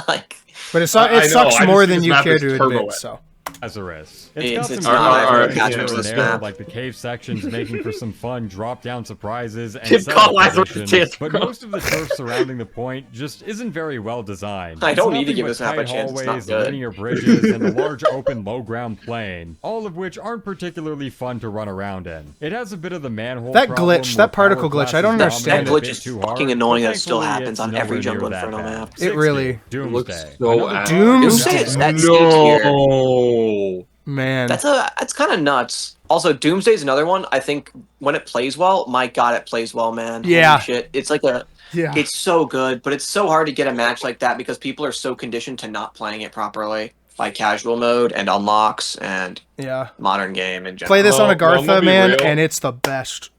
Like, But it I know, sucks I just more think than this you map care is to turbo admit. wet. So Lazarus. It's got some not good my elements favorite here attachments and to this there, map. like the cave sections, making for some fun drop-down surprises and Kid setup caught Lazarus positions, chance, but bro. most of the turf surrounding the point just isn't very well designed. I It's don't need to nothing give but this map a tight chance, it's not hallways, good. linear bridges, and a large open low-ground plain, all of which aren't particularly fun to run around in. It has a bit of the manhole That problem glitch, where that particle power glitch, I don't classes understand dominate it. a That glitch bit is too fucking hard, annoying but that it still thankfully happens it's on every nowhere Jungle near that Inferno bad. map. It 60. really- Doomsday. so Another ass. Doomsday. Doomsday, that's C tier. No. man, That's kind of nuts. Also, Doomsday's another one. I think when it plays well, my god, it plays well, man. Yeah. Holy shit. It's like a. yeah. It's so good, but it's so hard to get a match like that because people are so conditioned to not playing it properly by casual mode and unlocks and Yeah. modern game in general. Play this on Well, Agartha, I'm gonna be man, real. and it's the best.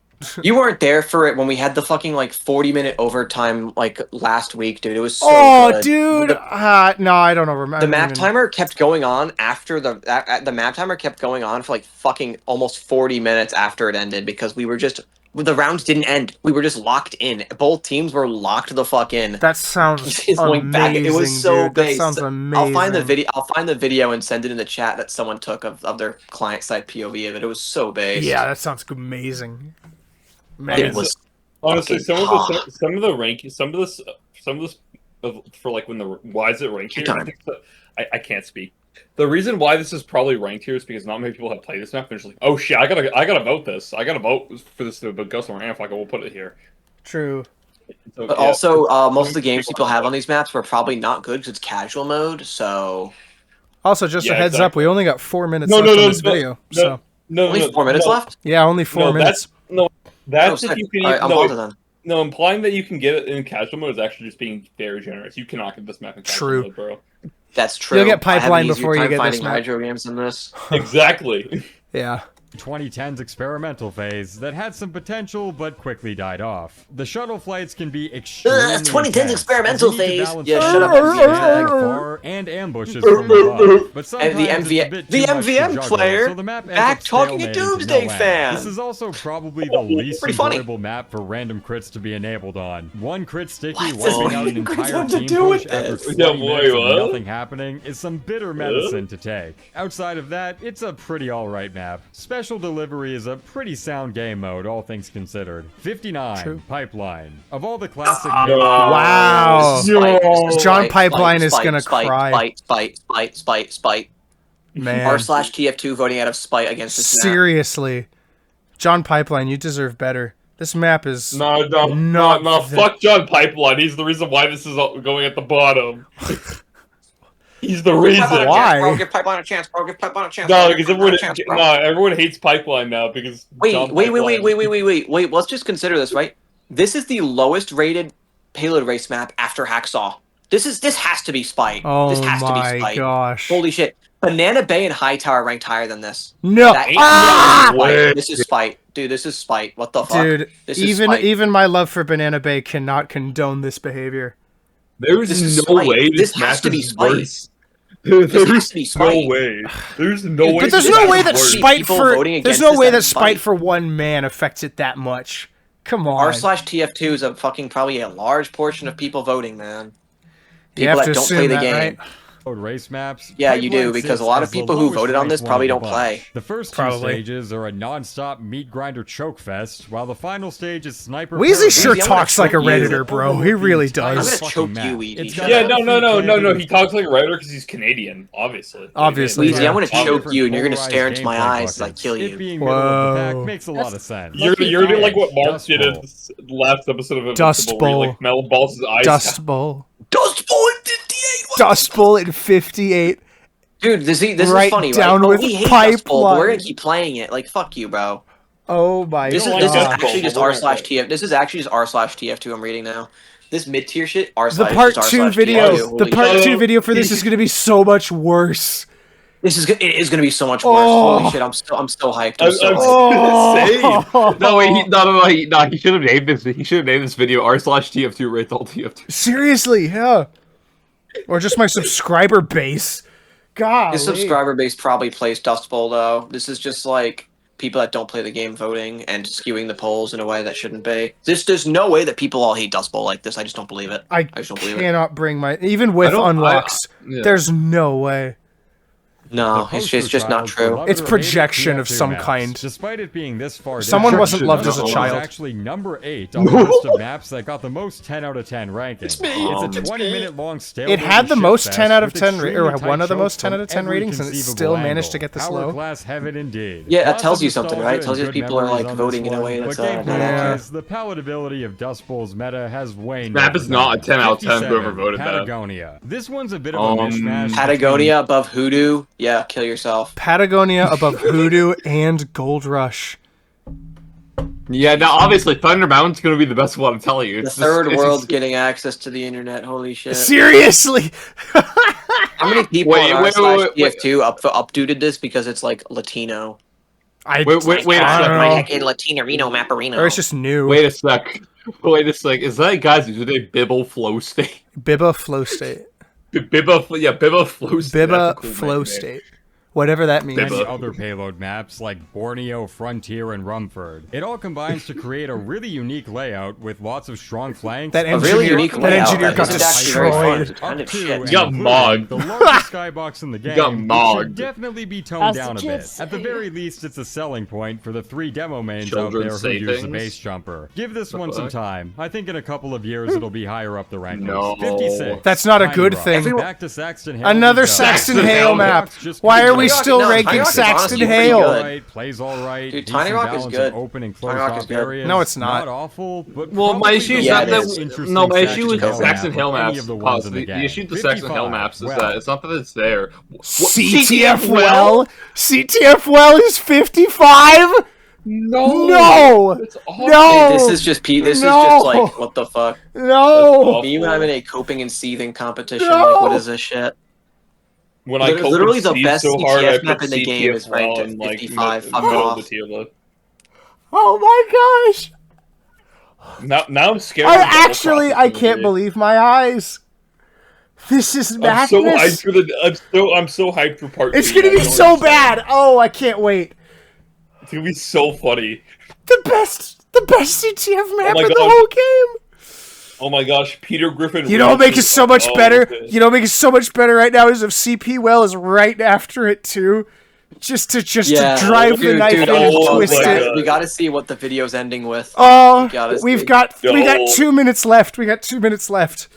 You weren't there for it when we had the fucking like 40-minute overtime like last week, dude. It was so Oh, good. dude. No, I don't know. The map timer kept going on after the map timer kept going on for like fucking almost 40 minutes after it ended because we were just the rounds didn't end. We were just locked in. Both teams were locked the fuck in. That sounds Going amazing, back, it was so dude. That based. sounds amazing. I'll find the video and send it in the chat that someone took of their client side POV of it. It was so based. Yeah, that sounds amazing. Man. It was Honestly, fucking- some of the ranking, some of this for like when the why is it ranked here? Time. I can't speak. The reason why this is probably ranked here is because not many people have played this map. And it's like, oh shit, I gotta vote this. I gotta vote for this to go somewhere. And we'll put it here. True. So, But yeah. also, most of the games people have on these maps were probably not good because it's casual mode. So Also, just a Yeah, heads up, we only got 4 minutes No, left no, on no, this no, video. no, So no, only 4 minutes left. yeah, only 4 minutes. That's Oh, if you can. All right, I'm no, on to them. no, implying that you can get it in casual mode is actually just being very generous. You cannot get this map in casual True. mode, bro. That's true. You'll get I have an pipeline easier before you time get this finding map. hydro games than this. Exactly. Yeah. 2010's experimental phase that had some potential but quickly died off. The shuttle flights can be extremely 2010's intense, experimental as you need to phase. balance Yeah, both shut up, attacking MVM. far and ambushes from above. But sometimes And the it's a MVM bit the too much to MVM juggle, player so the map ends back up talking to stalemating no Doomsday end. Fan. This is also probably the least Pretty funny. enjoyable map for random crits to be enabled on. One crit sticky What does wiping out an random crits entire have to team do push with after this? 20 Yeah, minutes boy, of what? nothing happening is some bitter medicine to take. Outside of that, it's a pretty alright map. Special Delivery is a pretty sound game mode, all things considered. 59, True. Pipeline. Of all the classic Wow. John Pipeline is gonna cry. Spite. Man. R/TF2 voting out of spite against this map. Seriously. John Pipeline, you deserve better. This map is No, Not that- fuck John Pipeline. He's the reason why this is going at the bottom. He's the reason. Why? Bro, give Pipeline a chance, bro. Give Pipeline a chance. No, bro. because Give Pipeline everyone, a chance, bro. everyone hates Pipeline now because John Wait. Pipeline- Let's just consider this, right? This is the lowest rated payload race map after Hacksaw. This has to be Spite. Oh This has to be my Spite. gosh. Holy shit. Banana Bay and Hightower ranked higher than this. No. That ain't Ah! Spite. This is Spite. Dude, this is Spite. What the fuck? Dude, This is even Spite. even my love for Banana Bay cannot condone this behavior. There's This is no spite. way This this has map to be is spite. worse. This has There's to be no spite. way. There's no way. But there's this no map way is that worse. spite People for voting there's against no this way out that of spite spite. for one man affects it that much. Come on. R/TF2 is a fucking probably a large portion of people voting, man. You have People to that don't assume play the that, game. right? race maps. Yeah, you do, Pipeline because sits a lot of as the people who lowest voted on this ranked probably one of don't the bunch. play. The first two Probably. stages are a non-stop meat grinder choke fest, while the final stage is sniper. Weezy paradise. sure I'm gonna talks like a choke you. Redditor, bro. He really I'm does. gonna choke you, Weezy. It's Shut got Yeah, up. no. He talks like a writer because he's Canadian, obviously. Obviously, Weezy, yeah. I'm gonna choke Different you, and you're gonna polarized stare into my gameplay eyes as I buckets. kill It you. being middle of the Whoa. pack makes a lot of sense. You're gonna like what Mark Dust did in Bowl. this last episode of Dust Invincible, where he, Bowl. like Melon balls his eyes. Dust Bowl. Dust Bowl in 58! What? Dust Bowl in 58. Dude, this Right is funny, down right? with We hate Dust Bowl, but we're Pipeline. gonna keep playing it. Like, fuck you, bro. Oh my This is god. this is Dust actually Bowl, just we're R gonna slash play. TF. This is actually just R/TF2. I'm reading now. This mid tier shit. R The slash part just 2 R/TF2. video, the Holy part shit. 2 video for this is going to be so much worse. It is gonna be so much worse. Oh. Holy shit! I'm so hyped. I'm so hyped. Oh. No, wait, no. He should have named this. He should have named this video R/TF2 rates all TF2. Seriously, yeah. Or just my subscriber base. God. His subscriber base probably plays Dust Bowl though. This is just like people that don't play the game voting and skewing the polls in a way that shouldn't be. There's no way that people all hate Dust Bowl like this. I just don't believe it. I just don't believe it. cannot bring my even with don't- unlocks. yeah. There's no way. No, The it's poster just not child for true. loved It's or hated projection of TF2 some maps. kind. Despite it being this far Someone down, wasn't loved as a Dust Bowl child. is actually number 8 on the list of maps that got the most 10 out of 10 ranking. It's me. It's a 20-minute long It had the most 10 out of 10 or one of the most 10 out of 10 ratings, and it still managed to get this low. Class heaven indeed. Yeah, that Lots tells of you something, right? It nostalgia tells you and that good people are, memories like, on voting this in a way one, that's, but not gameplay-wise, the palatability of Dust Bowl's meta has waned. Map is over not a time. 10 out of 10 whoever 57, voted that. Patagonia. This one's a bit of a mishmash. Patagonia above Hoodoo. Yeah, kill yourself. Patagonia above Hoodoo and Gold Rush. Yeah, now obviously Thunder Mountain's gonna be the best one. I'm telling you. The It's third just, world getting access to the internet. Holy shit! Seriously. How many people Wait, on wait, wait, wait. R/TF2 updated this because it's like Latino? I Wait a I sec. don't My know. heck in Latinarino Mapperino. Or it's just new. Wait a sec. Wait a sec. Is that guy's username Bibble Flow State? Bibba Flow State. Bibba Flow State. Bibba That's a cool Flow name. State. Whatever that means. Many other payload maps like Borneo, Frontier, and Rumford. It all combines to create a really unique layout with lots of strong flanks. That A really engineer, unique that layout engineer that got isn't actually very fun. destroyed. It's kind of Up to shit. and You got including mogged. The largest skybox in the game, got which should mogged. definitely be toned As the down a kids bit. At the say. very least, it's a selling point for the 3 demo mains Children out there say who use the things? base jumper. Give this The one some fuck? time. I think in a couple of years it'll be higher up the rankings. No. 56. That's not a Tiny good Rock. thing. Back to Saxton Hale Another we go. Saxton Saxton Hale Hale map. Just Why are keep we going. still No, Tiny ranking Rock is Saxton honestly pretty Hale? good. Right, plays all right. Dude, Tiny decent Rock is balance good. of open and Tiny closed Rock off is good. areas. No, it's not. awful, but Well, my probably issue the is Yeah, not it most is. that. interesting No, my Saxton issue with Hale Saxton map Hale of any maps. of the ones in the The game. issue with the Saxton Hale 55. maps is Well, that it's not that it's there. CTF well? CTF well is 55? No. No! It's awful. No! This is just This is No. just like what the fuck. No! Me when I'm in a coping and seething competition. No. Like what is this shit? When I cope Literally and the seethe best so hard, I CTF map put in the game is CTF ranked well at in, like, 55. Fuck middle off. of the tier list. Oh my gosh! Now I'm scared. I of double actually, crosses I in the can't game. believe my eyes. This is I'm so hyped madness. for I'm so hyped for part 2. It's gonna I be don't so understand. bad. Oh, I can't wait. It's gonna be so funny. The best CTF map my in the God. whole game. Oh my gosh, Peter Griffin. You know what makes it so much Oh, better? okay. You know what makes it so much better right now is if CP Well is right after it too. Just to drive the Dude, knife dude, in and oh twist my it. God. we gotta see what the video's ending with. Oh, gotta we see. got No. 2 minutes left. We got 2 minutes left.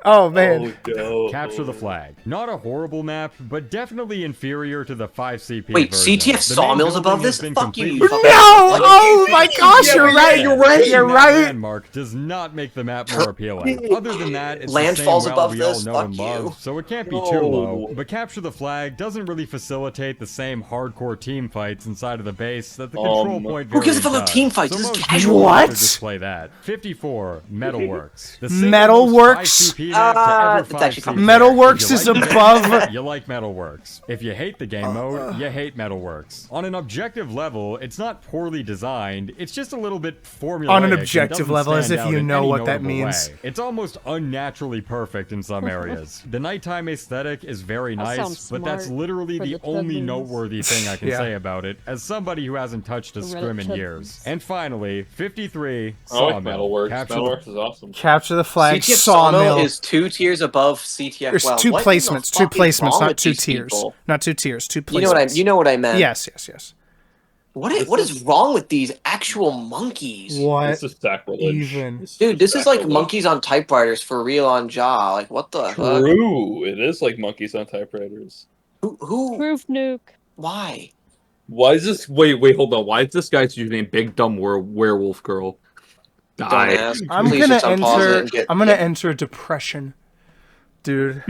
Oh man. Oh, no. Capture the Flag. Not a horrible map, but definitely inferior to the 5CP Wait, version. CTF The main Sawmill's building above has this? been Fuck you, completely you fucking- No! Like, Oh my gosh, Yeah, you're yeah, right. you're right. You're That right. landmark does not make the map more appealing. Other than that, it's the Land same falls well above we this, all know fuck and you. love, so it can't be No. too low. But Capture the Flag doesn't really facilitate the same hardcore team fights inside of the base that the control point Who gives a variant fuck about does. team fights? So This is most casual. people would rather What? just play that. 54, Metalworks. The single Metalworks? most 5CP map to ever It's actually 5CP. Metalworks If you is like the game above- mode, you like Metalworks. If you hate the game mode, you hate Metalworks. On an objective level, it's not poorly designed. It's just a little bit formulaic. On an and objective doesn't level, as stand if out you in know any what that notable means. way. It's almost unnaturally perfect in some areas. The nighttime aesthetic is very That nice, sounds but that's smart literally for the the only Treadlings. noteworthy thing I can Yeah. say about it, as somebody who hasn't touched a The Reddit scrim in Treadlings. years. And finally, 53, I like Sawmill. Metalworks. Capture the Metalworks is awesome. Capture the Flag. CTF Sawmill. is 2 tiers above CTF. There's well. two What in the placements. Two fuck is placements, wrong not with 2 these tiers. people? Not 2 tiers. 2 placements. You know what I meant. Yes. What is wrong with these actual monkeys? What This is sacrilege. even? Dude, this is like sacrilege. monkeys on typewriters for real on jaw. Like what the fuck? True. It is like monkeys on typewriters. Who? Proof nuke. Why? Why is this? Wait, hold on. Why is this guy's username Big Dumb Werewolf Girl? Don't Die. ask. I'm Please gonna just unpause it enter. and get- I'm gonna enter depression, dude.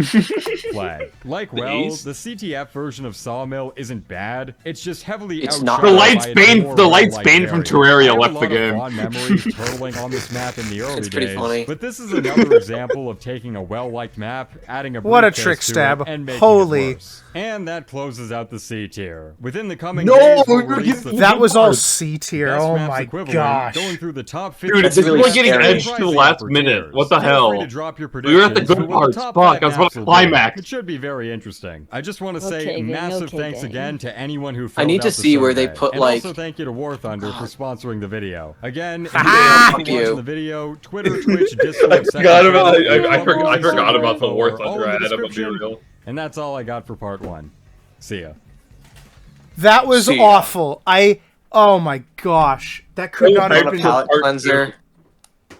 Flag. Like The well, East? the CTF version of Sawmill isn't bad. It's just heavily It's outshone not. The The light's by its bane- more the light's well-liked bane from variant. Terraria I have left a the lot of game. fond memories turtling on this map in the early It's pretty days, funny. but this is another example of taking a well-liked map, adding a What a briefcase trick to it, stab. and making Holy. it worse. And that closes out the C tier. Within the coming No, days, we'll you're release getting- the That was all best C tier. maps Oh my equivalent, gosh. Going through the top 50 Dude, That's this really is like getting scary. edged to the last minute. What the Feel hell? free to drop your We were at the predictions good for what parts. top Fuck, 5 I was about maps to will be. climax. It should be very interesting. I just want to say Okay, gang, massive okay, thanks gang. again to anyone who I filled need to out the see where they survey. put, and like- also thank you to War Thunder for sponsoring the video. Again, if Fuck you're you. watching the video, Twitter, Twitch, Discord, I forgot about I forgot about the War all Thunder in the ad. I'm gonna be description. real. And that's all I got for part 1. See ya. That was See ya. awful. Oh my gosh. That could not I have On a been. palate Part cleanser.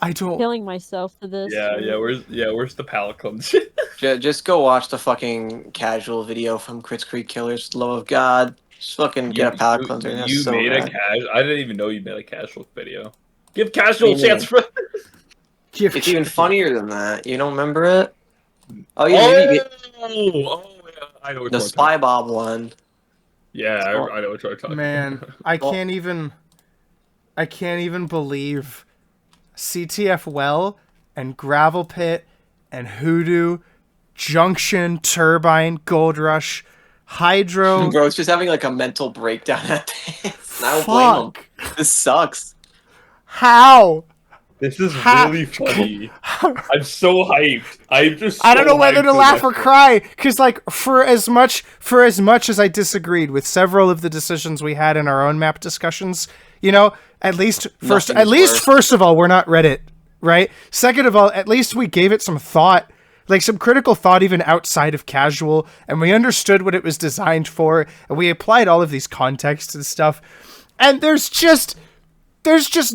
I don't. Killing myself to this. Where's the palate cleanser? Just go watch the fucking casual video from Crits Creek Killers. Love of God. Just fucking get a palate cleanser. That's You so made bad. a casual. I didn't even know you made a casual video. Give casual a What do you chance for. Give- It's even funnier than that. You don't remember it? Oh yeah, maybe Yeah, I know what the you're Spy Bob one. Yeah, I know what you're talking. Man, I can't even believe CTF Well and Gravel Pit and Hoodoo, Junction, Turbine, Gold Rush. Hydro. Bro, it's just having like a mental breakdown at this. I don't blame him. Fuck. This sucks. How? This is Ha- really funny. I'm so hyped. I'm just. I don't so know whether hyped to for laugh the or next one. cry, because like for as much as I disagreed with several of the decisions we had in our own map discussions, you know, at least Nothing is worse. first of all, we're not Reddit, right? Second of all, at least we gave it some thought, like some critical thought even outside of casual, and we understood what it was designed for, and we applied all of these contexts and stuff. And there's just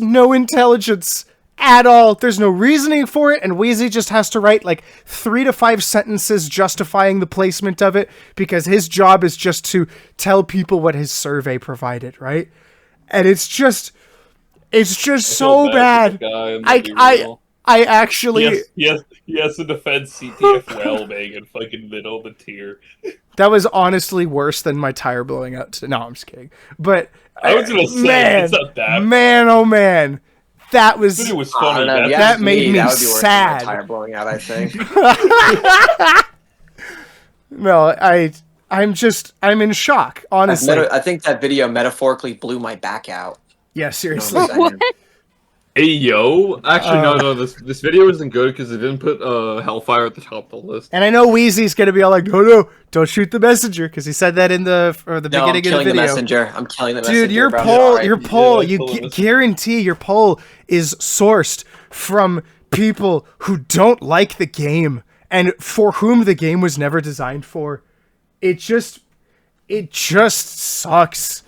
no intelligence at all. There's no reasoning for it, and Weezy just has to write like 3 to 5 sentences justifying the placement of it, because his job is just to tell people what his survey provided, right? And it's just so bad. I actually He has to defend CTF well, being in fucking middle of the tier. that was honestly worse than my tire blowing out. No, I'm just kidding. But I was gonna say, man, it's not that. man, oh man, that was. It was I funny. don't know, if you that ask made me that would be worse than my sad. tire blowing out, I think. No, I'm in shock, honestly. I think that video metaphorically blew my back out. Yeah, You know seriously. what I'm saying? Hey yo, actually no, this video isn't good because it didn't put Hellfire at the top of the list. And I know Weezy's gonna be all like, no, don't shoot the messenger, because he said that in the No, I'm beginning of the killing the video. messenger. I'm killing the messenger. Dude, your bro. poll, Alright. your poll, Yeah, you pull it. guarantee your poll is sourced from people who don't like the game and for whom the game was never designed for. It just sucks.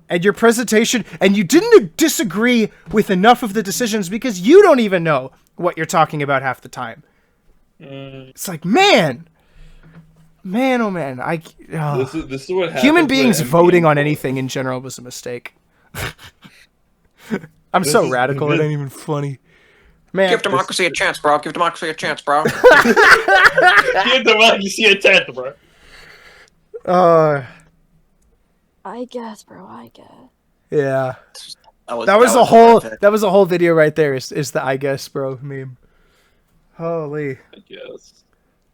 And your presentation, and you didn't disagree with enough of the decisions because you don't even know what you're talking about half the time. It's like, man, oh man, This is what happens human beings when voting MPN on votes. anything in general was a mistake. I'm so radical, it ain't even funny. Man, Give democracy a chance, bro. Give democracy a chance, bro. Give democracy a chance, bro. I guess, bro. I guess. Yeah. That was perfect. That was a whole video right there. Is the I guess bro meme. Holy. I guess.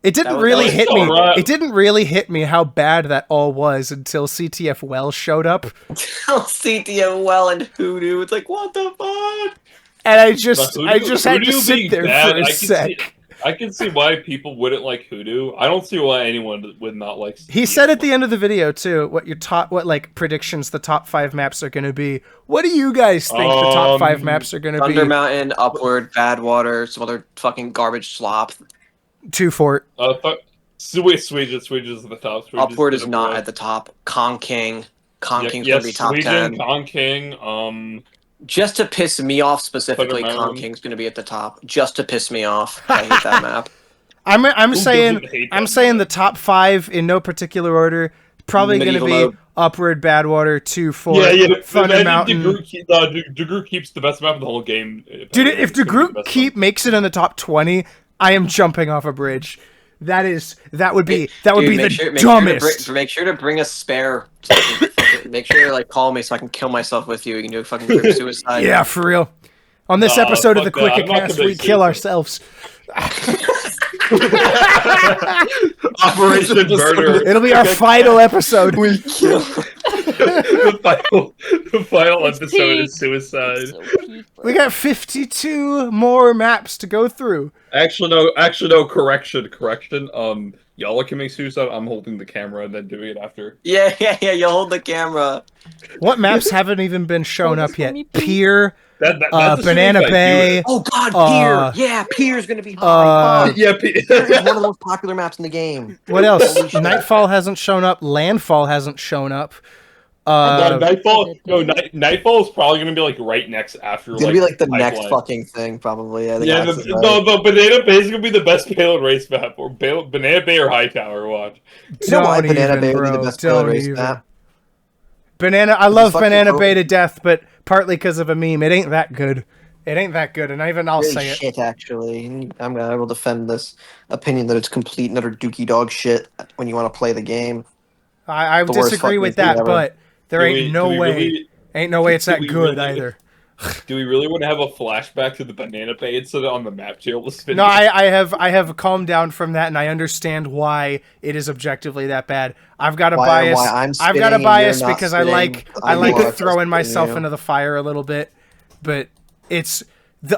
It didn't That was- really that was hit so me. right. It didn't really hit me how bad that all was until CTF Well showed up, CTO well and Hoodoo. It's like, what the fuck? and I just But had Hoodoo to sit being there bad, for a sec. I can see why people wouldn't like Hoodoo. I don't see why anyone would not like. He said at the end of the video too, what like predictions the top 5 maps are going to be. What do you guys think the top 5 maps are going to Thunder be? Mountain, Upward, Badwater, some other fucking garbage slop. 2 Fort. Switches at the top. Switches Upward is is not at the top. Kong King. Kong King's gonna be top 10. Kong King. Just to piss me off specifically, Thunder Kong Mountain. King's gonna be at the top. Just to piss me off. I hate that map. I'm Who saying doesn't hate that the map? top 5 in no particular order. Probably going to Medieval be mode. Upward, Badwater, 2 Fort, Thunder Mountain. DeGroot keeps the best map in the whole game. Dude, if It's gonna be the DeGroot best makes it in the top 20, I am jumping off a bridge. That would be Dude, the dumbest. Make sure to bring a spare. So I can fucking- make sure to like call me so I can kill myself with you. You can do a fucking group suicide. Yeah, for real. On this Nah, episode of the fuck that. I'm not QuickaCast, gonna we do kill suicide. ourselves. Operation Burner. It'll be our final episode. We kill. the final It's episode peak. is suicide. So peak, bro. We got 52 more maps to go through. Actually no. Correction. Y'all can make suicide. I'm holding the camera and then doing it after. Yeah. You hold the camera. What maps haven't even been shown Hold this up for yet? me, please. Pier, That's assuming Banana I do Bay. it. Oh God, Uh, Pier. Yeah, Pier's gonna be high. Fuck. Yeah, Pier is one of the most popular maps in the game. What else? Holy shit. Nightfall hasn't shown up. Landfall hasn't shown up. Nightfall. did. No, Nightfall is probably gonna be like right next after. It's gonna be like the next Pipeline. fucking thing, probably. I think Yeah, that's the right. Banana Bay is gonna be the best payload race map, or Banana Bay or Hightower. Watch. You know why Don't Banana even, Bay would be bro. the best Don't player race even. map? I love fucking Banana cool. Bay to death, but partly because of a meme. It ain't that good. It ain't that good, and I'll Really say it. shit, actually. I will defend this opinion that it's complete and utter dookie dog shit when you want to play the game. I The worst disagree fucking with thing that, ever. but there Do ain't we no way. really- Ain't no way it's do that we good really- either. Do we really want to have a flashback to the banana bay incident on the map tier list? No, I have calmed down from that, and I understand why it is objectively that bad. I've got a bias. I've got a bias because I like throwing myself into the fire a little bit, but it's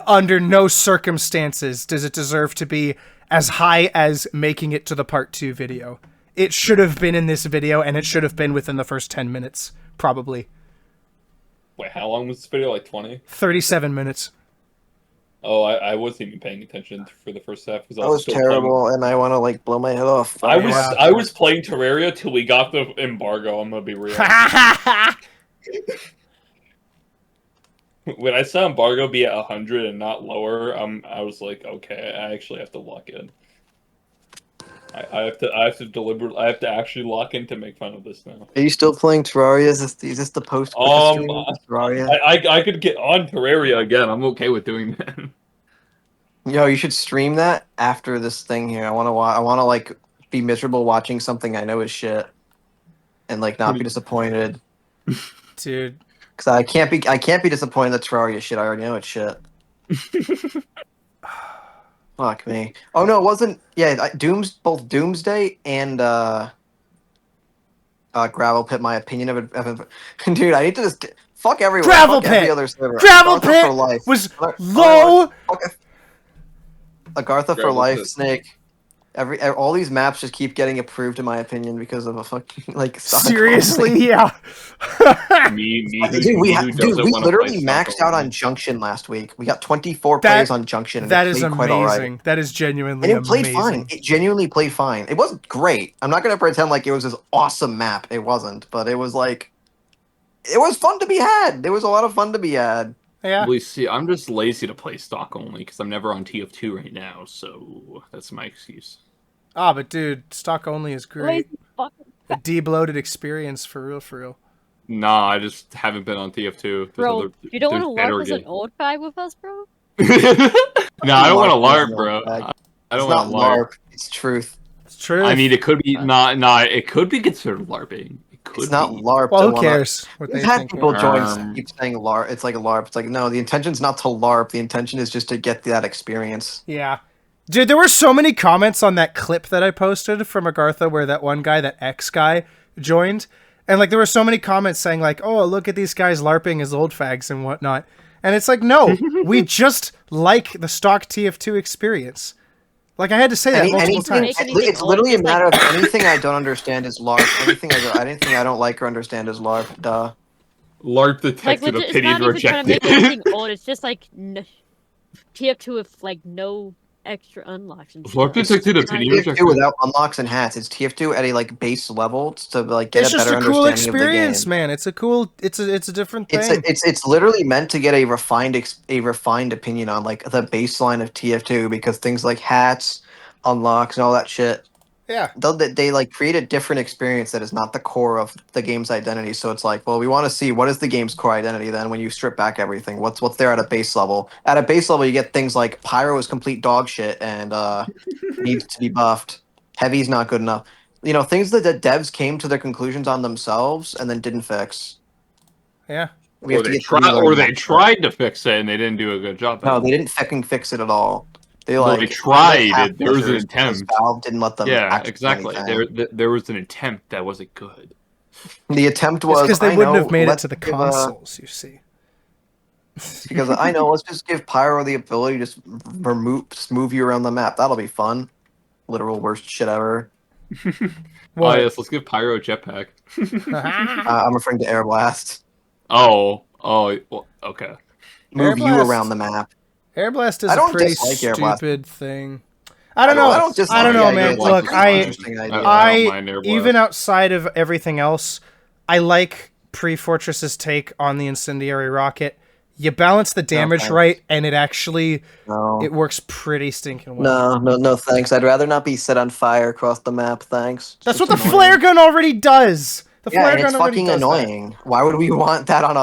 under no circumstances does it deserve to be as high as making it to the part 2 video. It should have been in this video, and it should have been within the first 10 minutes, probably. Wait, how long was this video? Like 20? 37 minutes. Oh, I wasn't even paying attention for the first half. That was terrible, and I want to like blow my head off. I was playing Terraria till we got the embargo. I'm gonna be real. When I saw embargo be at 100 and not lower, I was like, okay, I actually have to lock in. I have to actually lock in to make fun of this now. Are you still playing Terraria? Is this the post? Terraria? I could get on Terraria again. I'm okay with doing that. Yo, you should stream that after this thing here. I want to like be miserable watching something I know is shit, and like not be disappointed. Dude, because I can't be disappointed that Terraria is shit. I already know it's shit. Fuck me. Oh no, it wasn't. Yeah, both Doomsday and Gravel Pit. My opinion of it, dude. I need to just fuck everyone. Gravel fuck Pit. Every other server. Gravel Agartha Pit for life. was low. Agartha for Gravel life, Pit. Snake. All these maps just keep getting approved, in my opinion, because of a fucking like. Seriously, yeah. me, Dude, we literally maxed out on Junction last week. We got 24 players on Junction. And that it is played amazing. quite all right. That is genuinely and it played amazing. fine. It genuinely played fine. It wasn't great. I'm not gonna pretend like it was this awesome map. It wasn't, but it was like, it was fun to be had. There was a lot of fun to be had. Yeah. Well, you see, I'm just lazy to play stock only because I'm never on TF2 right now, so that's my excuse. Ah, but dude, stock only is great. Lazy fucking A de-bloated experience for real, for real. Nah, I just haven't been on TF2. Bro, you don't want to LARP as an old fag with us, bro? No, I don't want to LARP, bro. I don't want to LARP. It's truth. It's true. I mean, it could be it could be considered LARPing. It could It's not be. LARP. Well, who cares what they We've had think? people join Um, keep saying LARP. It's like a LARP. It's like, no, the intention's not to LARP. The intention is just to get that experience. Yeah. Dude, there were so many comments on that clip that I posted from Agartha where that one guy, that X guy, joined. And, like, there were so many comments saying, like, oh, look at these guys LARPing as old fags and whatnot. And it's like, no, we just like the stock TF2 experience. Like, I had to say that multiple times. It's literally a matter of anything I don't understand is LARP. Anything I don't like or understand is LARP. Duh. LARP Like, detected legit, it's opinion not even trying to rejected. make anything old. It's just like TF2 with like no extra unlocks. And LARP stuff. detected It's opinion not- rejected. TF2 without unlocks and hats. It's TF2 at a like base level to like get It's a just better a cool understanding experience, of the game. man. It's a cool, it's a different thing. It's literally meant to get a refined opinion on like the baseline of TF2 because things like hats, unlocks, and all that shit. Yeah. They like create a different experience that is not the core of the game's identity. So it's like, well, we want to see what is the game's core identity then when you strip back everything. What's there at a base level? At a base level, you get things like Pyro is complete dog shit and needs to be buffed. Heavy's not good enough. You know, things that the devs came to their conclusions on themselves and then didn't fix. Yeah. We Or have to they, get to relearn that shit. tried to fix it and they didn't do a good job. No, they didn't fucking fix it at all. They No, like they tried. half There was an measures because attempt. Valve didn't let them. Yeah, actually exactly. do anything. There was an attempt that wasn't good. The attempt It's was because they I wouldn't know, have made it let's to the give, consoles, you see. because I know, let's just give Pyro the ability to just move you around the map. That'll be fun. Literal worst shit ever. Oh yes, let's give Pyro a jetpack. I'm referring to Air Blast. Oh, well, okay. Move Air you Blast- around the map. Air Blast is I a don't pretty dislike Air Blast. stupid thing. I don't know. I don't dislike I don't the know, idea. man. It's like Look, a pretty interesting idea. don't I mind Air Blast. even outside of everything else, I like Pre-Fortress's take on the incendiary rocket. You balance the damage thanks. right, and it actually No. it works pretty stinking well. No, thanks. I'd rather not be set on fire across the map, thanks. That's It's what the annoying. flare gun already does. The Yeah, flare and gun it's already fucking does that. annoying. Why would we want that on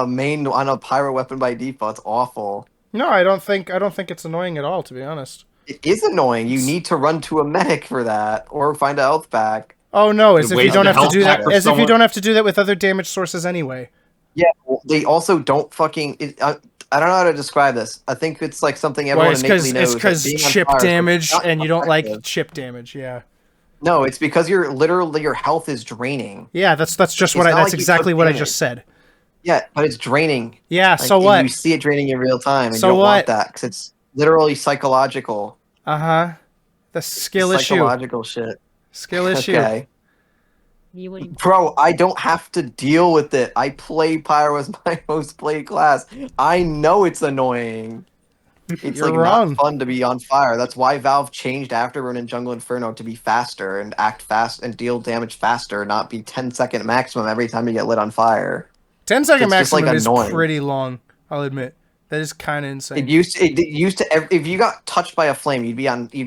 a pyro weapon by default? It's awful. No, I don't think it's annoying at all, to be honest. It is annoying. You need to run to a medic for that, or find a health pack. Oh no, as if you Waste don't the have to health do pack that. for As if you someone- don't have to do that with other damage sources anyway. Yeah, well, they also don't fucking. I don't know how to describe this. I think it's like something Well, everyone it's innately knows. because that being on chip fire is damage, not and you don't like effective. chip damage. Yeah. No, it's because you're literally your health is draining. Yeah, that's just It's what I. not That's like you exactly took what I damage. just said. Yeah, but it's draining. Yeah. Like, So and what? you see it draining in real time, and So you don't what? want that because it's literally psychological. The skill issue. Psychological shit. Skill issue. Okay. You wouldn't- Bro, I don't have to deal with it. I play Pyro as my most played class. I know it's annoying. It's You're like wrong. not fun to be on fire. That's why Valve changed Afterburn and Jungle Inferno to be faster and act fast and deal damage faster, not be 10-second maximum every time you get lit on fire. 10-second It's just, like, maximum is annoying. pretty long. I'll admit that is kind of insane. It used to if you got touched by a flame, you'd be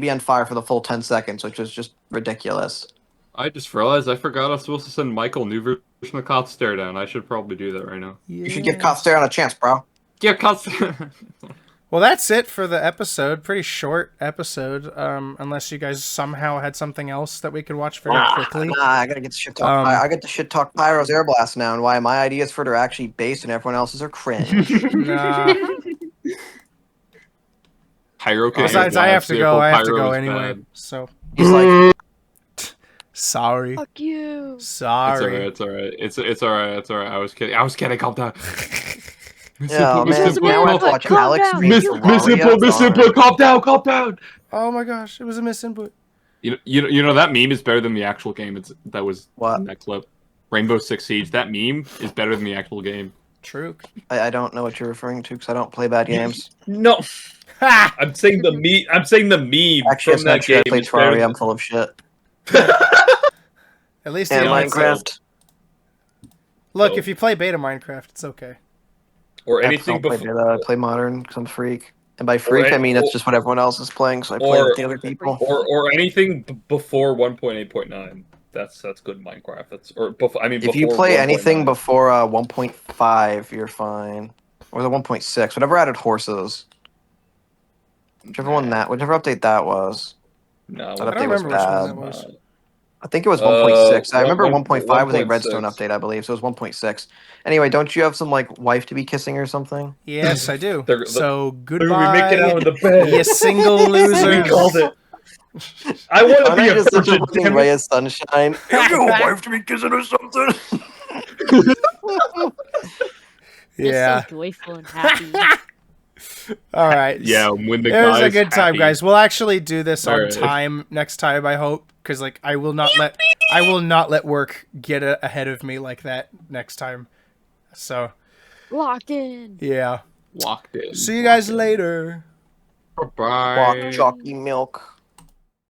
on fire for the full 10 seconds, which was just ridiculous. I just realized I forgot I was supposed to send Michael a new version of Caught Stare Down. I should probably do that right now. You should give Caught Stare on a chance, bro. Yeah, Caught Stare. Well, that's it for the episode. Pretty short episode. Unless you guys somehow had something else that we could watch very quickly. Nah, I gotta get the shit talk. I get the shit talk Pyro's Air Blast now, and why my ideas for it are actually based and everyone else's are cringe. Nah. Pyro can Besides, I have to go. I have to go anyway. So He's like, sorry. Fuck you. Sorry. It's alright. It's alright. I was kidding. Calm down. yeah, Miss man, Simple, now I have to Calm watch down. Alex stream Miss Terraria. Simple, calm down. Oh my gosh, it was a misinput. You know that meme is better than the actual game. That was What? in that clip. Rainbow Six Siege. That meme is better than the actual game. True. I don't know what you're referring to because I don't play bad games. No, Ha! I'm saying the meme. I'm saying the meme Actually, from that it's not true. game. I play is better Terraria. than- I'm full of shit. At least And you know. Minecraft. Look, So- if you play beta Minecraft, it's okay. or I anything don't play before. beta. I play modern because I'm a freak. And by freak, I any- mean that's just what everyone else is playing, so I play with the other people. Or anything before 1.8.9. That's good Minecraft. That's or before. I mean, If you before play 1.9. anything before 1.5, you're fine. Or the 1.6, whatever added horses. Whichever update that was. No, That I don't update was remember which one bad. that was. I think it was 1.6. I remember 1.6 1.5 was a redstone update, I believe, so it was 1.6. Anyway, don't you have some like wife to be kissing or something? Yes, I do. They're- So They're gonna be making out goodbye, in the bed. you single losers. We called it. I want to Aren't be I a just such a virgin. fucking Damn ray it. of sunshine? You have a wife to be kissing or something? Yeah. So joyful and happy. All right. Yeah, when the It was a guy's good time, happy. guys. We'll actually do this on Alright. time next time, I hope, because like I will not let work get ahead of me like that next time. So Locked in. yeah. Locked in. See you guys later. Bye. Walk chalky milk.